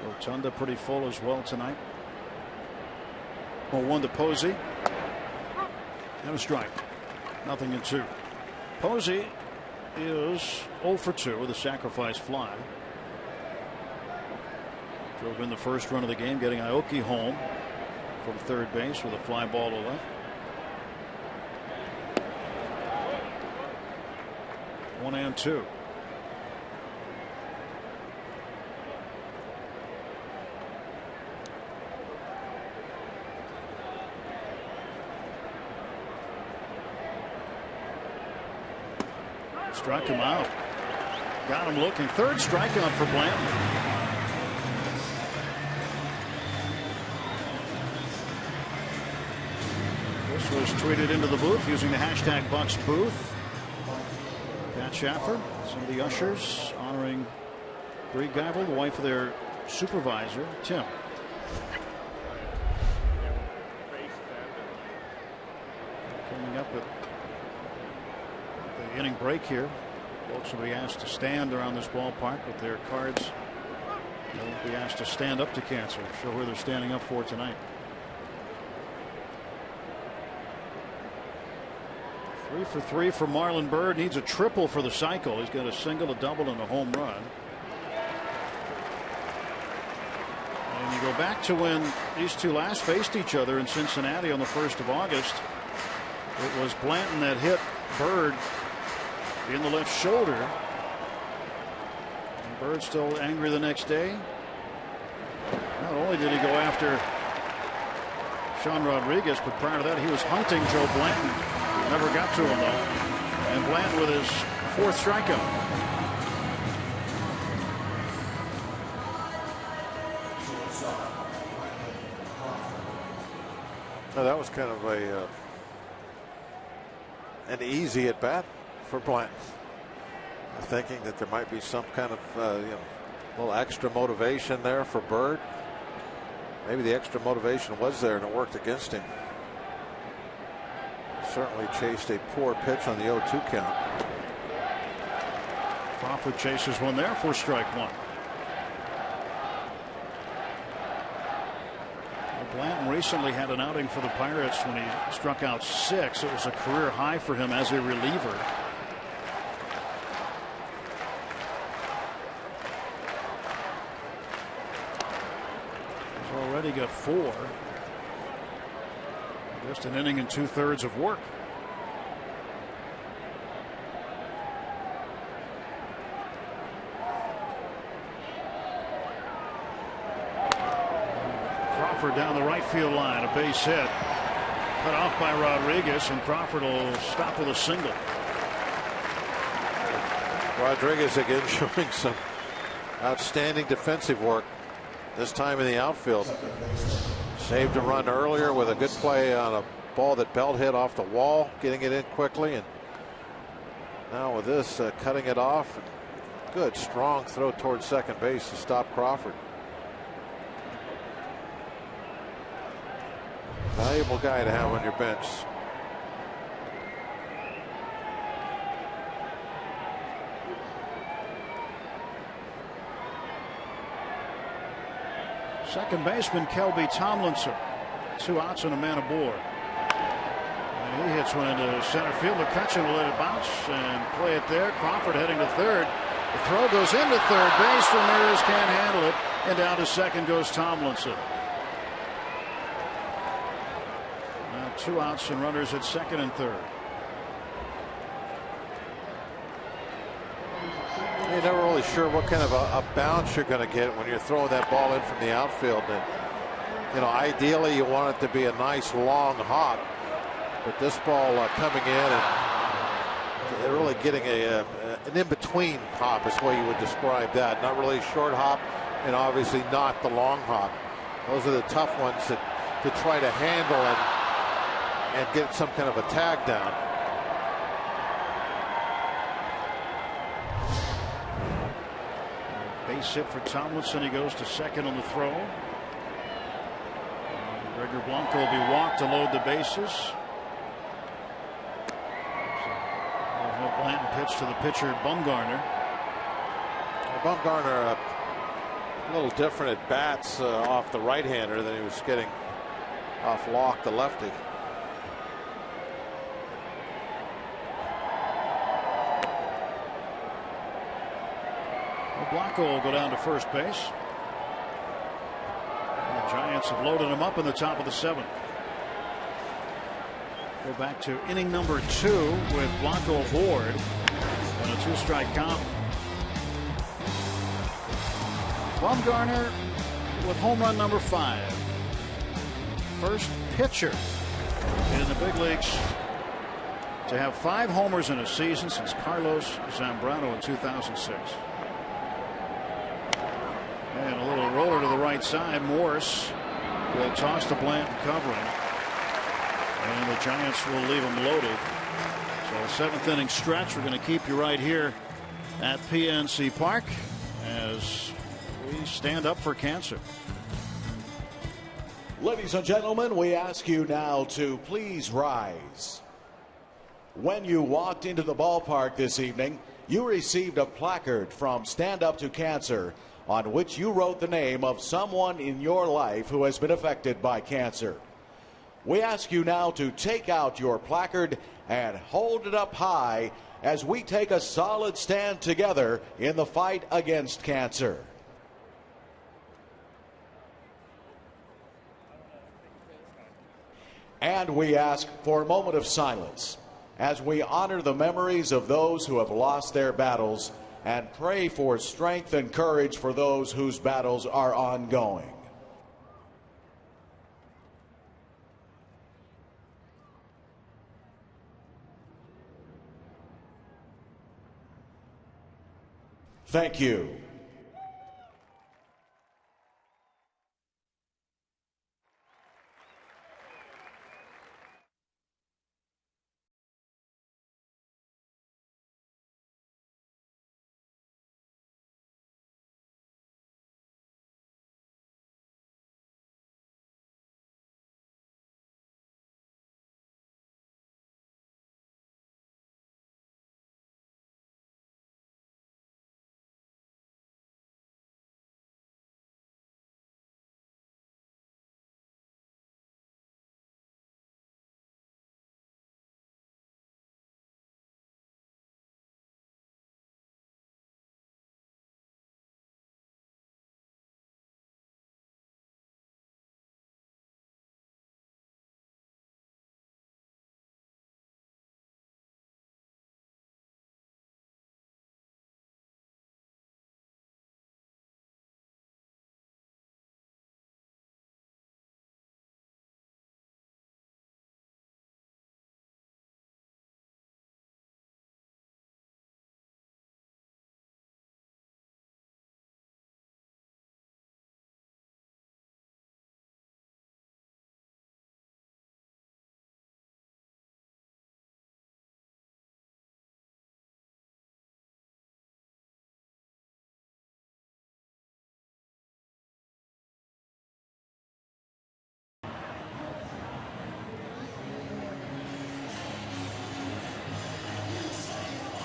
[SPEAKER 2] Rotunda pretty full as well tonight. 0-1 to Posey. And a strike. Nothing in 2. Posey is 0 for 2 with a sacrifice fly. Drove in the first run of the game, getting Aoki home from third base with a fly ball to left. 1-2. Struck him out. Got him looking. Third strikeout for Blanton. This was tweeted into the booth using the hashtag BucksBooth. Pat Schaffer, some of the ushers honoring Bree Geibel, the wife of their supervisor, Tim. Coming up at the inning break here. Folks will be asked to stand around this ballpark with their cards. They'll be asked to stand up to cancer. Show where they're standing up for tonight. 3 for 3 for Marlon Byrd. Needs a triple for the cycle. He's got a single, a double, and a home run. And you go back to when these two last faced each other in Cincinnati on the 1st of August. It was Blanton that hit Byrd in the left shoulder. And Byrd still angry the next day. Not only did he go after Sean Rodriguez, but prior to that he was hunting Joe Blanton. Never got to him though. And Blanton with his 4th strikeout.
[SPEAKER 5] Now that was kind of an easy at bat for Blanton. Thinking that there might be some kind of little extra motivation there for Byrd. Maybe the extra motivation was there and it worked against him. Certainly chased a poor pitch on the 0-2 count.
[SPEAKER 2] Crawford chases one there for strike 1. Blanton recently had an outing for the Pirates when he struck out 6. It was a career high for him as a reliever. He's already got 4. Just an inning and 2/3 of work. Crawford down the right field line, a base hit. Cut off by Rodriguez, and Crawford will stop with a single.
[SPEAKER 5] Rodriguez again showing some outstanding defensive work, this time in the outfield. Saved a run earlier with a good play on a ball that Belt hit off the wall, getting it in quickly, and now with this cutting it off. Good strong throw towards second base to stop Crawford. Valuable guy to have on your bench.
[SPEAKER 2] Second baseman Kelby Tomlinson. 2 outs and a man aboard. And he hits one into center field. McCutchen will let it bounce and play it there. Crawford heading to third. The throw goes into third base. Ramirez can't handle it. And down to second goes Tomlinson. Now 2 outs and runners at second and third.
[SPEAKER 5] You're never really sure what kind of a bounce you're going to get when you're throwing that ball in from the outfield. And, ideally you want it to be a nice long hop. But this ball coming in and really getting an in-between hop is the way you would describe that. Not really a short hop, and obviously not the long hop. Those are the tough ones to try to handle and get some kind of a tag down.
[SPEAKER 2] Base hit for Tomlinson. He goes to second on the throw. Gregor Blanco will be walked to load the bases. Blanton pitch to the pitcher Bumgarner.
[SPEAKER 5] Bumgarner a little different at bats off the right-hander than he was getting off Locke, the lefty.
[SPEAKER 2] Blanco will go down to first base. And the Giants have loaded him up in the top of the 7th. Go back to inning number 2 with Blanco aboard and a 2-strike count. Bumgarner with home run number 5. First pitcher in the big leagues to have 5 homers in a season since Carlos Zambrano in 2006. And a little roller to the right side. Morse will toss to Blanton covering. And the Giants will leave him loaded. So a 7th inning stretch. We're going to keep you right here at PNC Park as we stand up for cancer.
[SPEAKER 10] Ladies and gentlemen, we ask you now to please rise. When you walked into the ballpark this evening, you received a placard from Stand Up to Cancer on which you wrote the name of someone in your life who has been affected by cancer. We ask you now to take out your placard and hold it up high as we take a solid stand together in the fight against cancer. And we ask for a moment of silence as we honor the memories of those who have lost their battles and pray for strength and courage for those whose battles are ongoing. Thank you.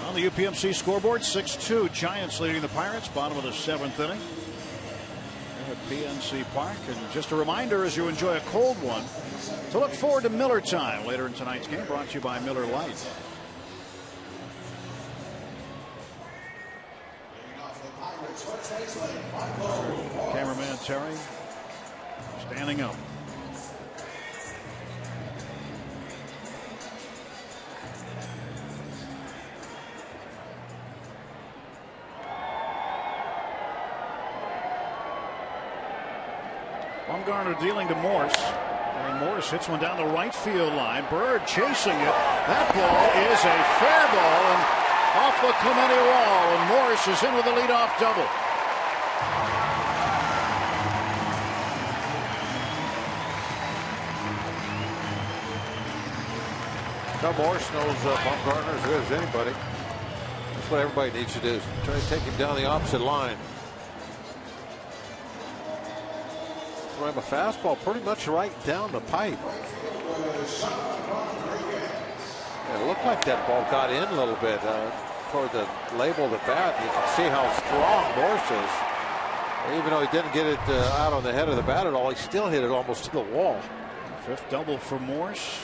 [SPEAKER 2] On the UPMC scoreboard, 6-2 Giants leading the Pirates, bottom of the 7th inning at PNC Park. And just a reminder, as you enjoy a cold one, to look forward to Miller Time later in tonight's game, brought to you by Miller Lite. Cameraman Terry standing up. Bumgarner dealing to Morse. And Morris hits one down the right field line. Bird chasing it. That ball is a fair ball and off the Clemente wall. And Morris is in with a leadoff double.
[SPEAKER 5] No, Morris knows Bumgarner as good as anybody. That's what everybody needs to do, is try to take him down the opposite line. Throw him a fastball pretty much right down the pipe. It looked like that ball got in a little bit toward the label of the bat. You can see how strong Morris is. Even though he didn't get it out on the head of the bat at all, he still hit it almost to the wall.
[SPEAKER 2] Fifth double for Morse.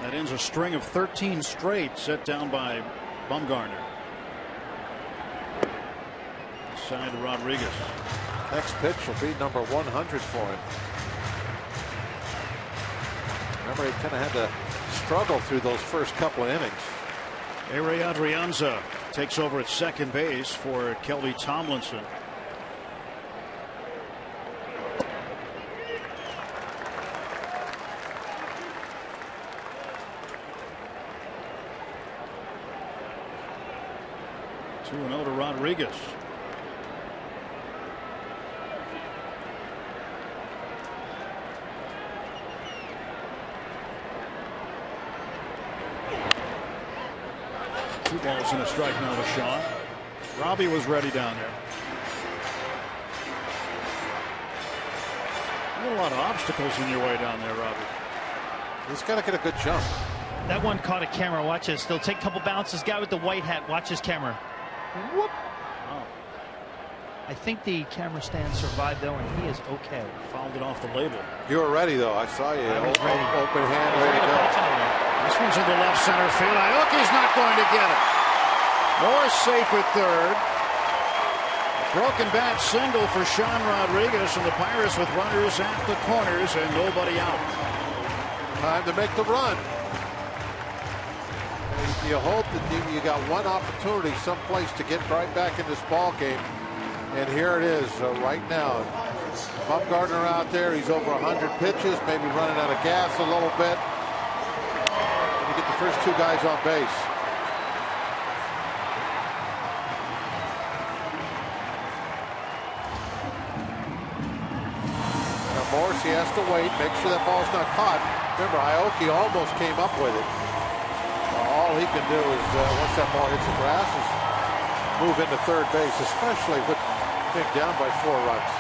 [SPEAKER 2] That ends a string of 13 straight set down by Bumgarner. Side to Rodriguez.
[SPEAKER 5] Next pitch will be number 100 for him. Remember, he kind of had to struggle through those first couple of innings.
[SPEAKER 2] Ray Adrianza takes over at second base for Kelby Tomlinson. Two and 0 to Rodriguez. Two balls and a strike now to Shaw. Robbie was ready down there. You got a lot of obstacles in your way down there, Robbie.
[SPEAKER 5] He's got to get a good jump.
[SPEAKER 7] That one caught a camera. Watch this. They'll take a couple bounces. Guy with the white hat. Watch his camera. Whoop. Oh. I think the camera stand survived though, and he is okay.
[SPEAKER 2] Fouled it off the label.
[SPEAKER 5] You were ready though. I saw you.
[SPEAKER 7] I was ready.
[SPEAKER 5] Open hand, ready to go.
[SPEAKER 2] This one's in the left center field. Aoki's not going to get it. Morris safe at third. Broken bat single for Sean Rodriguez, and the Pirates with runners at the corners and nobody out.
[SPEAKER 5] Time to make the run. You hope that you got one opportunity someplace to get right back in this ball game, and here it is right now. Bumgarner out there. He's over 100 pitches, maybe running out of gas a little bit. And you get the first two guys on base. Now Morris, he has to wait, make sure that ball's not caught. Remember, Aoki almost came up with it. All he can do is, once that ball hits the grass, is move into third base, especially with being down by 4 runs.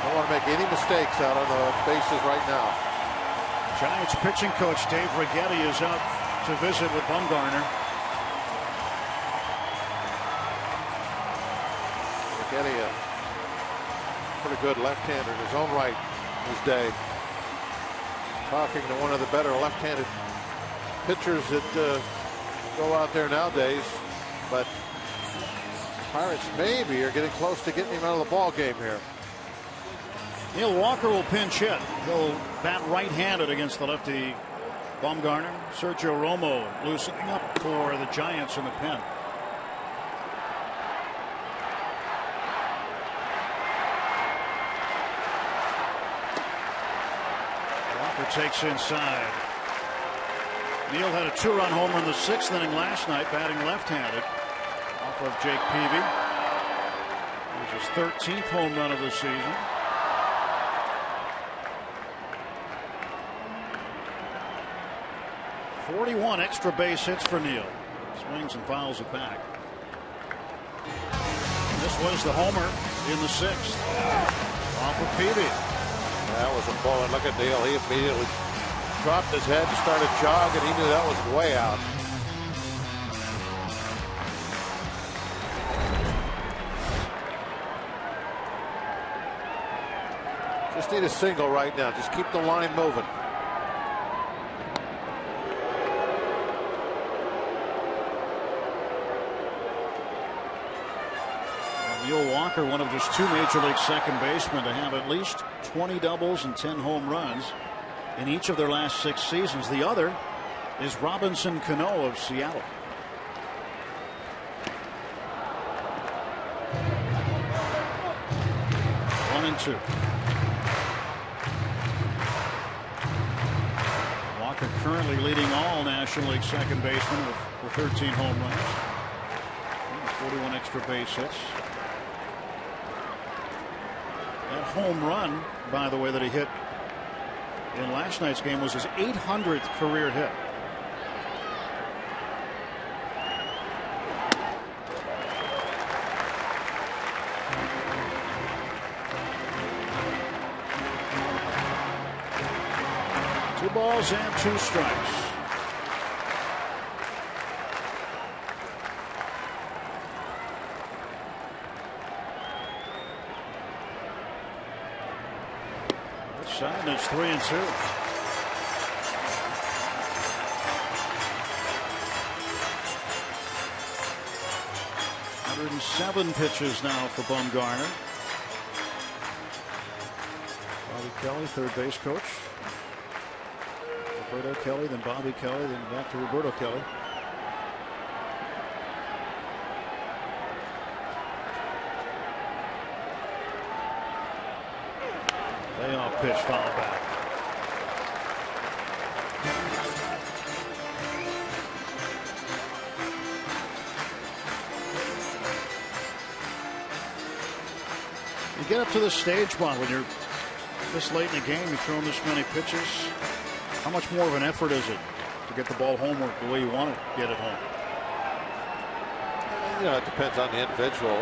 [SPEAKER 5] Don't want to make any mistakes out on the bases right now.
[SPEAKER 2] Giants pitching coach Dave Righetti is out to visit with Bumgarner.
[SPEAKER 5] Righetti, a pretty good left-hander in his own right this day. Talking to one of the better left-handed pitchers that go out there nowadays, but Pirates maybe are getting close to getting him out of the ball game here.
[SPEAKER 2] Neil Walker will pinch hit. He'll bat right-handed against the lefty Bumgarner. Sergio Romo loosening up for the Giants in the pen. Walker takes inside. Neal had a 2-run homer in the 6th inning last night, batting left-handed off of Jake Peavy. It was his 13th home run of the season. '41 extra base hits for Neal. Swings and fouls it back. This was the homer in the 6th. Off of Peavy.
[SPEAKER 5] That was a bullet. Look at Neal. He immediately dropped his head and started jogging. He knew that was way out. Just need a single right now. Just keep the line moving.
[SPEAKER 2] Neil Walker, one of just 2 Major League second basemen to have at least 20 doubles and 10 home runs in each of their last 6 seasons. The other is Robinson Cano of Seattle. One and two. Walker currently leading all National League second basemen with 13 home runs, 41 extra base hits. That home run, by the way, that he hit in last night's game was his 800th career hit. Two balls and two strikes. Side, it's 3-2. $107 pitches now for Bumgarner. Bobby Kelly, third base coach. Roberto Kelly, then Bobby Kelly, then back to Roberto Kelly. Layoff pitch fouled back. You get up to the stage, Bob, when you're this late in the game, you're throwing this many pitches. How much more of an effort is it to get the ball home the way you want to get it home?
[SPEAKER 5] You know, it depends on the individual.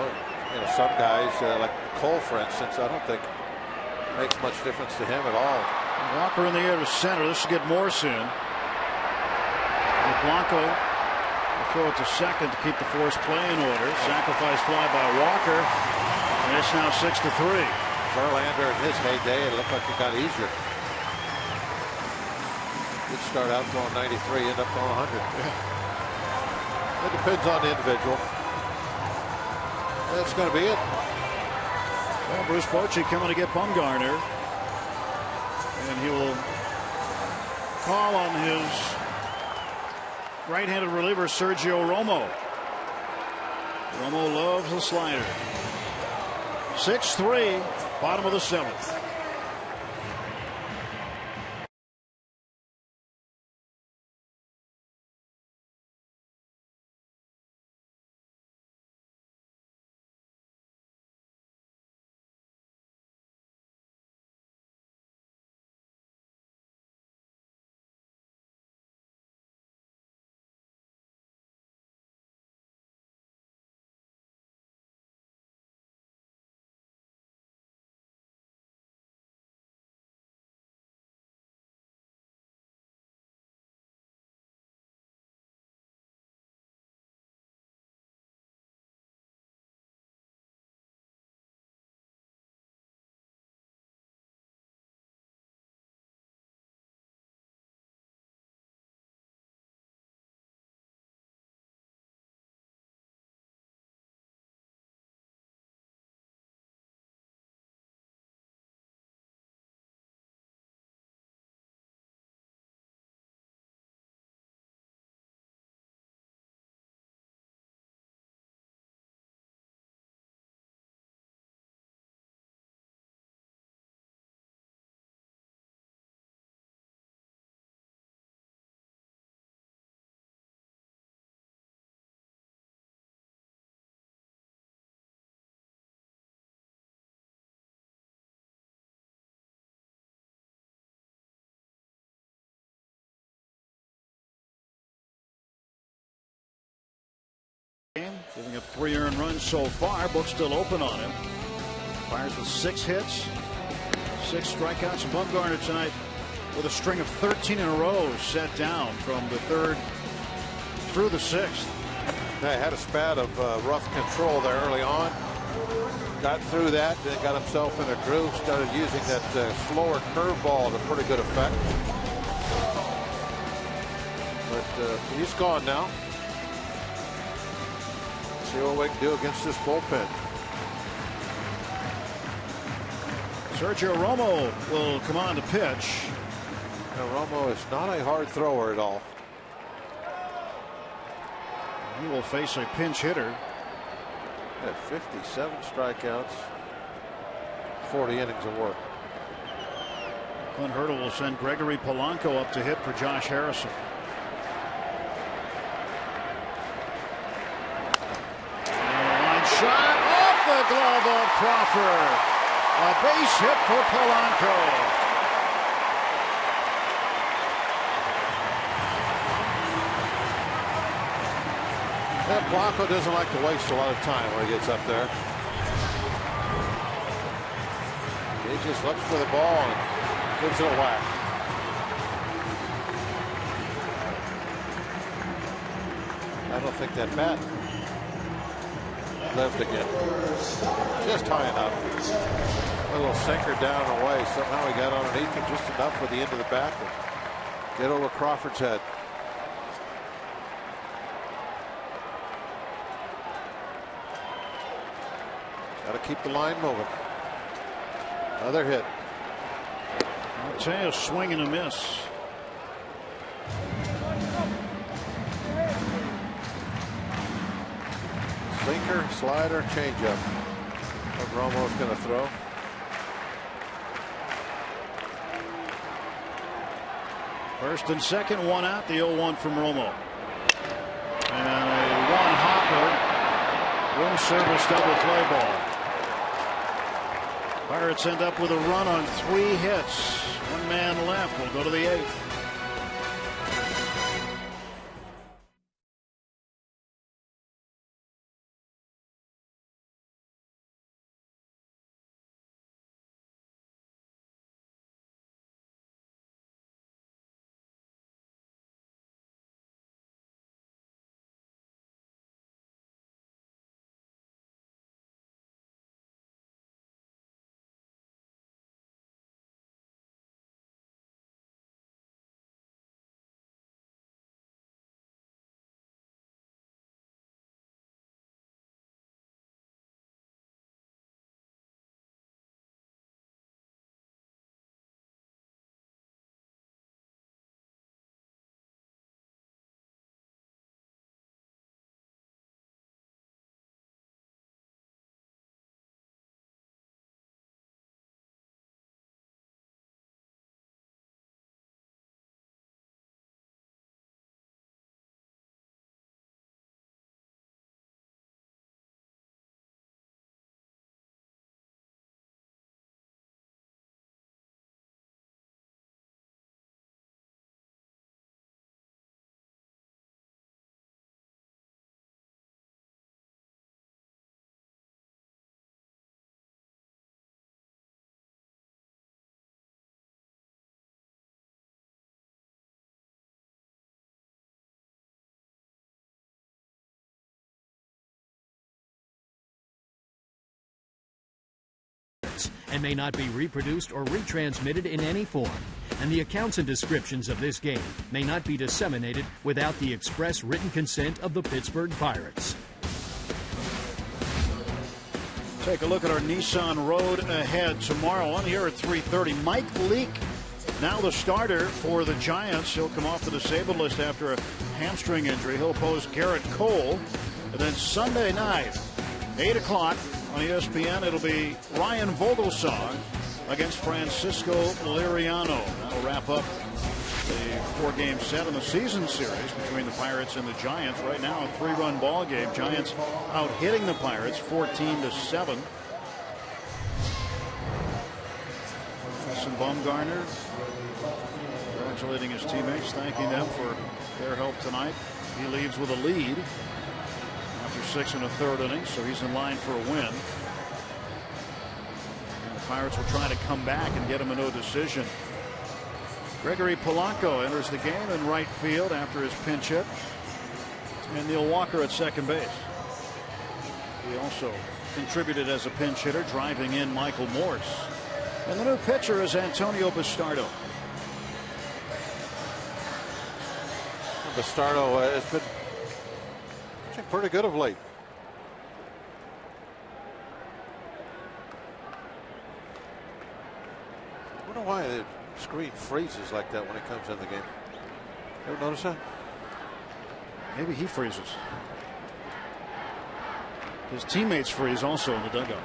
[SPEAKER 5] You know, some guys, like Cole, for instance, I don't think makes much difference to him at all.
[SPEAKER 2] Walker in the air to center. This will get Morse in. Blanco will throw it to second to keep the force play in order. Sacrifice fly by Walker. And it's now 6-3.
[SPEAKER 5] Verlander in his heyday, it looked like it got easier. Did start out throwing 93, end up throwing 100. It depends on the individual. That's going to be it.
[SPEAKER 2] Well, Bruce Bochy coming to get Bumgarner, and he will call on his right-handed reliever Sergio Romo. Romo loves the slider. 6-3, bottom of the seventh. Giving up 3 earned runs so far. Book's still open on him. Fires with 6 hits, 6 strikeouts. And Bumgarner tonight with a string of 13 in a row set down from the 3rd through the 6th.
[SPEAKER 5] They had a spat of rough control there early on. Got through that, then got himself in a groove. Started using that slower curveball to pretty good effect. But he's gone now. See what we can do against this bullpen.
[SPEAKER 2] Sergio Romo will come on to pitch.
[SPEAKER 5] Now, Romo is not a hard thrower at all.
[SPEAKER 2] He will face a pinch hitter.
[SPEAKER 5] At 57 strikeouts, 40 innings of work.
[SPEAKER 2] Clint Hurdle will send Gregory Polanco up to hit for Josh Harrison. Line shot off the glove of Crawford. A base hit for Polanco.
[SPEAKER 5] Yeah, Polanco doesn't like to waste a lot of time when he gets up there. He just looks for the ball and gives it a whack. I don't think that bat left again. Just high enough. A little sinker down and away. Somehow he got underneath him just enough with the end of the bat to get over Crawford's head. Got to keep the line moving. Another hit.
[SPEAKER 2] I'll tell you, a swing and a miss.
[SPEAKER 5] Sinker, slider, changeup. What Romo's going to throw.
[SPEAKER 2] First and second, one out. The 0-1 from Romo. And a one hopper. Room service double play ball. Pirates end up with a run on 3 hits. One man left. We'll go to the 8th.
[SPEAKER 6] And may not be reproduced or retransmitted in any form. And the accounts and descriptions of this game may not be disseminated without the express written consent of the Pittsburgh Pirates.
[SPEAKER 2] Take a look at our Nissan Road ahead tomorrow on here at 3:30. Mike Leake, now the starter for the Giants. He'll come off the disabled list after a hamstring injury. He'll oppose Garrett Cole. And then Sunday night, 8 o'clock on ESPN, it'll be Ryan Vogelsong against Francisco Liriano. That'll wrap up the 4-game set in the season series between the Pirates and the Giants. Right now, a 3-run ball game. Giants out hitting the Pirates 14-7. Wilson Bumgarner congratulating his teammates, thanking them for their help tonight. He leaves with a lead after 6 1/3 innings, so he's in line for a win. And the Pirates will try to come back and get him a no decision. Gregory Polanco enters the game in right field after his pinch hit. And Neil Walker at second base. He also contributed as a pinch hitter, driving in Michael Morse. And the new pitcher is Antonio Bastardo.
[SPEAKER 5] Bastardo has been pretty good of late. I wonder why the screen freezes like that when it comes in the game. Ever notice that?
[SPEAKER 2] Maybe he freezes. His teammates freeze also in the dugout.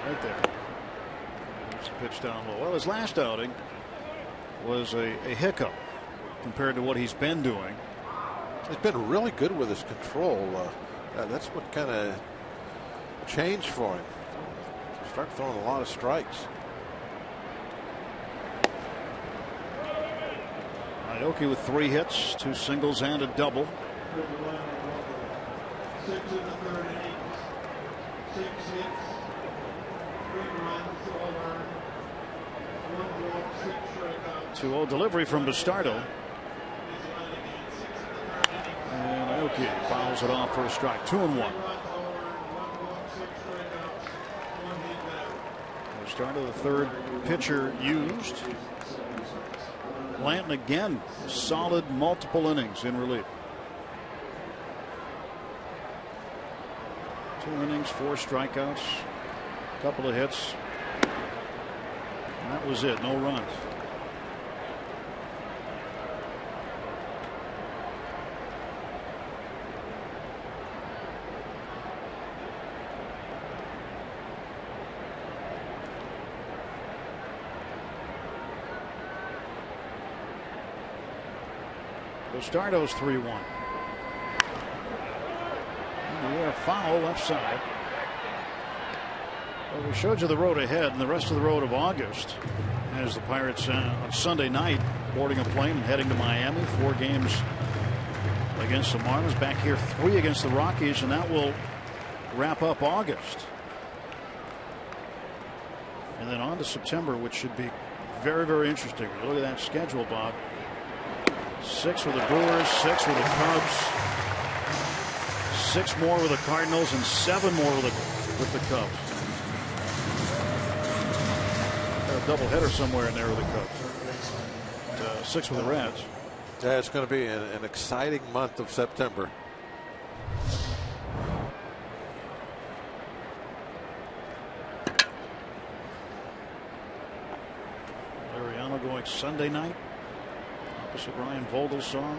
[SPEAKER 2] Right there. There's a pitch down low. Well, his last outing was a hiccup compared to what he's been doing.
[SPEAKER 5] He's been really good with his control. That's what kind of changed for him. Start throwing a lot of strikes.
[SPEAKER 2] Aoki with 3 hits, 2 singles and a double.
[SPEAKER 11] 6 in the 3rd inning, 6 hits, 3 runs, all earned, 1 walk, 6 strikeouts.
[SPEAKER 2] 2-0 delivery from Bastardo. And Aoki fouls it off for a strike. 2-1. Bastardo, the 3rd pitcher used. Blanton again, solid multiple innings in relief. 2 innings, 4 strikeouts, a couple of hits. And that was it, no runs. Bastardo's 3-1. A foul left side. Well, we showed you the road ahead and the rest of the road of August as the Pirates on Sunday night boarding a plane and heading to Miami. 4 games against the Marlins. Back here 3 against the Rockies, and that will wrap up August. And then on to September, which should be very, very interesting. Look at that schedule, Bob. 6 with the Brewers, 6 with the Cubs, 6 more with the Cardinals, and 7 more with the Cubs. Got a double header somewhere in there with the Cubs. 6 with the Reds.
[SPEAKER 5] Yeah, it's going to be an exciting month of September.
[SPEAKER 2] Liriano going Sunday night. Opposite Ryan Vogelsong.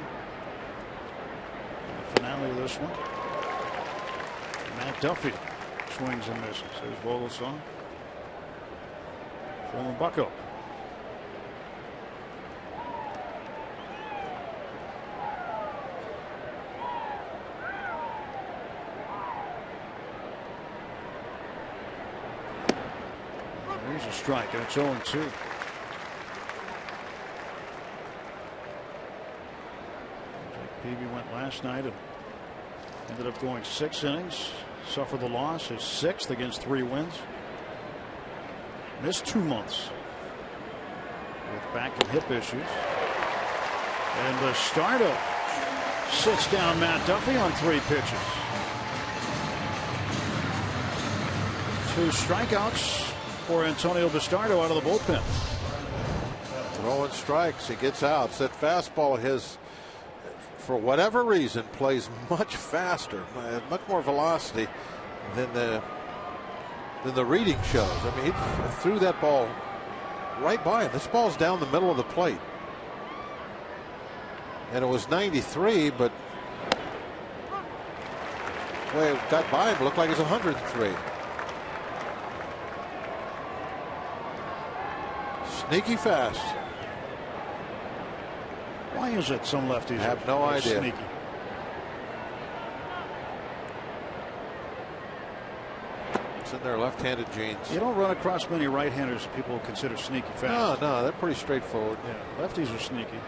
[SPEAKER 2] The finale of this one. Matt Duffy swings and misses. There's Vogelsong. Former Bucko. There's a strike. That's 0-2. Peavy went last night and ended up going 6 innings. Suffered the loss, his 6th against 3 wins. Missed 2 months with back and hip issues. And Bastardo sits down Matt Duffy on 3 pitches. 2 strikeouts for Antonio Bastardo out of the bullpen.
[SPEAKER 5] Throwing strikes, he gets outs. That fastball of his, for whatever reason, plays much faster, much more velocity than the reading shows. I mean, he threw that ball right by him. This ball's down the middle of the plate. And it was 93, but the way it got by him, looked like it was 103. Sneaky fast.
[SPEAKER 2] Why is it some lefties
[SPEAKER 5] have no idea?
[SPEAKER 2] Sneaky.
[SPEAKER 5] It's in their left-handed genes.
[SPEAKER 2] You don't run across many right-handers people consider sneaky fast.
[SPEAKER 5] No, they're pretty straightforward.
[SPEAKER 2] Yeah, lefties are sneaky.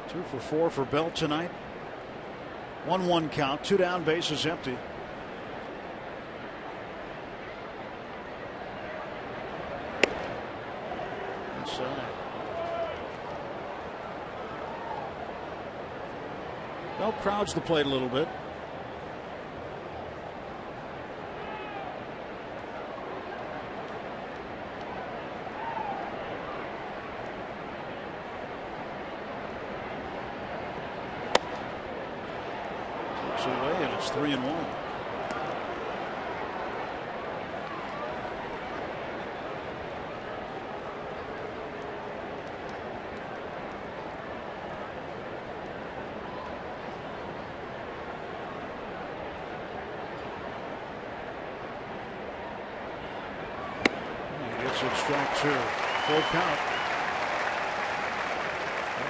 [SPEAKER 2] Two for 4 for Belt tonight. 1-1 count, 2 down, bases empty. Bell crowds the plate a little bit. Takes it away, and it's 3-1. It's strike 2. Full count.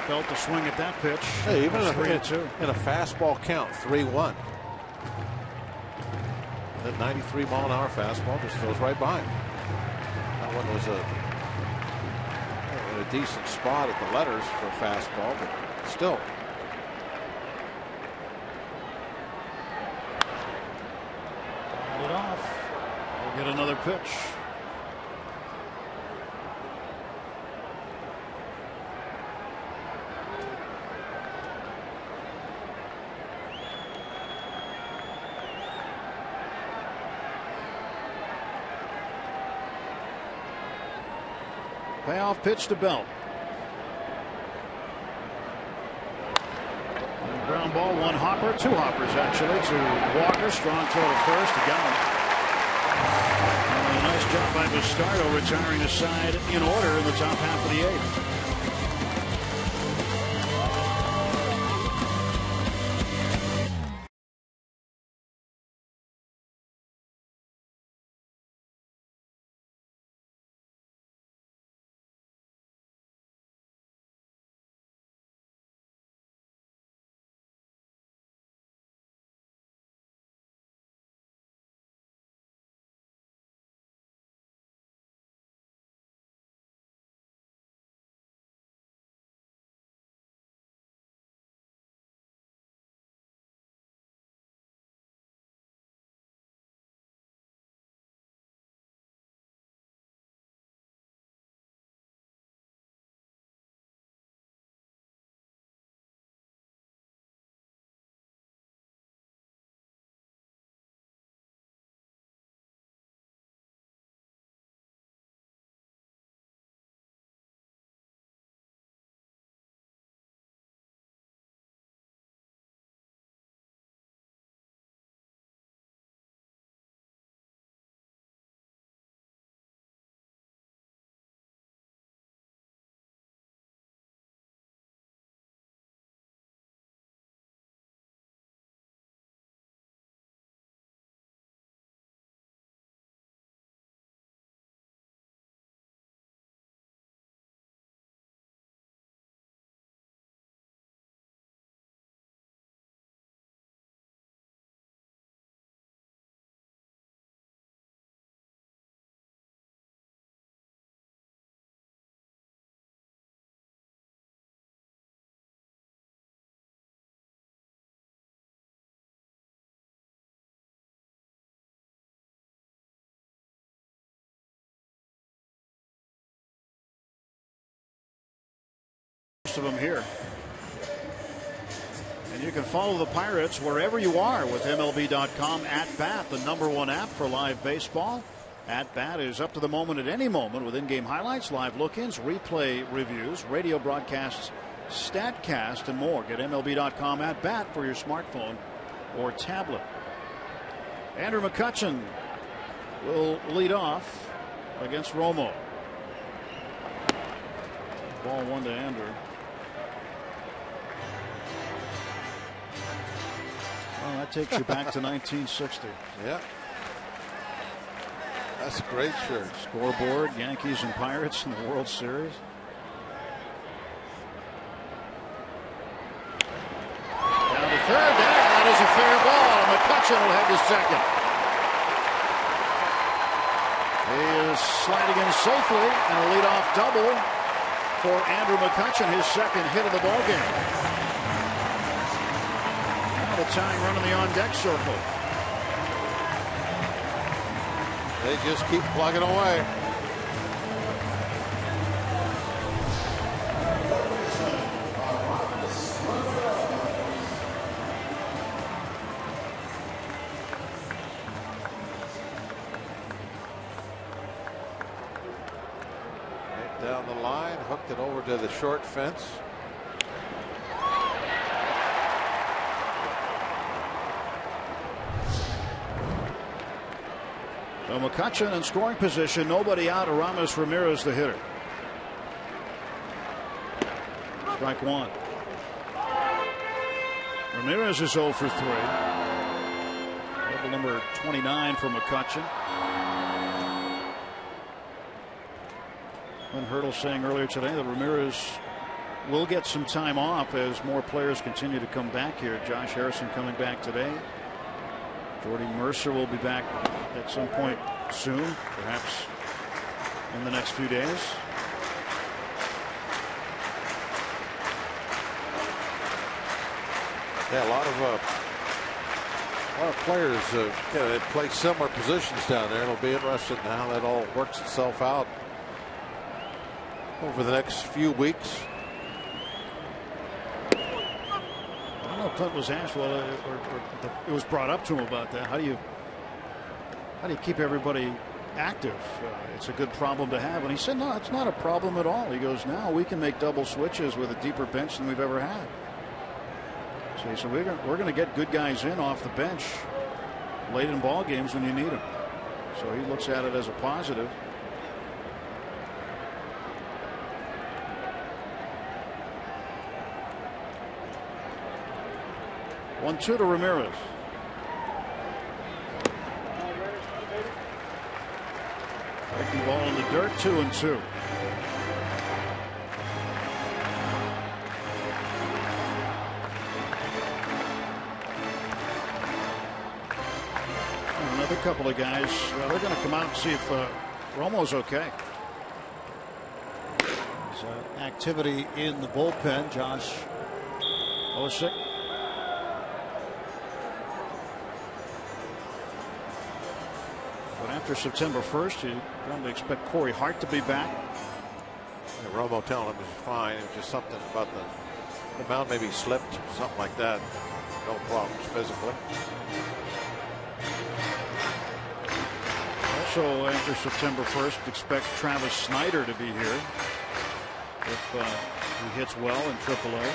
[SPEAKER 2] Felt the swing at that pitch.
[SPEAKER 5] Hey, even in a
[SPEAKER 2] 3-2.
[SPEAKER 5] In a fastball count, 3-1. That 93-mile-an-hour fastball just goes right by him. That one was in a decent spot at the letters for a fastball, but still.
[SPEAKER 2] It off. We'll get another pitch. Payoff pitch to Belt. Ground ball, one hopper, two hoppers actually to Walker. Strong throw to first. He got him. Nice job by Bastardo retiring the side in order in the top half of the 8th. Of them here, and you can follow the Pirates wherever you are with MLB.com. At Bat, the #1 app for live baseball. At Bat is up to the moment at any moment with in-game highlights, live look-ins, replay reviews, radio broadcasts, StatCast, and more. Get MLB.com At Bat for your smartphone or tablet. Andrew McCutchen will lead off against Romo. Ball 1 to Andrew. Well, that takes you back to 1960.
[SPEAKER 5] Yeah. That's a great shirt.
[SPEAKER 2] Scoreboard, Yankees and Pirates in the World Series. Down to third. That is a fair ball. McCutchen will head to second. He is sliding in safely, and a leadoff double for Andrew McCutchen, his second hit of the ballgame. The tying run in the on-deck circle.
[SPEAKER 5] They just keep plugging away. Right down the line, hooked it over to the short fence.
[SPEAKER 2] So McCutchen in scoring position, nobody out. Aramis Ramirez the hitter. Strike 1. Ramirez is 0 for 3. Level number 29 for McCutchen. When Hurdle saying earlier today that Ramirez will get some time off as more players continue to come back here. Josh Harrison coming back today. Jordy Mercer will be back at some point soon, perhaps in the next few days.
[SPEAKER 5] Yeah, a lot of players that play similar positions down there. It'll be interesting how that all works itself out over the next few weeks.
[SPEAKER 2] I don't know if Clint was asked, well, or it was brought up to him about that. How do you keep everybody active? It's a good problem to have. And he said, no, it's not a problem at all. He goes, now we can make double switches with a deeper bench than we've ever had. So he said, we're going to get good guys in off the bench late in ball games when you need them. So he looks at it as a positive. One, two to Ramirez. Breaking ball in the dirt, 2-2. Another couple of guys. Well, they're going to come out and see if Romo's okay. There's activity in the bullpen. Josh Osik. But after September 1st, you probably expect Corey Hart to be back.
[SPEAKER 5] Yeah, Romo telling him he's fine. It was just something about the mound, maybe slipped, something like that. No problems physically.
[SPEAKER 2] Also, after September 1st, expect Travis Snyder to be here if he hits well in AAA.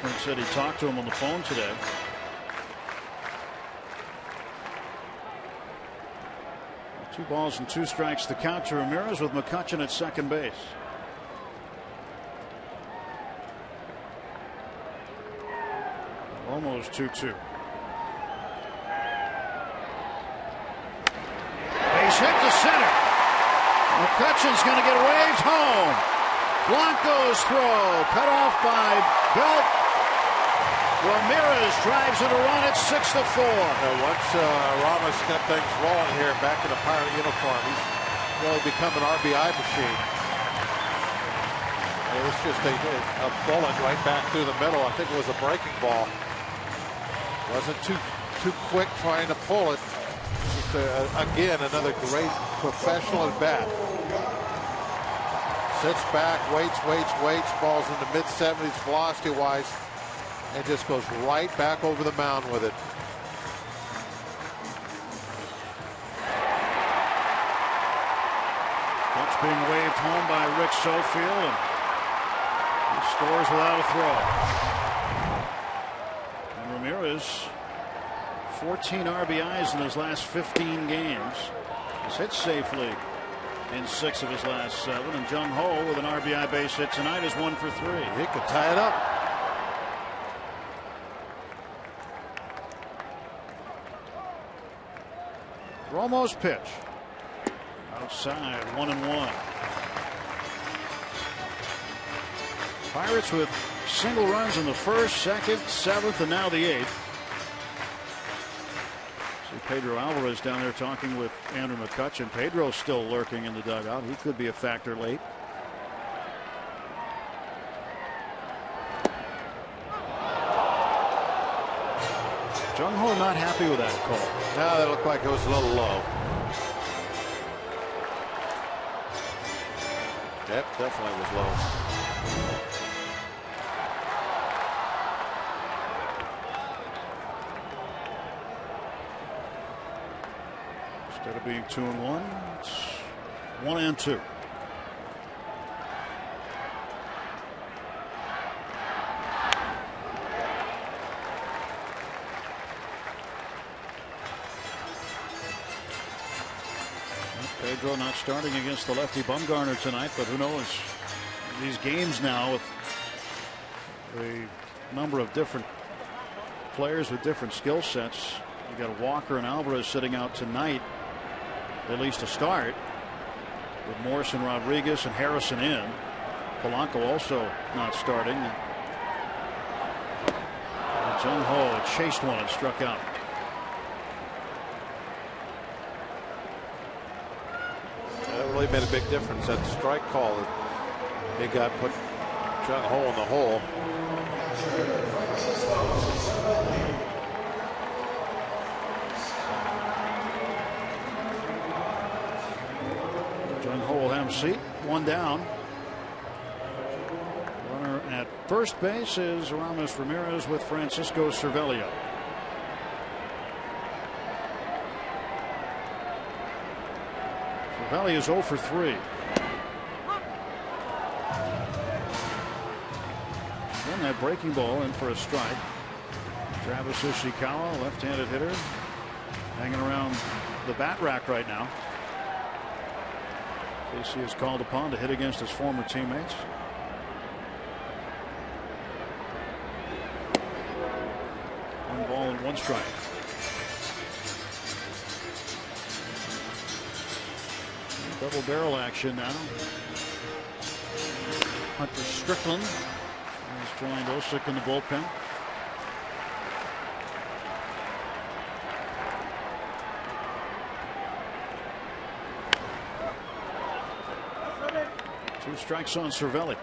[SPEAKER 2] Clint said he talked to him on the phone today. Two balls and two strikes to count to Ramirez with McCutchen at second base. Almost 2-2. Base hit to center. McCutchen's going to get waved home. Blanco's throw cut off by Belt. Ramirez drives it a run at 6-4.
[SPEAKER 5] Once Ramos got things rolling here back in a Pirate uniform, he's really become an RBI machine. It was just a bullet right back through the middle. I think it was a breaking ball. Wasn't too quick trying to pull it. Just again, another great professional at bat. Sits back, waits. Ball's in the mid-70s velocity-wise. And just goes right back over the mound with it.
[SPEAKER 2] Pitch being waved home by Rick Sofield, and he scores without a throw. And Ramirez, 14 RBIs in his last 15 games. He's hit safely in 6 of his last 7. And Jung Ho with an RBI base hit tonight is 1 for 3.
[SPEAKER 5] He could tie it up.
[SPEAKER 2] Romo's pitch. Outside, 1-1. Pirates with single runs in the 1st, 2nd, 7th, and now the 8th. See Pedro Alvarez down there talking with Andrew McCutchen. Pedro's still lurking in the dugout. He could be a factor late. Jung Ho not happy with that call.
[SPEAKER 5] No, that looked like it was a little low. Yep, definitely was low.
[SPEAKER 2] Instead of being 2-1, it's 1-2. Pedro not starting against the lefty Bumgarner tonight, but who knows? These games now with a number of different players with different skill sets. You got Walker and Alvarez sitting out tonight, at least to start. with Morrison, Rodriguez, and Harrison in. Polanco also not starting. Jung Ho chased one and struck out.
[SPEAKER 5] That really made a big difference. That strike call that big guy put Jung Ho in the hole.
[SPEAKER 2] Jung Ho will have a seat. One down. Runner at first base is Ramos Ramirez with Francisco Cervello. Cervello is 0 for 3. Then that breaking ball in for a strike. Travis Ishikawa, left-handed hitter, hanging around the bat rack right now. Casey is called upon to hit against his former teammates. One ball and one strike. Double barrel action now. Hunter Strickland has joined Osick in the bullpen. Two strikes on Cervelli.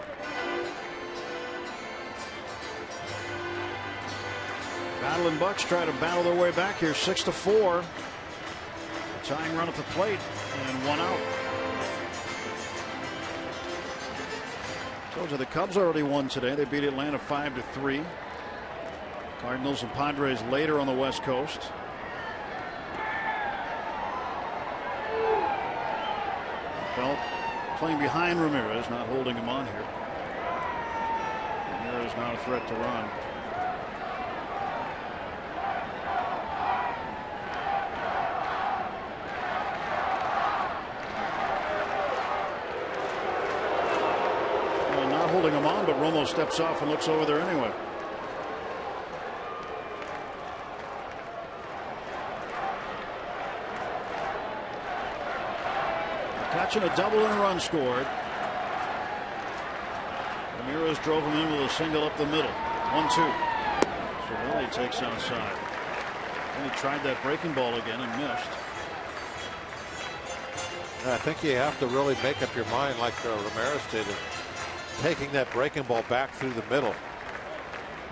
[SPEAKER 2] Battling Bucks try to battle their way back here. 6-4. Tying run at the plate and one out. Told you the Cubs already won today. They beat Atlanta 5-3. Cardinals and Padres later on the West Coast. Well, playing behind Ramirez, not holding him on here. Ramirez not a threat to run. Well, not holding him on, but Romo steps off and looks over there anyway. Catching a double and a run scored. Ramirez drove him in with a single up the middle. 1-2. Cervelli takes outside. And he tried that breaking ball again and missed.
[SPEAKER 5] I think you have to really make up your mind like Ramirez did, taking that breaking ball back through the middle.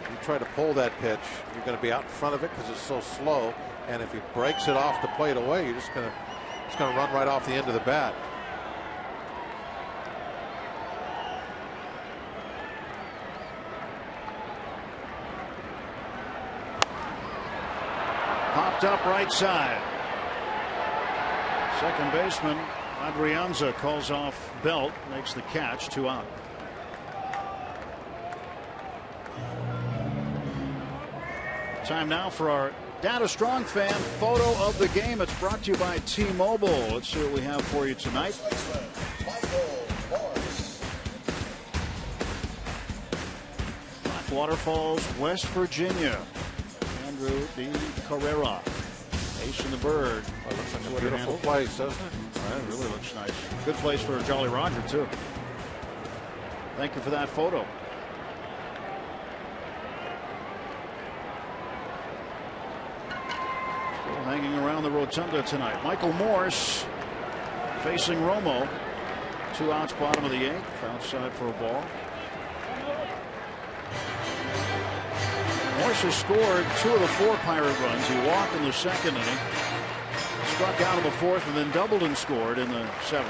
[SPEAKER 5] If you try to pull that pitch, you're going to be out in front of it because it's so slow. And if he breaks it off the plate away, you're just going to, it's going to run right off the end of the bat.
[SPEAKER 2] Popped up right side. Second baseman Adrianza calls off Belt, makes the catch, 2 out. Time now for our Data Strong fan photo of the game. It's brought to you by T-Mobile. Let's see what we have for you tonight. Black Waterfalls, West Virginia. Andrew D. Carrera. Ace in the Bird.
[SPEAKER 5] Well, looks like a beautiful place, doesn't it?
[SPEAKER 2] It really looks nice. Good place for Jolly Roger, too. Thank you for that photo. Still hanging around the rotunda tonight. Michael Morse facing Romo. 2 outs, bottom of the 8th. Outside for a ball. Morse has scored 2 of the 4 Pirate runs. He walked in the 2nd inning, struck out in the 4th, and then doubled and scored in the 7th.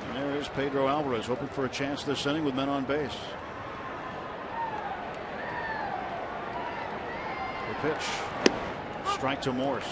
[SPEAKER 2] And there is Pedro Alvarez hoping for a chance this inning with men on base. The pitch. Strike to Morse.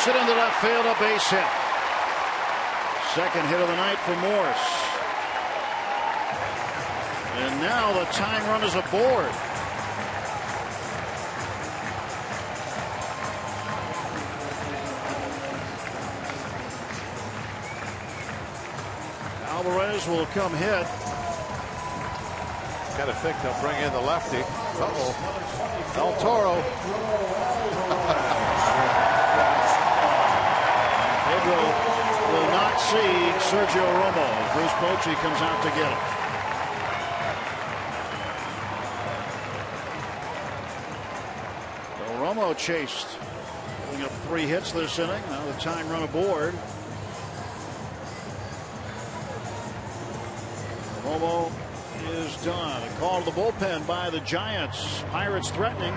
[SPEAKER 2] It into left field, a base hit. Second hit of the night for Morse. And now the tying run is aboard. Alvarez will come hit.
[SPEAKER 5] Got to think they'll bring in the lefty. Uh-oh. El Toro.
[SPEAKER 2] Pedro will not see Sergio Romo. Bruce Bochy comes out to get him. So Romo chased, putting up 3 hits this inning. Now the tying run aboard. Romo is done. A call to the bullpen by the Giants. Pirates threatening.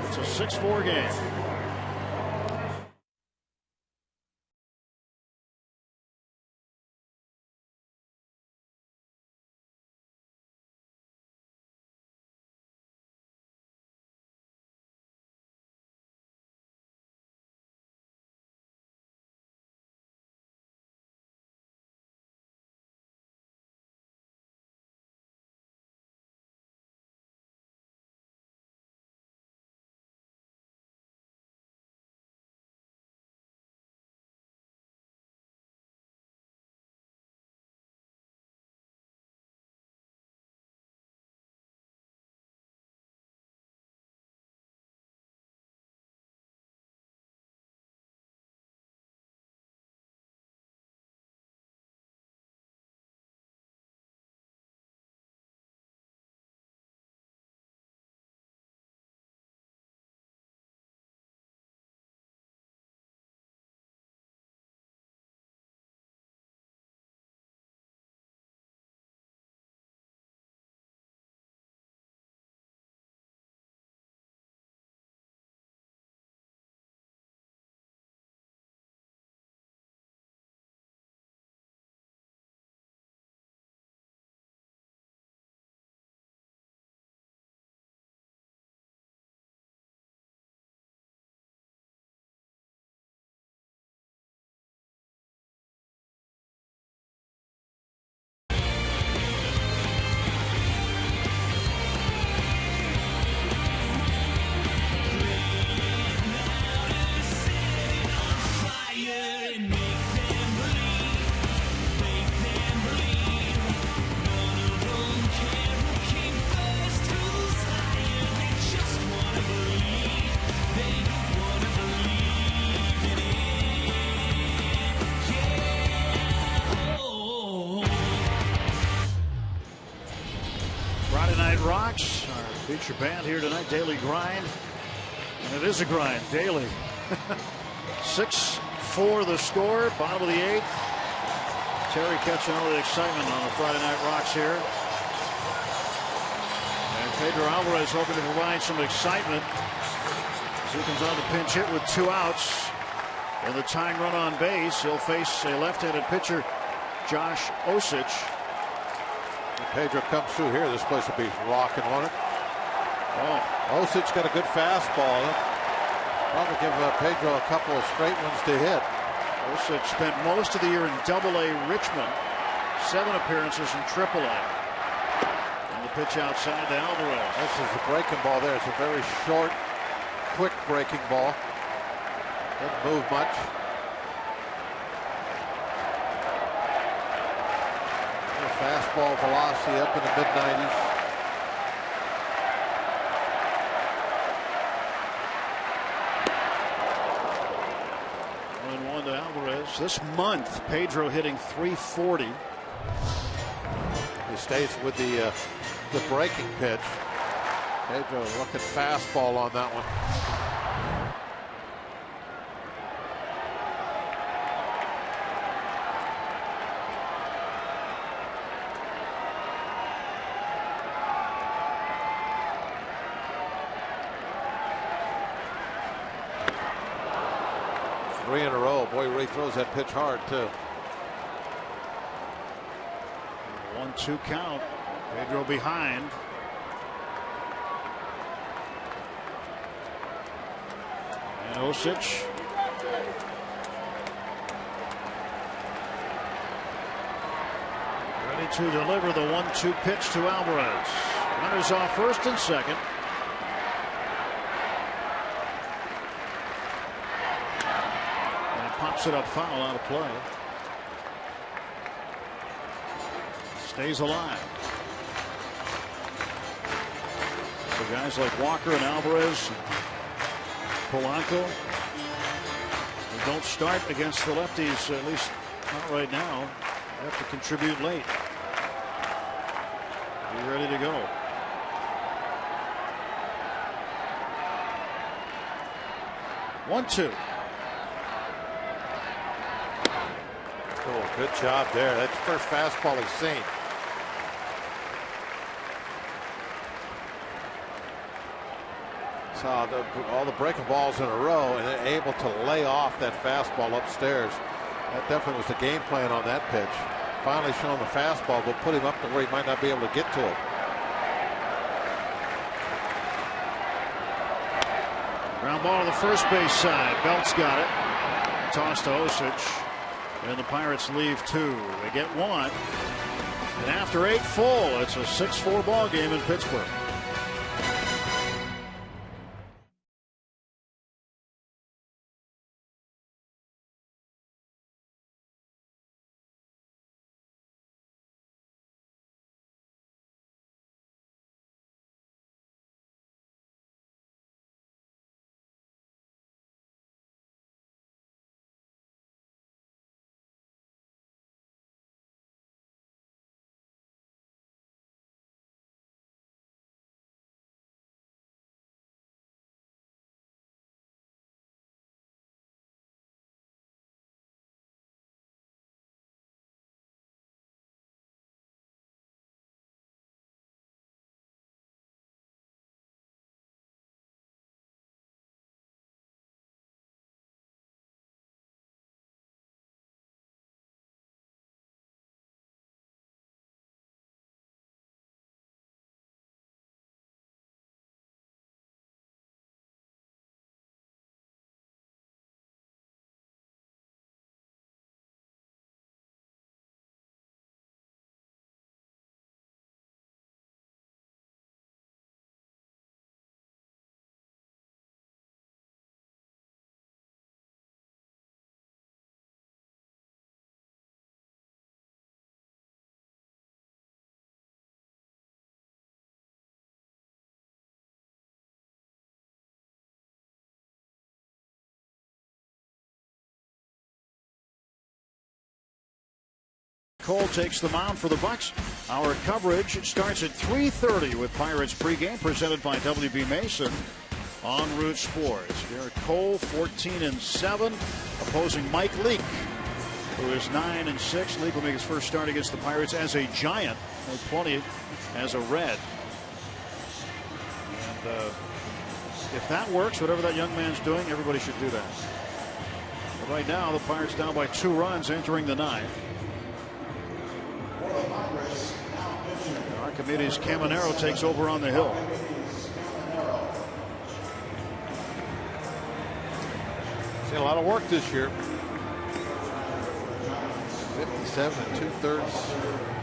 [SPEAKER 2] It's a 6-4 game. Rocks, our feature band here tonight, Daily Grind. And it is a grind, daily. 6-4 the score, bottom of the 8th. Terry catching all the excitement on the Friday Night Rocks here. And Pedro Alvarez hoping to provide some excitement as he comes on the pinch hit with 2 outs. And the tying run on base, he'll face a left-handed pitcher, Josh Osich.
[SPEAKER 5] Pedro comes through here. This place will be rocking, won't it? Oh, Osich got a good fastball. Probably give Pedro a couple of straight ones to hit.
[SPEAKER 2] Osich spent most of the year in Double-A Richmond. 7 appearances in Triple-A. And the pitch outside to Alvarez.
[SPEAKER 5] This is a breaking ball there. It's a very short, quick breaking ball. Doesn't move much. Fastball velocity up in the mid-90s.
[SPEAKER 2] 1-1 to Alvarez. This month, Pedro hitting .340.
[SPEAKER 5] He stays with the breaking pitch. Pedro looking fastball on that one. Three in a row. Boy, Ray throws that pitch hard, too.
[SPEAKER 2] 1-2 count. Pedro behind. And Osich. Ready to deliver the 1-2 pitch to Alvarez. Runners off first and second. Pops it up foul, out of play. stays alive. So guys like Walker and Alvarez, Polanco, they don't start against the lefties, at least not right now. They have to contribute late. Be ready to go. One-two.
[SPEAKER 5] Oh, good job there. That's the first fastball he's seen. Saw all the breaking balls in a row and able to lay off that fastball upstairs. That definitely was the game plan on that pitch. Finally showing the fastball, but put him up to where he might not be able to get to it.
[SPEAKER 2] Ground ball to the first base side. Belt's got it. Toss to Osich. And the Pirates leave 2. They get 1. And after 8 full, it's a 6-4 ball game in Pittsburgh. Cole takes the mound for the Bucks. Our coverage starts at 3:30 with Pirates pregame presented by WB Mason on Root Sports. Garrett Cole 14-7 opposing Mike Leake, who is 9-6. Leake will make his first start against the Pirates as a Giant, and 20 as a Red. And if that works, whatever that young man's doing, everybody should do that. But right now, the Pirates down by 2 runs entering the 9th. Archimedes Caminero takes over on the hill.
[SPEAKER 5] Seen a lot of work this year. 57 2/3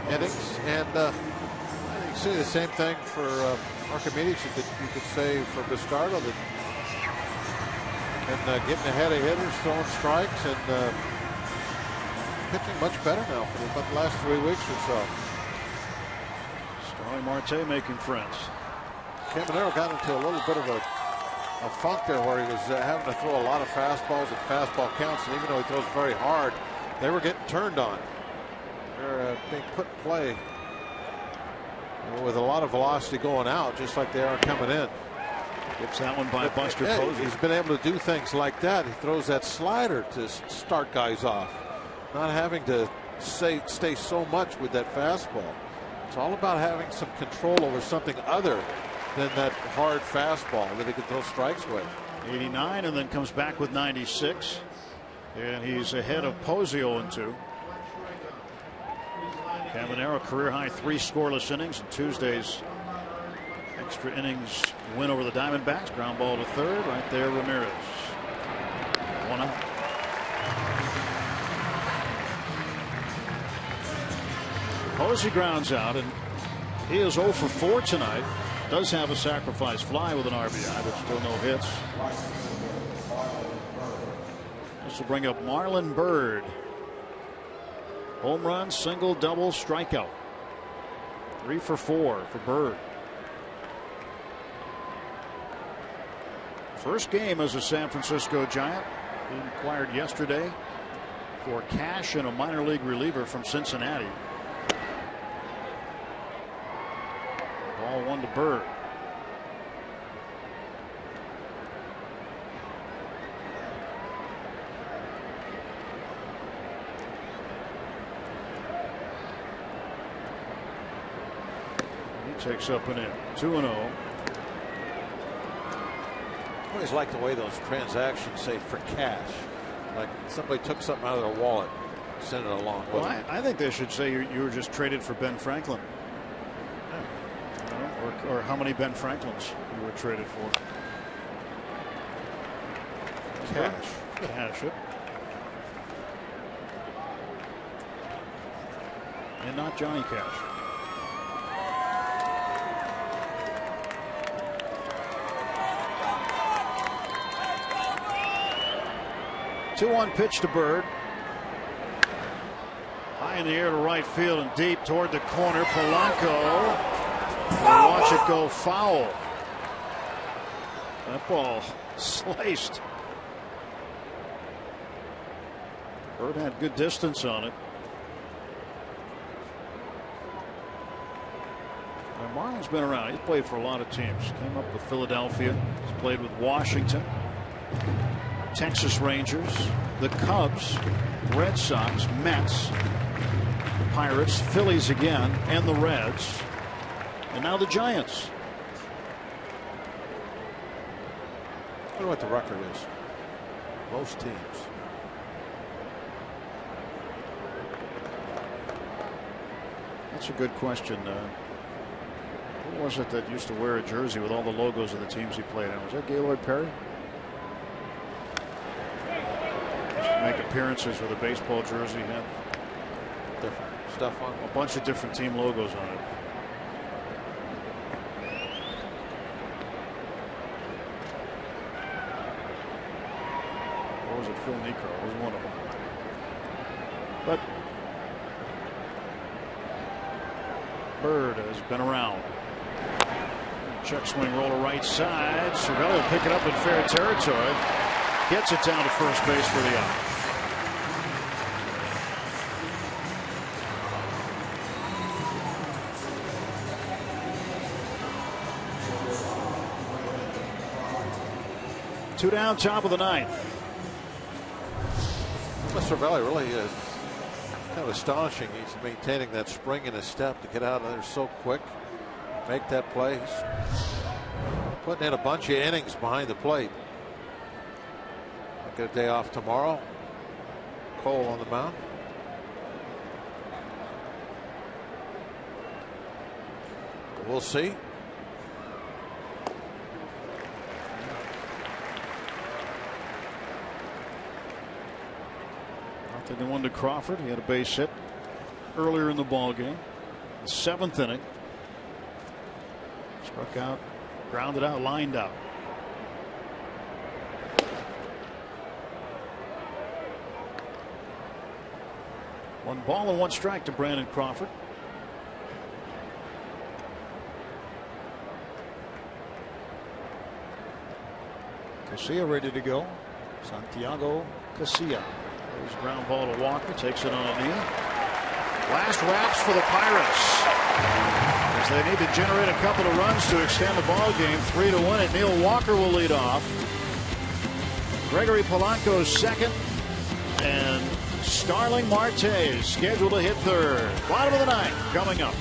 [SPEAKER 5] innings, and you can see the same thing for Archimedes that you could say for Biscardo, that and getting ahead of hitters, throwing strikes, and pitching much better now for about the last 3 weeks or so.
[SPEAKER 2] Starling Marte making friends.
[SPEAKER 5] Caminero got into a little bit of a funk there where he was having to throw a lot of fastballs at fastball counts, and even though he throws very hard, they were getting turned on. They're being put in play with a lot of velocity going out, just like they are coming in.
[SPEAKER 2] Gets that one by Buster Posey.
[SPEAKER 5] He's been able to do things like that. He throws that slider to start guys off, not having to stay so much with that fastball. It's all about having some control over something other than that hard fastball that he can throw strikes with.
[SPEAKER 2] 89 and then comes back with 96. And he's ahead of Posey 0-2. Caminero career high 3 scoreless innings in Tuesday's extra innings win over the Diamondbacks. Ground ball to third. Right there, Ramirez. 1 out. Posey grounds out, and he is 0 for 4 tonight. Does have a sacrifice fly with an RBI, but still no hits. This will bring up Marlon Byrd. Home run, single, double, strikeout. 3 for 4 for Bird. First game as a San Francisco Giant. He inquired yesterday for cash and a minor league reliever from Cincinnati. Ball 1 to Bird. He takes up an in. 2-0.
[SPEAKER 5] I always like the way those transactions say for cash. Like somebody took something out of their wallet, sent it along with
[SPEAKER 2] Well,
[SPEAKER 5] it.
[SPEAKER 2] I think they should say you were just traded for Ben Franklin. Or how many Ben Franklins you were traded for.
[SPEAKER 5] Cash.
[SPEAKER 2] Cash it. And not Johnny Cash. Two-one pitch to Bird. High in the air to right field and deep toward the corner. Polanco. Watch it go foul. That ball sliced. Bird had good distance on it. Now, Marlon's been around. He's played for a lot of teams. Came up with Philadelphia. He's played with Washington, Texas Rangers, the Cubs, Red Sox, Mets, Pirates, Phillies again, and the Reds. And now the Giants.
[SPEAKER 5] I wonder what the record is. Most teams.
[SPEAKER 2] That's a good question. Who was it that used to wear a jersey with all the logos of the teams he played in? Was that Gaylord Perry? Used to make appearances with a baseball jersey. Had
[SPEAKER 5] Different stuff on
[SPEAKER 2] a bunch of different team logos on it. Or was it Phil Necro? It was one of them. But Bird has been around. Check swing roller right side. Cervelli will pick it up in fair territory. Gets it down to first base for the out. Two down, top of the ninth.
[SPEAKER 5] Mr. Valley really is kind of astonishing. He's maintaining that spring in his step to get out of there so quick, make that play. He's putting in a bunch of innings behind the plate. I'll get a day off tomorrow. Cole on the mound. We'll see.
[SPEAKER 2] Nothing to 1 to Crawford. He had a base hit earlier in the ball game. The 7th inning. Struck out, grounded out, lined out. One ball and 1 strike to Brandon Crawford. Casilla ready to go. Santiago Casilla. There's a ground ball to Walker. Takes it on a knee. Last wraps for the Pirates. As they need to generate a couple of runs to extend the ball game. 3 to win it. Neil Walker will lead off. Gregory Polanco's second. And Starling Marte scheduled to hit third. Bottom of the ninth coming up.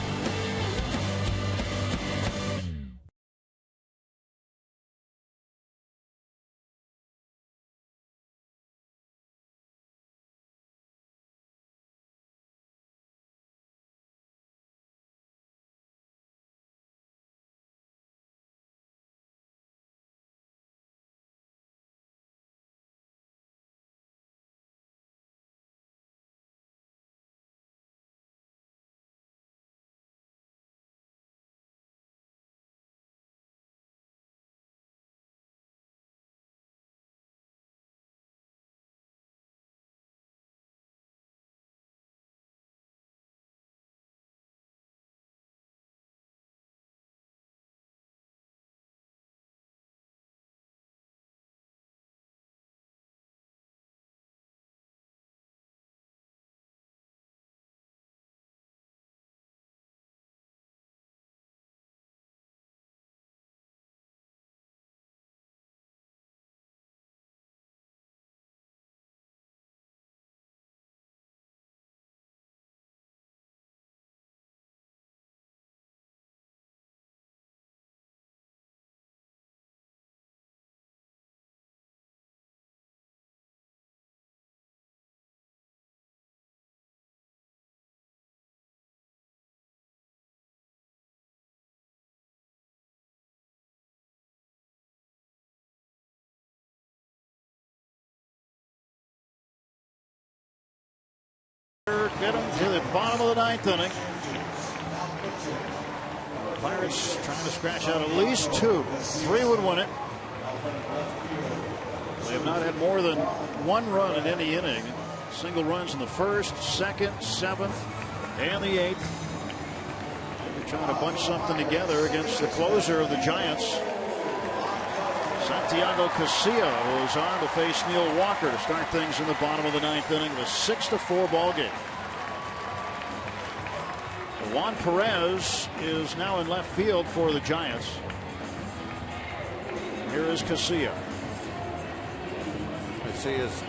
[SPEAKER 2] get him to the bottom of the 9th inning. Pirates trying to scratch out at least 2. 3 would win it. They have not had more than 1 run in any inning. Single runs in the 1st, 2nd, 7th, and the 8th. They're trying to bunch something together against the closer of the Giants, Santiago Casilla, who's on to face Neil Walker to start things in the bottom of the 9th inning of a 6-4 ball game. Juan Perez is now in left field for the Giants. Here is Casilla.
[SPEAKER 5] I see his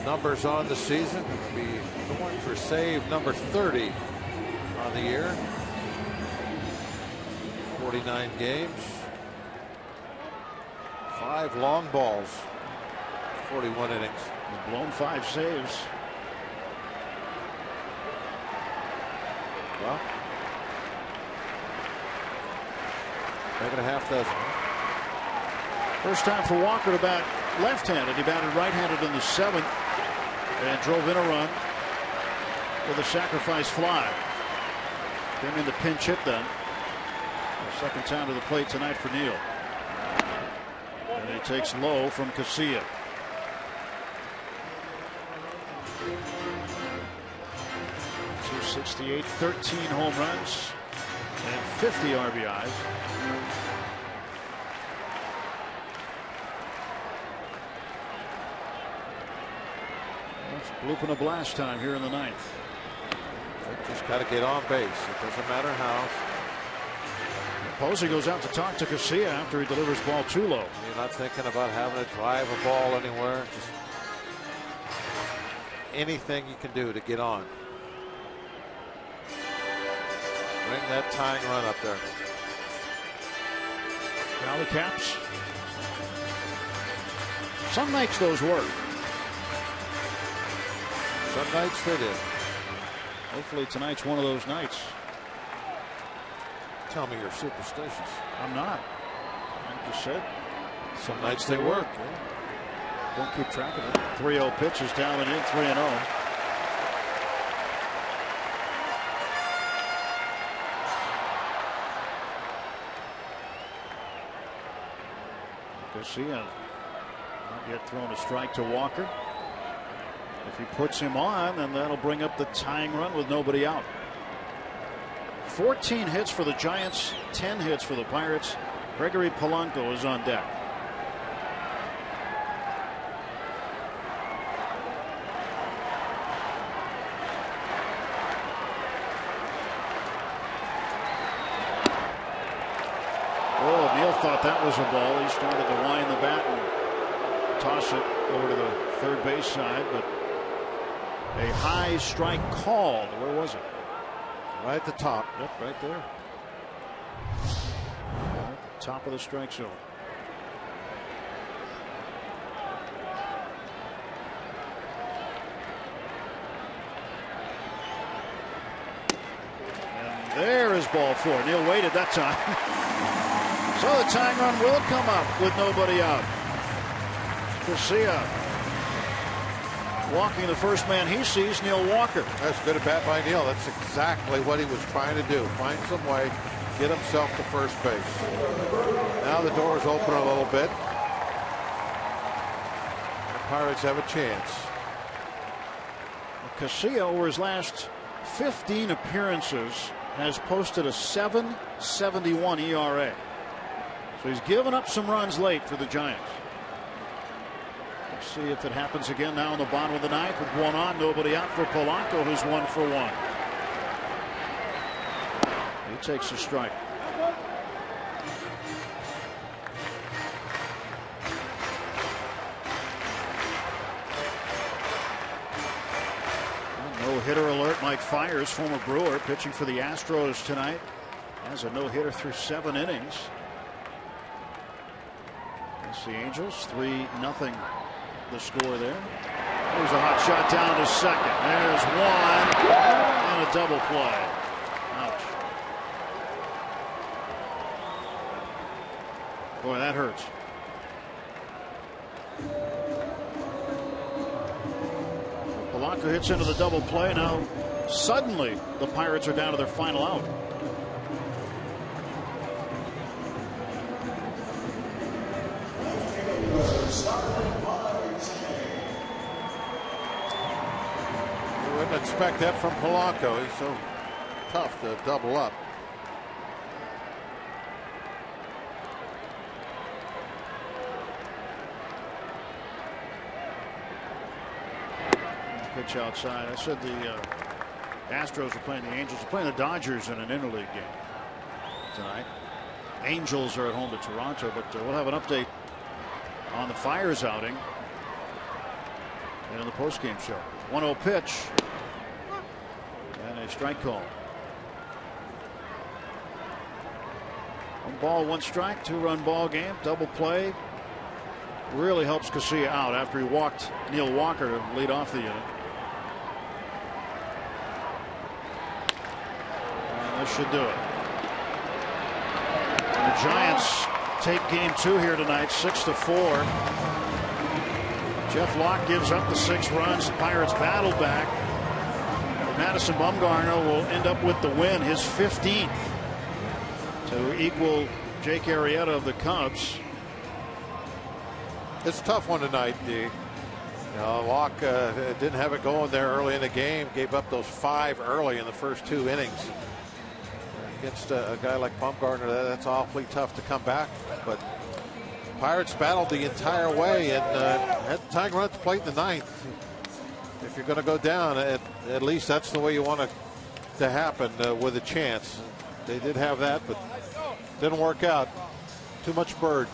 [SPEAKER 5] numbers on the season. He'll be going for save number 30 on the year. 49 games. 5 long balls. 41 innings.
[SPEAKER 2] He's blown 5 saves.
[SPEAKER 5] Well, making a half dozen.
[SPEAKER 2] First time for Walker to bat left-handed. He batted right-handed in the 7th and drove in a run with a sacrifice fly. Came in to pinch hit then. The 2nd time to the plate tonight for Neil. And he takes low from Casilla. .268, 13 home runs, and 50 RBIs. It's blooping a blast time here in the 9th.
[SPEAKER 5] Just got to get on base. It doesn't matter how.
[SPEAKER 2] Posey goes out to talk to Casilla after he delivers ball too low.
[SPEAKER 5] You're not thinking about having to drive a ball anywhere. Just anything you can do to get on. Bring that tying run up there.
[SPEAKER 2] Rally caps. Some nights those work.
[SPEAKER 5] Some nights they did.
[SPEAKER 2] Hopefully tonight's one of those nights.
[SPEAKER 5] Tell me you're superstitious.
[SPEAKER 2] I'm not. I just said.
[SPEAKER 5] Some nights they work.
[SPEAKER 2] Yeah. Don't keep track of it. 3-0 pitch is down and in, 3-0. Casilla not yet thrown a strike to Walker. If he puts him on, then that'll bring up the tying run with nobody out. 14 hits for the Giants, 10 hits for the Pirates. Gregory Polanco is on deck. Oh, Neil thought that was a ball. He started to wind the bat and toss it over to the third base side, but a high strike called. Where was it?
[SPEAKER 5] Right at the top.
[SPEAKER 2] Yep, right there. At the top of the strike zone. And there is ball 4. Neil waited that time. So the tying run will come up with nobody out. Casilla walking the first man he sees, Neil Walker.
[SPEAKER 5] That's good at bat by Neil. That's exactly what he was trying to do. Find some way, get himself to first base. Now the door is open a little bit. The Pirates have a chance.
[SPEAKER 2] Casilla, over his last 15 appearances, has posted a .771 ERA. So he's given up some runs late for the Giants. Let's see if it happens again now in the bottom of the 9th with one on, nobody out for Polanco, who's 1 for 1. He takes a strike. No-hitter alert. Mike Fiers, former Brewer, pitching for the Astros tonight, has a no-hitter through 7 innings. That's the Angels, 3-0 the score there. There's a hot shot down to second. There's one and a double play. Ouch. Boy, that hurts. Polanco hits into the double play. Now Suddenly, the Pirates are down to their final out.
[SPEAKER 5] You wouldn't expect that from Polanco. He's so tough to double up.
[SPEAKER 2] Pitch outside. I said the Astros are playing the Angels. Are playing the Dodgers in an interleague game tonight. Angels are at home to Toronto, but we'll have an update on the Fire's outing and in the postgame show. 1-0 pitch and a strike call. 1 ball, 1 strike, 2-run ball game. Double play really helps Casilla out after he walked Neil Walker to lead off the unit. And this should do it. And the Giants take game 2 here tonight, 6-4. Jeff Locke gives up the 6 runs. The Pirates battle back. Madison Bumgarner will end up with the win, his 15th, to equal Jake Arrieta of the Cubs.
[SPEAKER 5] It's a tough one tonight. Locke didn't have it going there early in the game. Gave up those 5 early in the first 2 innings. Against a guy like Bumgarner, that's awfully tough to come back. But Pirates battled the entire way and had the tying run at the plate in the 9th. If you're going to go down, at least that's the way you want it to happen with a chance. They did have that, but didn't work out. Too much Bird.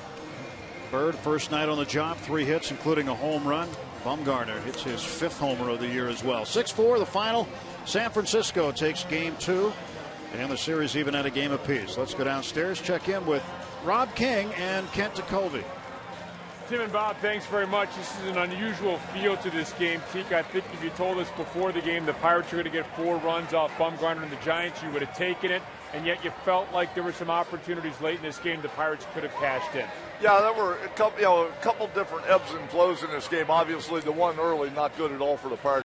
[SPEAKER 2] Bird, first night on the job, 3 hits, including a home run. Bumgarner hits his 5th homer of the year as well. 6-4, the final. San Francisco takes game 2, and the series even at a game apiece. Let's go downstairs, check in with Rob King and Kent Jacoby.
[SPEAKER 12] Tim and Bob, thanks very much. This is an unusual feel to this game. Teak, I think if you told us before the game the Pirates were going to get 4 runs off Bumgarner and the Giants, you would have taken it, and yet you felt like there were some opportunities late in this game the Pirates could have cashed in.
[SPEAKER 13] Yeah, there were a couple different ebbs and flows in this game. Obviously, the one early, not good at all for the Pirates.